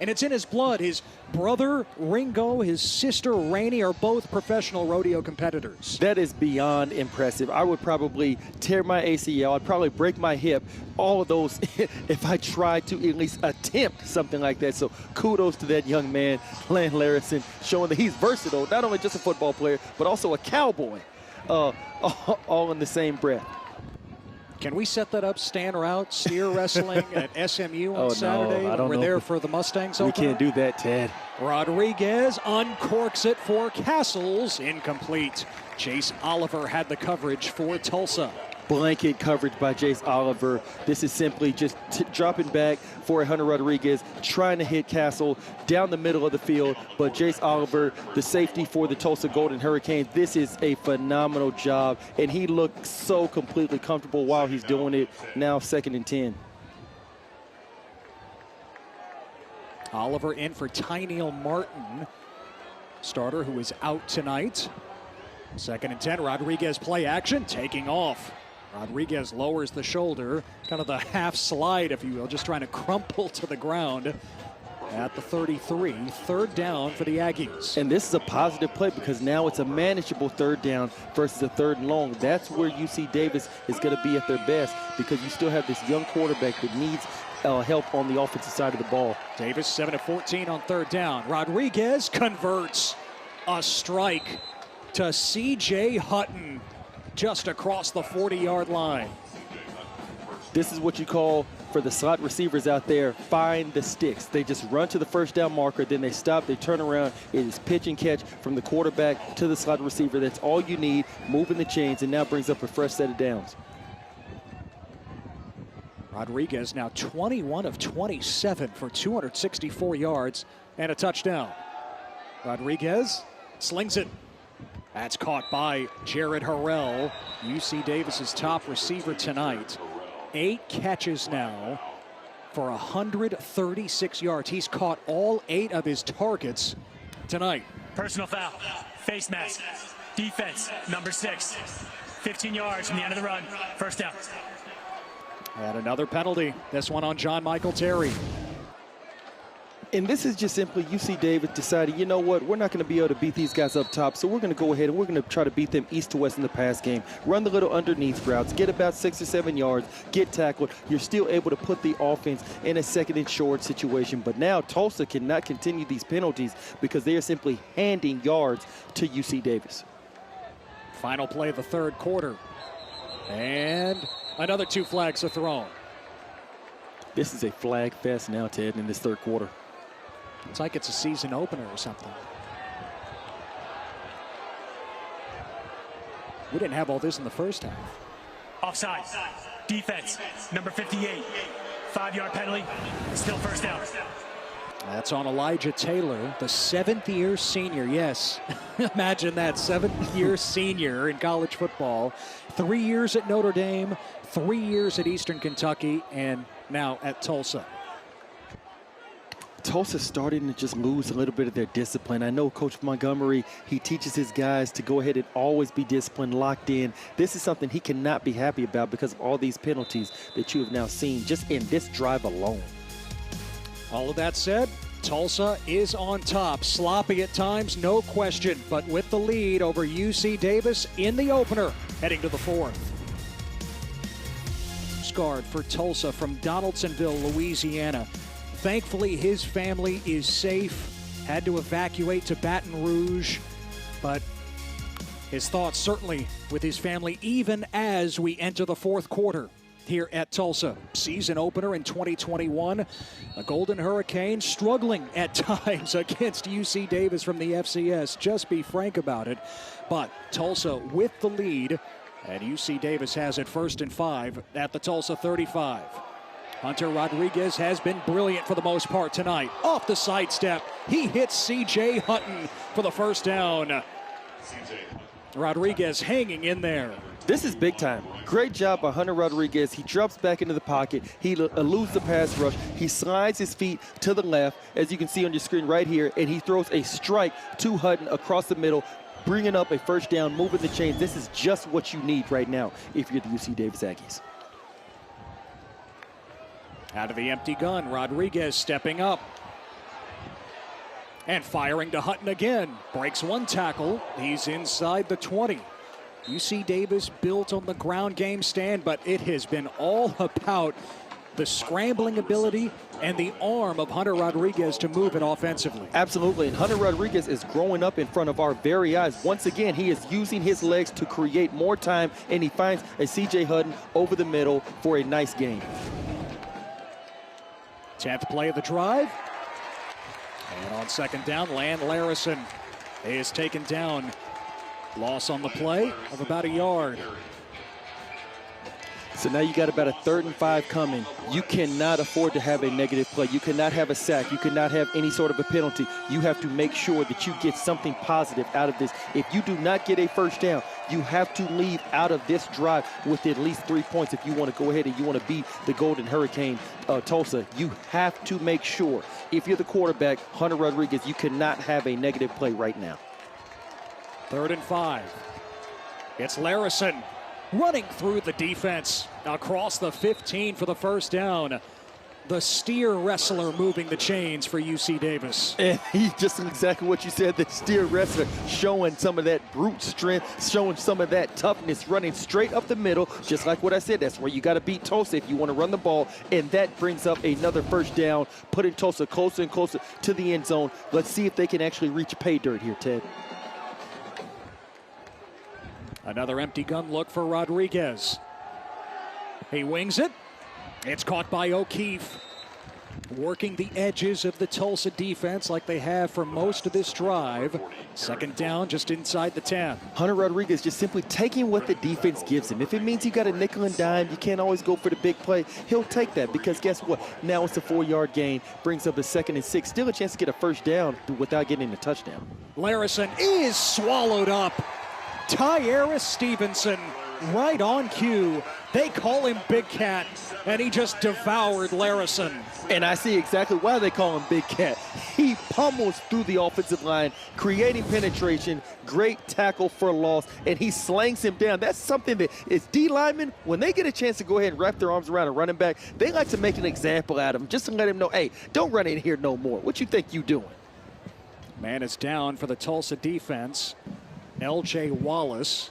And it's in his blood. His brother, Ringo, his sister, Rainey, are both professional rodeo competitors. That is beyond impressive. I would probably tear my ACL. I'd probably break my hip. All of those if I tried to at least attempt something like that. So kudos to that young man, Land Larison, showing that he's versatile, not only just a football player, but also a cowboy. All in the same breath. Can we set that up, Stan Rout, steer wrestling at SMU on Saturday? No, I don't We're know. there for the Mustangs. We opener? can't do that, Ted. Rodriguez uncorks it for Castles. Incomplete. Chase Oliver had the coverage for Tulsa. Blanket coverage by Jace Oliver. This is simply just dropping back for Hunter Rodriguez, trying to hit Castle down the middle of the field. But Jace Oliver, the safety for the Tulsa Golden Hurricanes, this is a phenomenal job. And he looked so completely comfortable while he's doing it. Now 2nd and 10. Oliver in for Tyneal Martin, starter who is out tonight. 2nd and 10, Rodriguez play action, taking off. Rodriguez lowers the shoulder, kind of the half slide, if you will, just trying to crumple to the ground at the 33. 3rd down for the Aggies. And this is a positive play because now it's a manageable 3rd down versus a 3rd and long. That's where UC Davis is going to be at their best because you still have this young quarterback that needs help on the offensive side of the ball. Davis 7 of 14 on 3rd down. Rodriguez converts a strike to C.J. Hutton just across the 40-yard line. This is what you call, for the slot receivers out there, find the sticks. They just run to the 1st down marker, then they stop, they turn around. It is pitch and catch from the quarterback to the slot receiver. That's all you need, moving the chains, and now brings up a fresh set of downs. Rodriguez now 21 of 27 for 264 yards and a touchdown. Rodriguez slings it. That's caught by Jared Harrell, UC Davis's top receiver tonight. 8 catches now for 136 yards. He's caught all 8 of his targets tonight. Personal foul. Face mask. Defense. Number 6. 15 yards from the end of the run. First down. And another penalty. This one on John Michael Terry. And this is just simply UC Davis deciding, you know what, we're not going to be able to beat these guys up top, so we're going to go ahead and we're going to try to beat them east to west in the pass game, run the little underneath routes, get about 6 or 7 yards, get tackled. You're still able to put the offense in a second and short situation. But now Tulsa cannot continue these penalties because they are simply handing yards to UC Davis. Final play of the third quarter. And another 2 flags are thrown. This is a flag fest now, Ted, in this third quarter. It's like it's a season opener or something. We didn't have all this in the first half. Offside. Defense. Number 58. 5-yard penalty. Still first down. That's on Elijah Taylor, the 7th-year senior. Yes, imagine that, 7th-year senior in college football. 3 years at Notre Dame, 3 years at Eastern Kentucky, and now at Tulsa. Tulsa's starting to just lose a little bit of their discipline. I know Coach Montgomery, he teaches his guys to go ahead and always be disciplined, locked in. This is something he cannot be happy about because of all these penalties that you have now seen just in this drive alone. All of that said, Tulsa is on top. Sloppy at times, no question, but with the lead over UC Davis in the opener, heading to the fourth. Guard for Tulsa from Donaldsonville, Louisiana. Thankfully, his family is safe. Had to evacuate to Baton Rouge, but his thoughts certainly with his family even as we enter the fourth quarter here at Tulsa. Season opener in 2021. The Golden Hurricanes struggling at times against UC Davis from the FCS. Just be frank about it. But Tulsa with the lead, and UC Davis has it 1st and 5 at the Tulsa 35. Hunter Rodriguez has been brilliant for the most part tonight. Off the sidestep, he hits C.J. Hutton for the first down. Rodriguez hanging in there. This is big time. Great job by Hunter Rodriguez. He drops back into the pocket. He eludes the pass rush. He slides his feet to the left, as you can see on your screen right here, and he throws a strike to Hutton across the middle, bringing up a first down, moving the chains. This is just what you need right now if you're the UC Davis Aggies. Out of the empty gun, Rodriguez stepping up. And firing to Hutton again. Breaks one tackle. He's inside the 20. UC Davis built on the ground game stand, but it has been all about the scrambling ability and the arm of Hunter Rodriguez to move it offensively. Absolutely, and Hunter Rodriguez is growing up in front of our very eyes. Once again, he is using his legs to create more time, and he finds a C.J. Hutton over the middle for a nice gain. 10th play of the drive. And on second down, Larison is taken down. Loss on the play of about a yard. So now you got about a 3rd and 5 coming. You cannot afford to have a negative play. You cannot have a sack. You cannot have any sort of a penalty. You have to make sure that you get something positive out of this. If you do not get a first down, you have to leave out of this drive with at least 3 points if you want to go ahead and you want to beat the Golden Hurricane Tulsa. You have to make sure, if you're the quarterback, Hunter Rodriguez, you cannot have a negative play right now. 3rd and 5. It's Larison running through the defense across the 15 for the first down. The steer wrestler moving the chains for UC Davis. And he's just exactly what you said, the steer wrestler, showing some of that brute strength, showing some of that toughness, running straight up the middle, just like what I said. That's where you got to beat Tulsa if you want to run the ball, and that brings up another first down, putting Tulsa closer and closer to the end zone. Let's see if they can actually reach pay dirt here, Ted. Another empty gun look for Rodriguez. He wings it. It's caught by O'Keefe. Working the edges of the Tulsa defense like they have for most of this drive. Second down just inside the 10. Hunter Rodriguez just simply taking what the defense gives him. If it means you got a nickel and dime, you can't always go for the big play, he'll take that because guess what? Now it's a 4-yard gain, brings up a 2nd and 6. Still a chance to get a first down without getting a touchdown. Larison is swallowed up. Tyrus Stevenson right on cue. They call him Big Cat, and he just devoured Larison. And I see exactly why they call him Big Cat. He pummels through the offensive line, creating penetration, great tackle for loss, and he slangs him down. That's something that is D linemen, when they get a chance to go ahead and wrap their arms around a running back, they like to make an example out of him, just to let him know, hey, don't run in here no more. What you think you doing? Man is down for the Tulsa defense. L.J. Wallace.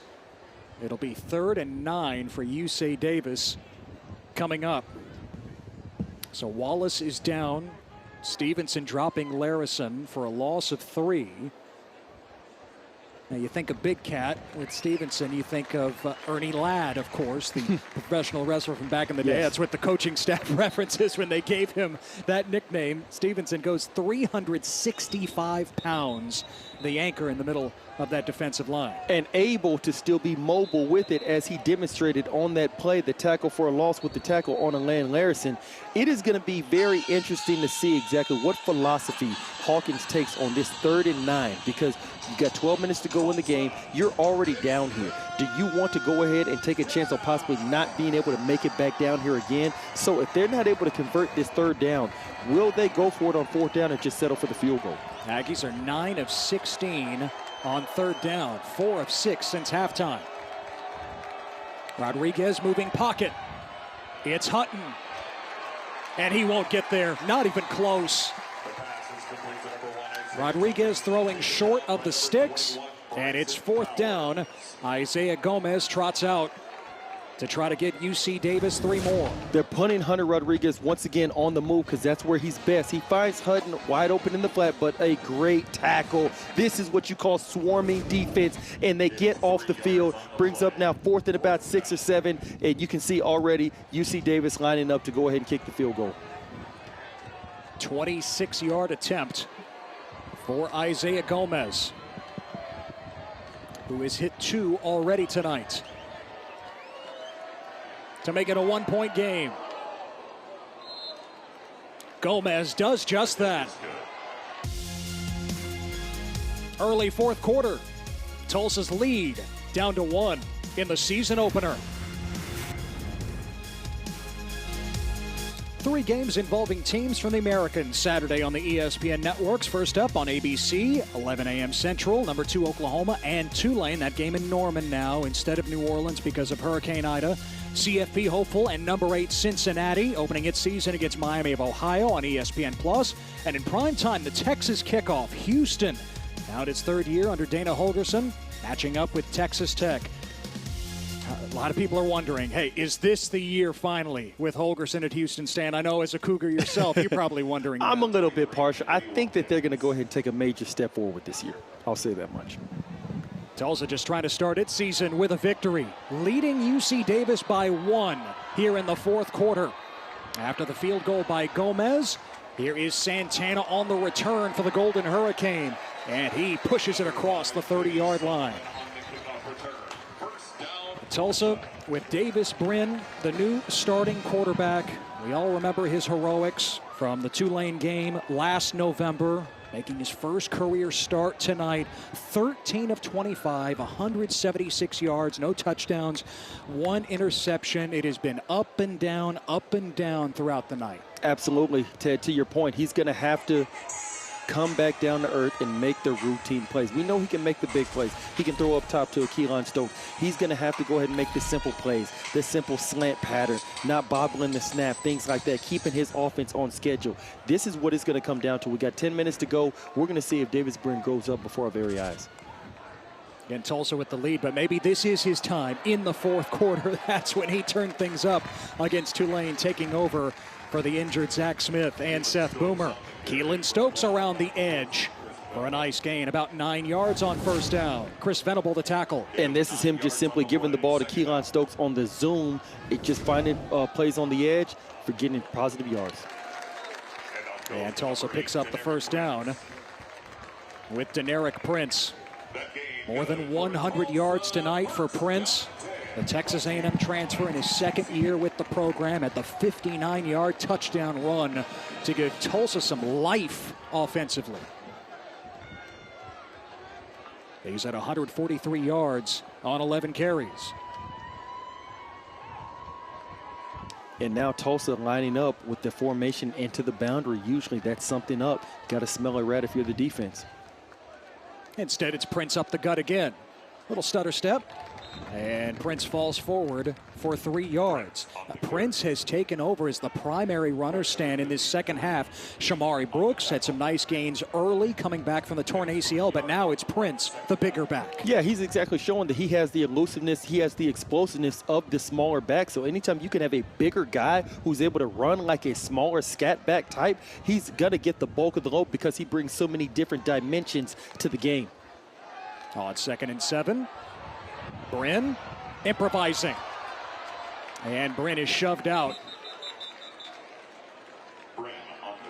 It'll be 3rd and 9 for UC Davis coming up. So Wallace is down. Stevenson dropping Larison for a loss of 3. Now you think of Big Cat with Stevenson, you think of Ernie Ladd, of course, the professional wrestler from back in the day. Yes. That's what the coaching staff references when they gave him that nickname. Stevenson goes 365 pounds, the anchor in the middle of that defensive line. And able to still be mobile with it, as he demonstrated on that play, the tackle for a loss with the tackle on Alan Larison. It is going to be very interesting to see exactly what philosophy Hawkins takes on this 3rd and 9, because you got 12 minutes to go in the game. You're already down here. Do you want to go ahead and take a chance on possibly not being able to make it back down here again? So if they're not able to convert this 3rd down, will they go for it on 4th down or just settle for the field goal? Aggies are 9 of 16 on 3rd down, 4 of 6 since halftime. Rodriguez moving pocket. It's Hutton. And he won't get there, not even close. Rodriguez throwing short of the sticks, and it's 4th down. Isaiah Gomez trots out to try to get UC Davis 3 more. They're punting Hunter Rodriguez once again on the move, because that's where he's best. He finds Hutton wide open in the flat, but a great tackle. This is what you call swarming defense, and they get off the field. Brings up now 4th and about 6 or 7, and you can see already UC Davis lining up to go ahead and kick the field goal. 26-yard attempt for Isaiah Gomez, who has hit 2 already tonight, to make it a 1-point game. Gomez does just that. Early 4th quarter, Tulsa's lead down to 1 in the season opener. 3 games involving teams from the American Saturday on the ESPN networks. First up on ABC, 11 a.m. Central, number 2 Oklahoma and Tulane. That game in Norman now instead of New Orleans because of Hurricane Ida. CFP hopeful and number 8 Cincinnati opening its season against Miami of Ohio on ESPN+. And in prime time, the Texas kickoff, Houston, now in its 3rd year under Dana Holgorsen, matching up with Texas Tech. A lot of people are wondering, hey, is this the year finally with Holgorsen at Houston? Stan, I know as a Cougar yourself, you're probably wondering that. I'm a little bit partial. I think that they're going to go ahead and take a major step forward this year. I'll say that much. Tulsa just trying to start its season with a victory, leading UC Davis by 1 here in the 4th quarter. After the field goal by Gomez, here is Santana on the return for the Golden Hurricane, and he pushes it across the 30-yard line. Tulsa with Davis Brin, the new starting quarterback. We all remember his heroics from the Tulane game last November, making his first career start tonight. 13 of 25, 176 yards, no touchdowns, 1 interception. It has been up and down throughout the night. Absolutely, Ted, to your point, he's going to have to come back down to earth and make the routine plays. We know he can make the big plays. He can throw up top to a Keelan Stokes. He's going to have to go ahead and make the simple plays, the simple slant pattern, not bobbling the snap, things like that, keeping his offense on schedule. This is what it's going to come down to. We got 10 minutes to go. We're going to see if Davis Brin goes up before our very eyes. Again, Tulsa with the lead, but maybe this is his time in the 4th quarter. That's when he turned things up against Tulane, taking over for the injured Zach Smith and Seth Boomer. Keelan Stokes around the edge for a nice gain, about 9 yards on 1st down. Chris Venable the tackle. And this is him just simply giving the ball to Keelan Stokes on the zoom. It just finding plays on the edge for getting positive yards. And Tulsa picks up the 1st down with Deneric Prince. More than 100 yards tonight for Prince. The Texas A&M transfer in his 2nd year with the program at the 59-yard touchdown run to give Tulsa some life offensively. He's at 143 yards on 11 carries. And now Tulsa lining up with the formation into the boundary. Usually that's something up. Got to smell a rat if you're the defense. Instead, it's Prince up the gut again. Little stutter step. And Prince falls forward for 3 yards. Prince has taken over as the primary runner stand in this second half. Shamari Brooks had some nice gains early coming back from the torn ACL, but now it's Prince, the bigger back. Yeah, he's exactly showing that he has the elusiveness, he has the explosiveness of the smaller back. So anytime you can have a bigger guy who's able to run like a smaller scat back type, he's going to get the bulk of the load because he brings so many different dimensions to the game. On 2nd and 7. Bryn improvising. And Bryn is shoved out.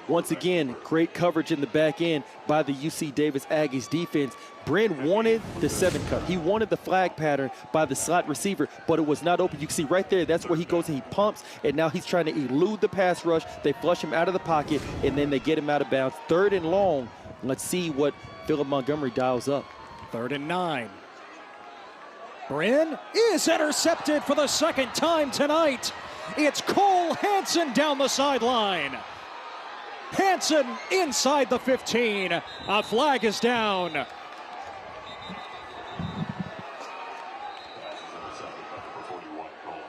Once again, great coverage in the back end by the UC Davis Aggies defense. Bryn wanted the 7-cut. He wanted the flag pattern by the slot receiver, but it was not open. You can see right there, that's where he goes and he pumps, and now he's trying to elude the pass rush. They flush him out of the pocket, and then they get him out of bounds. 3rd and long. Let's see what Philip Montgomery dials up. 3rd and 9. Bryn is intercepted for the 2nd time tonight. It's Cole Hansen down the sideline. Hansen inside the 15. A flag is down.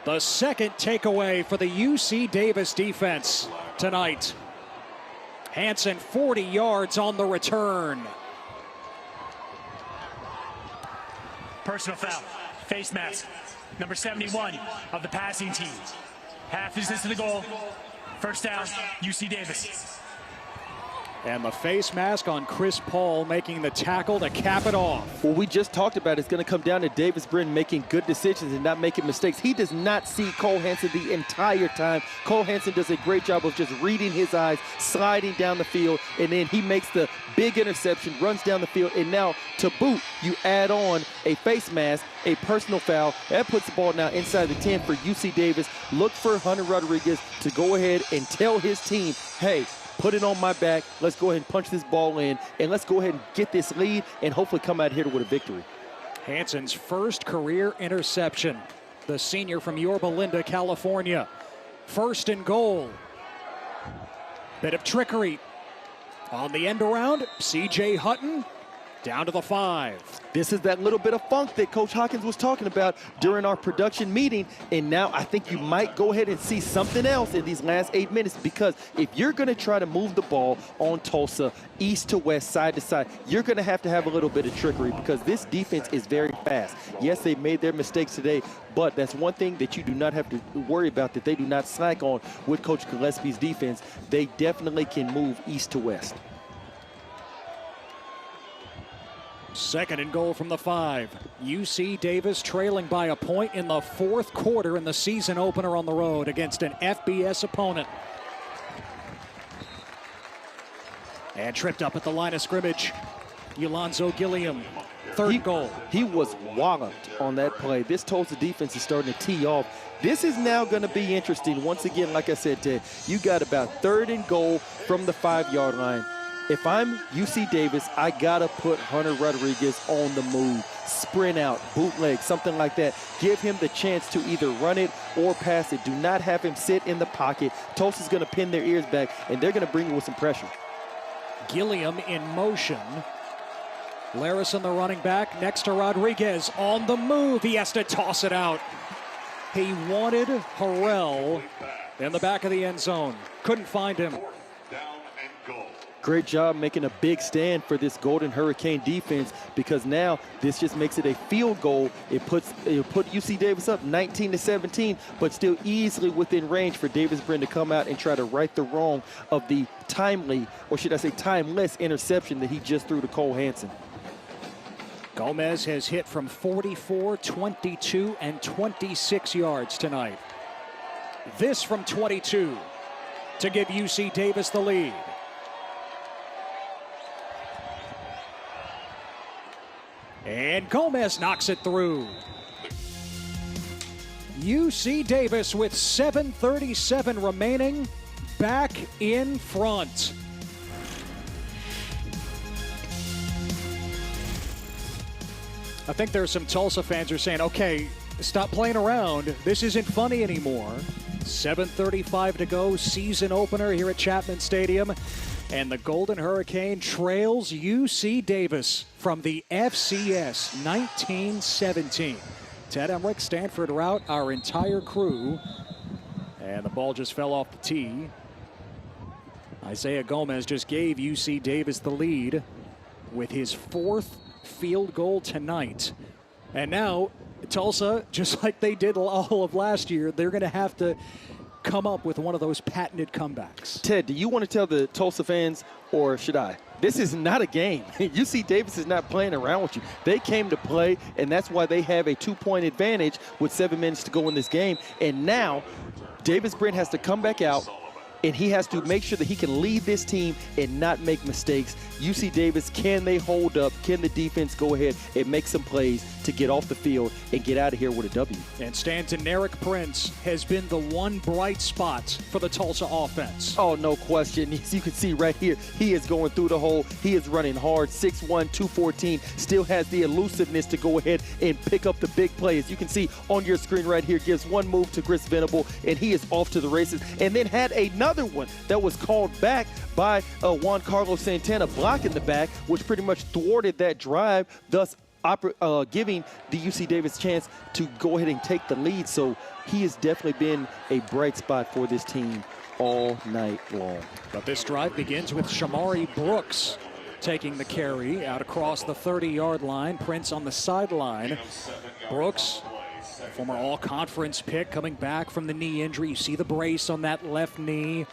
The 2nd takeaway for the UC Davis defense tonight. Hansen 40 yards on the return. Personal foul. Face mask. Number 71 of the passing team. Half distance to the goal. First down, UC Davis. And the face mask on Chris Paul making the tackle to cap it off. Well, we just talked about it's going to come down to Davis Bryn making good decisions and not making mistakes. He does not see Cole Hansen the entire time. Cole Hansen does a great job of just reading his eyes, sliding down the field, and then he makes the big interception, runs down the field, and now to boot, you add on a face mask, a personal foul. That puts the ball now inside the 10 for UC Davis. Look for Hunter Rodriguez to go ahead and tell his team, hey, put it on my back. Let's go ahead and punch this ball in, and let's go ahead and get this lead and hopefully come out here with a victory. Hansen's first career interception. The senior from Yorba Linda, California. 1st and goal. Bit of trickery. On the end around, C.J. Hutton down to the 5. This is that little bit of funk that Coach Hawkins was talking about during our production meeting. And now I think you might go ahead and see something else in these last 8 minutes, because if you're going to try to move the ball on Tulsa east to west, side to side, you're going to have a little bit of trickery, because this defense is very fast. Yes, they made their mistakes today, but that's one thing that you do not have to worry about, that they do not slack on with Coach Gillespie's defense. They definitely can move east to west. 2nd and goal from the 5. UC Davis trailing by a point in the 4th quarter in the season opener on the road against an FBS opponent. And tripped up at the line of scrimmage. Alonzo Gilliam, 3rd goal. He was walloped on that play. This Tulsa defense is starting to tee off. This is now going to be interesting. Once again, like I said, Ted, you got about 3rd and goal from the 5-yard line. If I'm UC Davis, I got to put Hunter Rodriguez on the move, sprint out, bootleg, something like that. Give him the chance to either run it or pass it. Do not have him sit in the pocket. Tulsa's going to pin their ears back, and they're going to bring you with some pressure. Gilliam in motion. Larison, the running back, next to Rodriguez on the move. He has to toss it out. He wanted Harrell in the back of the end zone. Couldn't find him. Great job making a big stand for this Golden Hurricane defense, because now this just makes it a field goal. It put UC Davis up 19-17, but still easily within range for Davis Bryn to come out and try to right the wrong of the timely, or should I say timeless, interception that he just threw to Cole Hansen. Gomez has hit from 44, 22, and 26 yards tonight. This from 22 to give UC Davis the lead. And Gomez knocks it through. UC Davis with 7:37 remaining, back in front. I think there's some Tulsa fans who are saying, okay, stop playing around. This isn't funny anymore. 7:35 to go, season opener here at Chapman Stadium. And the Golden Hurricane trails UC Davis from the FCS 1917. Ted Emmerich, Stanford route, our entire crew. And the ball just fell off the tee. Isaiah Gomez just gave UC Davis the lead with his 4th field goal tonight. And now Tulsa, just like they did all of last year, they're going to have to come up with one of those patented comebacks. Ted, do you want to tell the Tulsa fans, or should I? This is not a game. UC Davis is not playing around with you. They came to play, and that's why they have a 2-point advantage with 7 minutes to go in this game. And now Davis Brent has to come back out, and he has to make sure that he can lead this team and not make mistakes. UC Davis, can they hold up? Can the defense go ahead and make some plays to get off the field and get out of here with a W? And Stanton Derek Prince has been the one bright spot for the Tulsa offense. Oh, no question. As you can see right here, he is going through the hole. He is running hard. 6'1", 214. Still has the elusiveness to go ahead and pick up the big plays. You can see on your screen right here, gives one move to Chris Venable, and he is off to the races. And then had another one that was called back by Juan Carlos Santana, blocking the back, which pretty much thwarted that drive, thus giving the UC Davis chance to go ahead and take the lead. So he has definitely been a bright spot for this team all night long. But this drive begins with Shamari Brooks taking the carry out across the 30-yard line. Prince on the sideline. Brooks, former all-conference pick, coming back from the knee injury. You see the brace on that left knee.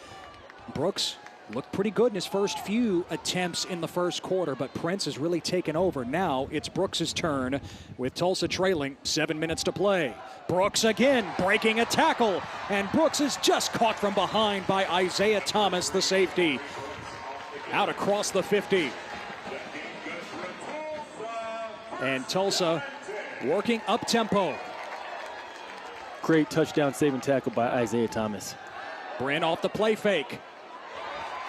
Brooks looked pretty good in his first few attempts in the first quarter, but Prince has really taken over. Now it's Brooks' turn with Tulsa trailing, 7 minutes to play. Brooks again breaking a tackle, and Brooks is just caught from behind by Isaiah Thomas, the safety. Out across the 50. And Tulsa working up-tempo. Great touchdown saving tackle by Isaiah Thomas. Brent off the play fake.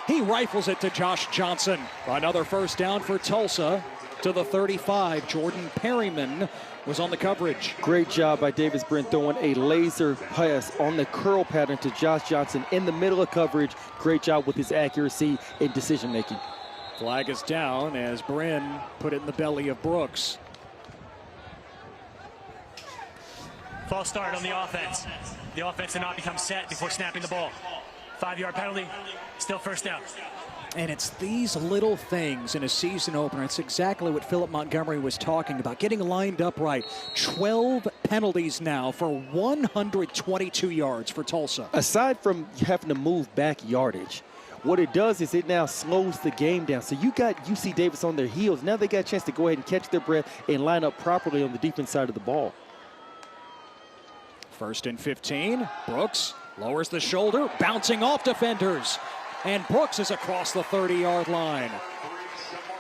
He rifles it to Josh Johnson. Another first down for Tulsa to the 35. Jordan Perryman was on the coverage. Great job by Davis Brent throwing a laser pass on the curl pattern to Josh Johnson in the middle of coverage. Great job with his accuracy and decision making. Flag is down as Bryn put it in the belly of Brooks. False start on the offense. The offense did not become set before snapping the ball. 5-yard penalty, still first down. And it's these little things in a season opener. It's exactly what Philip Montgomery was talking about, getting lined up right. 12 penalties now for 122 yards for Tulsa. Aside from having to move back yardage, what it does is it now slows the game down. So you got UC Davis on their heels. Now they got a chance to go ahead and catch their breath and line up properly on the defense side of the ball. 1st and 15. Brooks lowers the shoulder, bouncing off defenders. And Brooks is across the 30-yard line.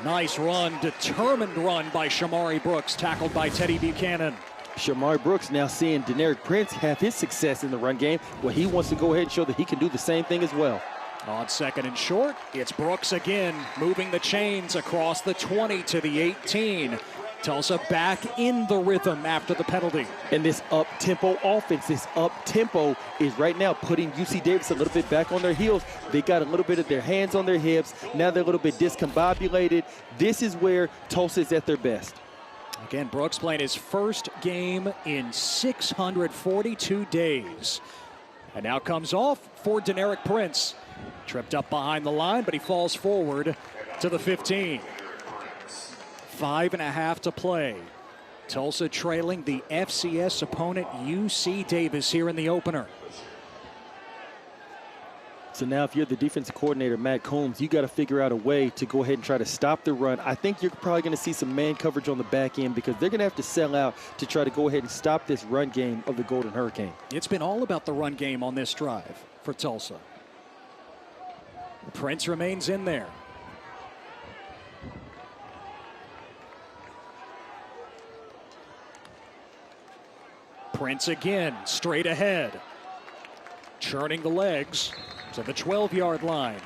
Nice run, determined run by Shamari Brooks, tackled by Teddy Buchanan. Shamari Brooks now seeing Deneric Prince have his success in the run game. Well, he wants to go ahead and show that he can do the same thing as well. On 2nd and short, it's Brooks again, moving the chains across the 20 to the 18. Tulsa back in the rhythm after the penalty. And this up-tempo offense, this up-tempo is right now putting UC Davis a little bit back on their heels. They got a little bit of their hands on their hips. Now they're a little bit discombobulated. This is where Tulsa is at their best. Again, Brooks playing his first game in 642 days. And now comes off for Deneric Prince. Tripped up behind the line, but he falls forward to the 15. 5.5 to play. Tulsa trailing the FCS opponent UC Davis here in the opener. So now if you're the defensive coordinator, Matt Combs, you got to figure out a way to go ahead and try to stop the run. I think you're probably going to see some man coverage on the back end because they're going to have to sell out to try to go ahead and stop this run game of the Golden Hurricane. It's been all about the run game on this drive for Tulsa. Prince remains in there. Prince again, straight ahead. Churning the legs to the 12-yard line.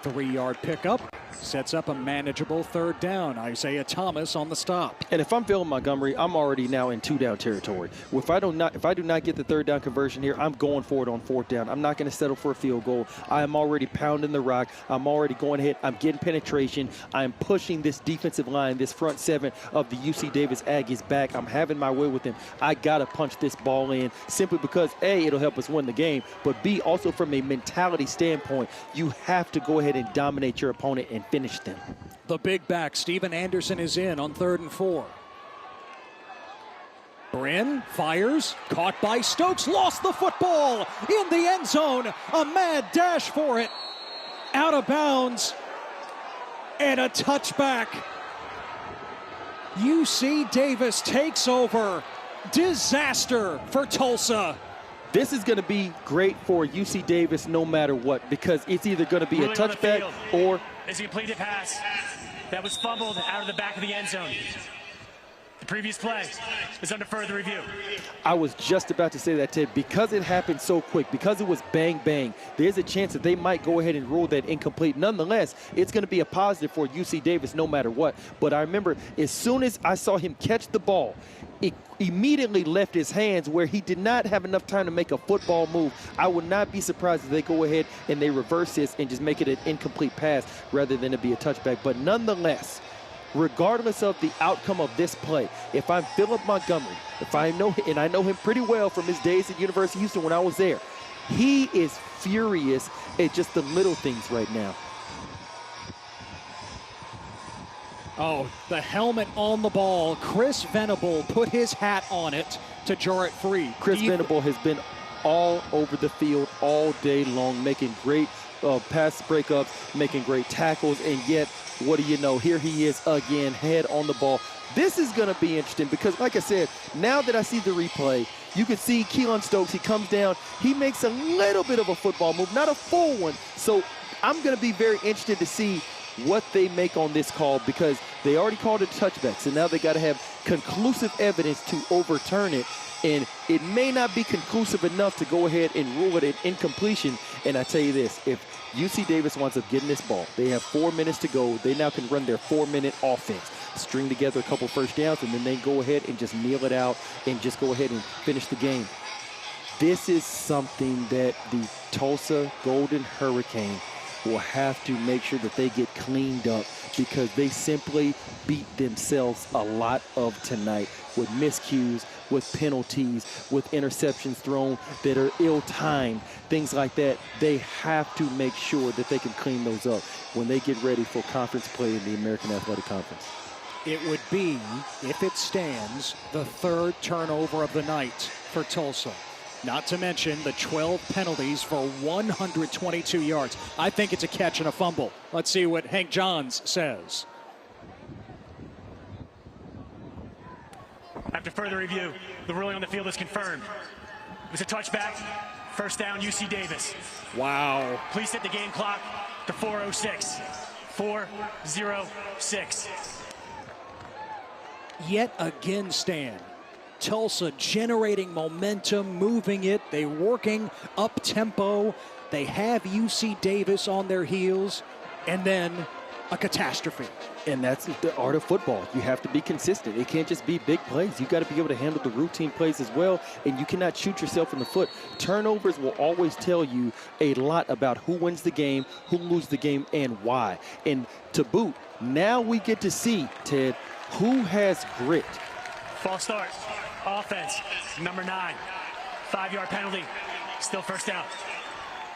3-yard pickup. Sets up a manageable third down. Isaiah Thomas on the stop. And if I'm Phil Montgomery, I'm already now in two-down territory. If I do not get the third down conversion here, I'm going for it on fourth down. I'm not going to settle for a field goal. I am already pounding the rock. I'm already going ahead. I'm getting penetration. I'm pushing this defensive line, this front seven of the UC Davis Aggies back. I'm having my way with them. I got to punch this ball in simply because, A, it'll help us win the game, but B, also from a mentality standpoint, you have to go ahead and dominate your opponent and finish them. The big back, Steven Anderson, is in on 3rd and 4. Bryn fires, caught by Stokes, lost the football in the end zone. A mad dash for it, out of bounds, and a touchback. UC Davis takes over. Disaster for Tulsa. This is going to be great for UC Davis no matter what, because it's either going to be a touchback or... As he completed a pass that was fumbled out of the back of the end zone. The previous play is under further review. I was just about to say that, Ted. Because it happened so quick, because it was bang, bang, there's a chance that they might go ahead and rule that incomplete. Nonetheless, it's going to be a positive for UC Davis no matter what. But I remember as soon as I saw him catch the ball, it immediately left his hands where he did not have enough time to make a football move. I would not be surprised if they go ahead and they reverse this and just make it an incomplete pass rather than it be a touchback. But nonetheless, regardless of the outcome of this play, if I'm Philip Montgomery, I know him pretty well from his days at University of Houston when I was there, he is furious at just the little things right now. Oh, the helmet on the ball. Chris Venable put his hat on it to jar it free. Chris Venable has been all over the field all day long, making great pass breakups, making great tackles, and yet, what do you know? Here he is again, head on the ball. This is going to be interesting because, like I said, now that I see the replay, you can see Keelan Stokes, he comes down, he makes a little bit of a football move, not a full one. So I'm going to be very interested to see what they make on this call because they already called it a touchback. So now they got to have conclusive evidence to overturn it. And it may not be conclusive enough to go ahead and rule it an incompletion. And I tell you this, if UC Davis winds up getting this ball, they have 4 minutes to go. They now can run their 4-minute offense, string together a couple first downs, and then they go ahead and just kneel it out and just go ahead and finish the game. This is something that the Tulsa Golden Hurricane will have to make sure that they get cleaned up because they simply beat themselves a lot of tonight with miscues, with penalties, with interceptions thrown that are ill-timed, things like that. They have to make sure that they can clean those up when they get ready for conference play in the American Athletic Conference. It would be, if it stands, the 3rd turnover of the night for Tulsa. Not to mention the 12 penalties for 122 yards. I think it's a catch and a fumble. Let's see what Hank Johns says. After further review, the ruling on the field is confirmed. It was a touchback. First down, UC Davis. Wow. Please set the game clock to 4:06. 4:06. Yet again, Stan. Tulsa generating momentum, moving it. They're working up tempo. They have UC Davis on their heels, and then a catastrophe. And that's the art of football. You have to be consistent. It can't just be big plays. You got to be able to handle the routine plays as well, and you cannot shoot yourself in the foot. Turnovers will always tell you a lot about who wins the game, who loses the game, and why. And to boot, now we get to see, Ted, who has grit. False start. Offense, number 9. 5-yard penalty. Still first down.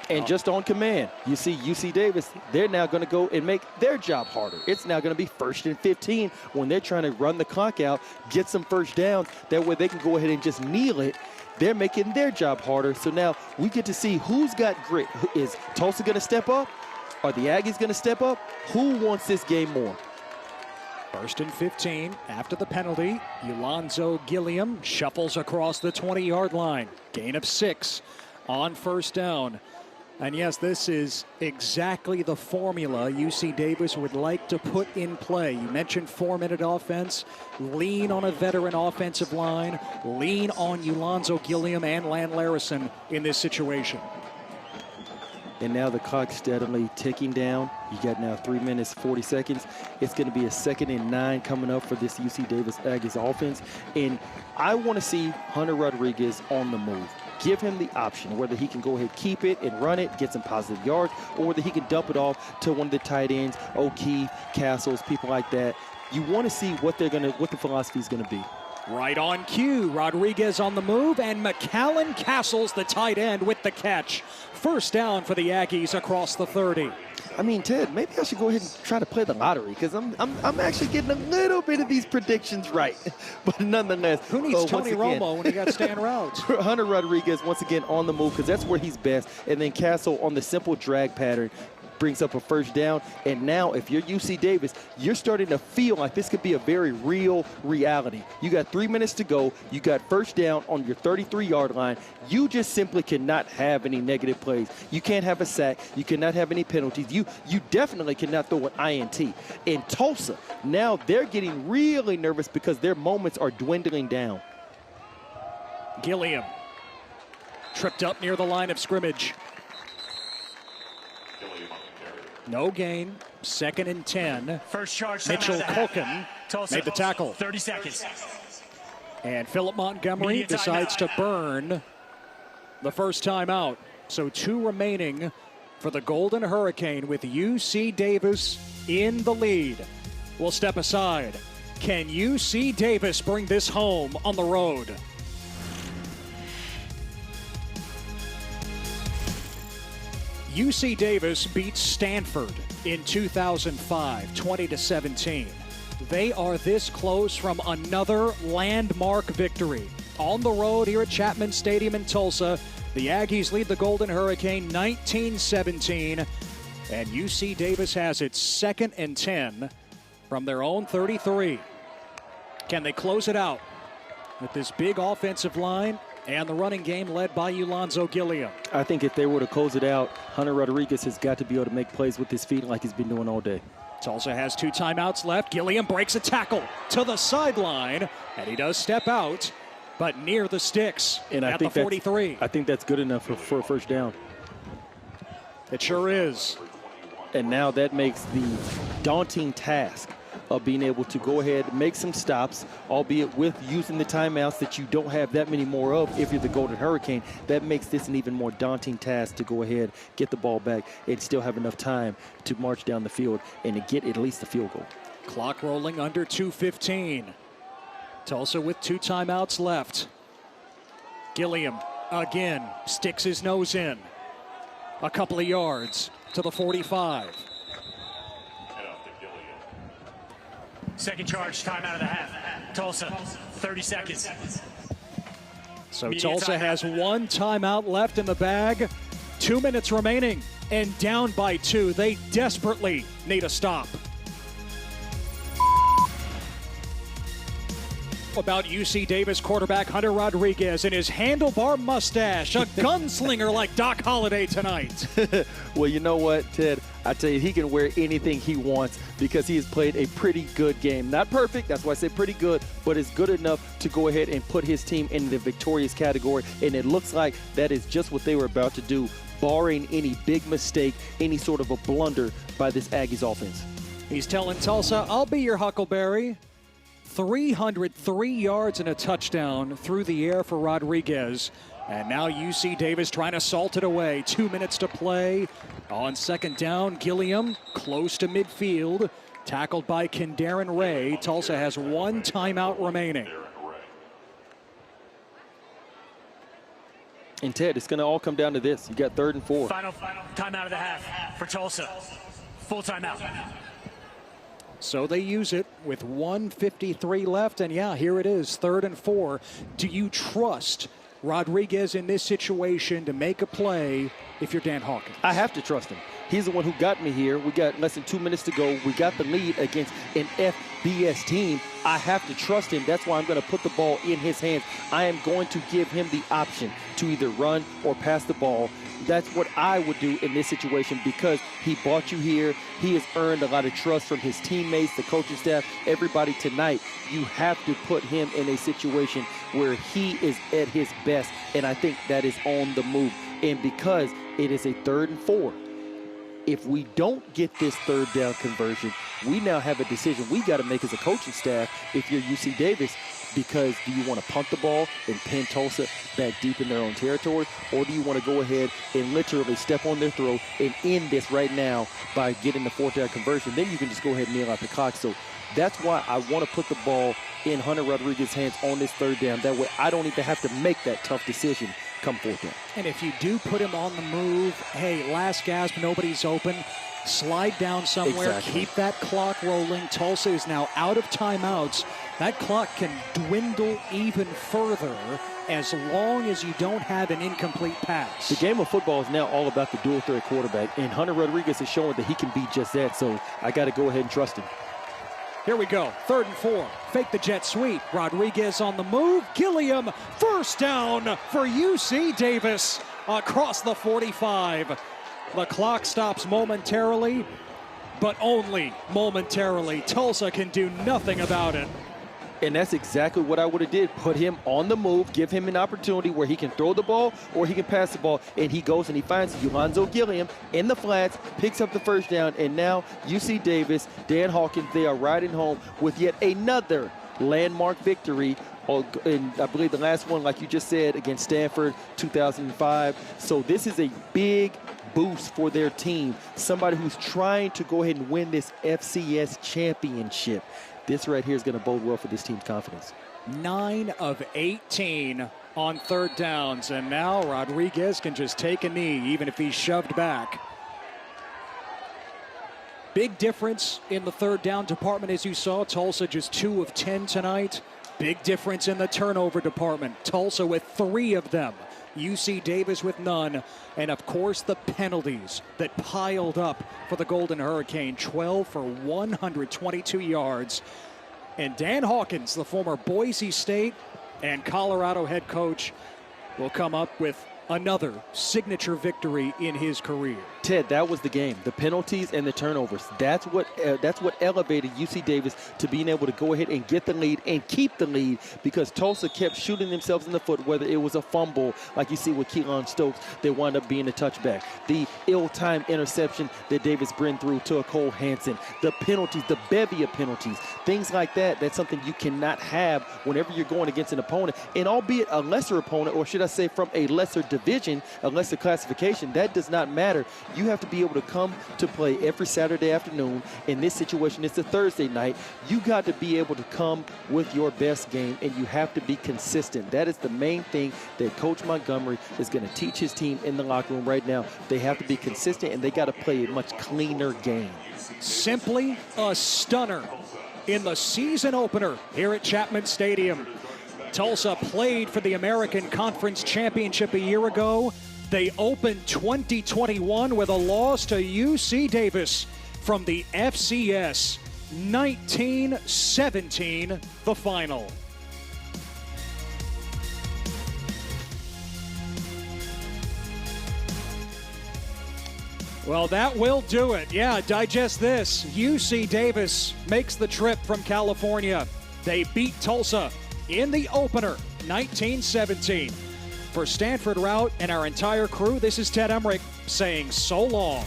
And just on command, you see UC Davis, they're now going to go and make their job harder. It's now going to be 1st and 15 when they're trying to run the clock out, get some first downs. That way they can go ahead and just kneel it. They're making their job harder. So now we get to see who's got grit. Is Tulsa going to step up? Are the Aggies going to step up? Who wants this game more? 1st and 15 after the penalty. Ulonzo Gilliam shuffles across the 20-yard line. Gain of 6 on first down. And yes, this is exactly the formula UC Davis would like to put in play. You mentioned 4-minute offense. Lean on a veteran offensive line. Lean on Ulonzo Gilliam and Lan Larison in this situation. and now the clock's steadily ticking down. You got now 3 minutes, 40 seconds. It's going to be a 2nd and 9 coming up for this UC Davis Aggies offense. And I want to see Hunter Rodriguez on the move. Give him the option, whether he can go ahead, keep it and run it, get some positive yards, or whether he can dump it off to one of the tight ends, O'Keefe, Castles, people like that. You want to see what the philosophy is going to be. Right on cue, Rodriguez on the move, and McCallan Castles, the tight end, with the catch. First down for the Aggies across the 30. I mean, Ted, maybe I should go ahead and try to play the lottery, because I'm actually getting a little bit of these predictions right. But nonetheless, who needs Tony Romo when he got Stan Routes? Hunter Rodriguez once again on the move, because that's where he's best. And then Castle on the simple drag pattern brings up a first down. And now if you're UC Davis, you're starting to feel like this could be a very real reality. You got 3 minutes to go. You got first down on your 33-yard line. You just simply cannot have any negative plays. You can't have a sack. You cannot have any penalties. You definitely cannot throw an INT. In Tulsa, now they're getting really nervous because their moments are dwindling down. Gilliam tripped up near the line of scrimmage. No gain. 2nd and 10. First charge. Mitchell Culkin made the tackle. 30 seconds. And Philip Montgomery decides to burn the first time out. So 2 remaining for the Golden Hurricane with UC Davis in the lead. We'll step aside. Can UC Davis bring this home on the road? UC Davis beats Stanford in 2005, 20-17. They are this close from another landmark victory. On the road here at Chapman Stadium in Tulsa, the Aggies lead the Golden Hurricane 19-17, and UC Davis has its 2nd and 10 from their own 33. Can they close it out with this big offensive line and the running game led by Ulonzo Gilliam? I think if they were to close it out, Hunter Rodriguez has got to be able to make plays with his feet like he's been doing all day. Tulsa has 2 timeouts left. Gilliam breaks a tackle to the sideline, and he does step out, but near the sticks and at the 43. I think that's good enough for a first down. It sure is. And now that makes the daunting task of being able to go ahead and make some stops, albeit with using the timeouts that you don't have that many more of if you're the Golden Hurricane. That makes this an even more daunting task to go ahead, get the ball back, and still have enough time to march down the field and to get at least a field goal. Clock rolling under 2:15. Tulsa with 2 timeouts left. Gilliam again sticks his nose in. A couple of yards to the 45. Second charge, time out of the half. Tulsa, 30 seconds. So Media Tulsa timeout. has 1 timeout left in the bag. 2 minutes remaining and down by 2. They desperately need a stop. About UC Davis quarterback Hunter Rodriguez and his handlebar mustache, a gunslinger like Doc Holliday tonight. Well, you know what, Ted? I tell you, he can wear anything he wants because he has played a pretty good game. Not perfect, that's why I say pretty good, but it's good enough to go ahead and put his team in the victorious category, and it looks like that is just what they were about to do, barring any big mistake, any sort of a blunder by this Aggies offense. He's telling Tulsa, I'll be your Huckleberry. 303 yards and a touchdown through the air for Rodriguez. And now UC Davis trying to salt it away. 2 minutes to play. On 2nd down, Gilliam close to midfield. Tackled by Kendaren Ray. Tulsa has 1 timeout remaining. And Ted, it's going to all come down to this. You got 3rd and 4. Final timeout of the half for Tulsa. Full timeout. So they use it with 1:53 left, and yeah, here it is, 3rd and 4. Do you trust Rodriguez in this situation to make a play if you're Dan Hawkins? I have to trust him. He's the one who got me here. We got less than 2 minutes to go. We got the lead against an FBS team. I have to trust him. That's why I'm going to put the ball in his hands. I am going to give him the option to either run or pass the ball. That's what I would do in this situation because he brought you here. He has earned a lot of trust from his teammates, the coaching staff, everybody tonight. You have to put him in a situation where he is at his best, and I think that is on the move. And because it is a 3rd and 4, if we don't get this 3rd down conversion, we now have a decision we got to make as a coaching staff if you're UC Davis. Because do you want to punt the ball and pin Tulsa back deep in their own territory, or do you want to go ahead and literally step on their throat and end this right now by getting the 4th down conversion? Then you can just go ahead and kneel out the clock. So that's why I want to put the ball in Hunter Rodriguez's hands on this 3rd down. That way I don't even have to make that tough decision come 4th down. And if you do put him on the move, hey, last gasp, nobody's open. Slide down somewhere, Exactly. Keep that clock rolling. Tulsa is now out of timeouts. That clock can dwindle even further as long as you don't have an incomplete pass. The game of football is now all about the dual threat quarterback, and Hunter Rodriguez is showing that he can be just that, so I got to go ahead and trust him. Here we go, 3rd and 4. Fake the jet sweep. Rodriguez on the move. Gilliam, 1st down for UC Davis across the 45. The clock stops momentarily, but only momentarily. Tulsa can do nothing about it. And that's exactly what I would have did. Put him on the move, give him an opportunity where he can throw the ball or he can pass the ball. And he goes and he finds Alonzo Gilliam in the flats, picks up the 1st down, and now UC Davis, Dan Hawkins, they are riding home with yet another landmark victory. And I believe the last one, like you just said, against Stanford, 2005. So this is a big boost for their team. Somebody who's trying to go ahead and win this FCS championship. This right here is going to bode well for this team's confidence. 9 of 18 on 3rd downs, and now Rodriguez can just take a knee, even if he's shoved back. Big difference in the 3rd down department, as you saw. Tulsa just 2 of 10 tonight. Big difference in the turnover department. Tulsa with 3 of them. UC Davis with none. And, of course, the penalties that piled up for the Golden Hurricane. 12 for 122 yards. And Dan Hawkins, the former Boise State and Colorado head coach, will come up with another signature victory in his career. Ted, that was the game. The penalties and the turnovers. That's what elevated UC Davis to being able to go ahead and get the lead and keep the lead because Tulsa kept shooting themselves in the foot, whether it was a fumble, like you see with Keelan Stokes, that wound up being a touchback. The ill-timed interception that Davis Brin threw to Cole Hansen. The penalties, the bevy of penalties, things like that. That's something you cannot have whenever you're going against an opponent. And albeit a lesser opponent, or should I say from a lesser division, a lesser classification, that does not matter. You have to be able to come to play every Saturday afternoon. In this situation, it's a Thursday night. You got to be able to come with your best game, and you have to be consistent. That is the main thing that Coach Montgomery is going to teach his team in the locker room right now. They have to be consistent, and they got to play a much cleaner game. Simply a stunner in the season opener here at Chapman Stadium. Tulsa played for the American Conference Championship a year ago. They opened 2021 with a loss to UC Davis from the FCS, 19-17, the final. Well, that will do it. Yeah, digest this. UC Davis makes the trip from California. They beat Tulsa in the opener, 19-17. For Stanford Route and our entire crew, this is Ted Emmerich saying so long.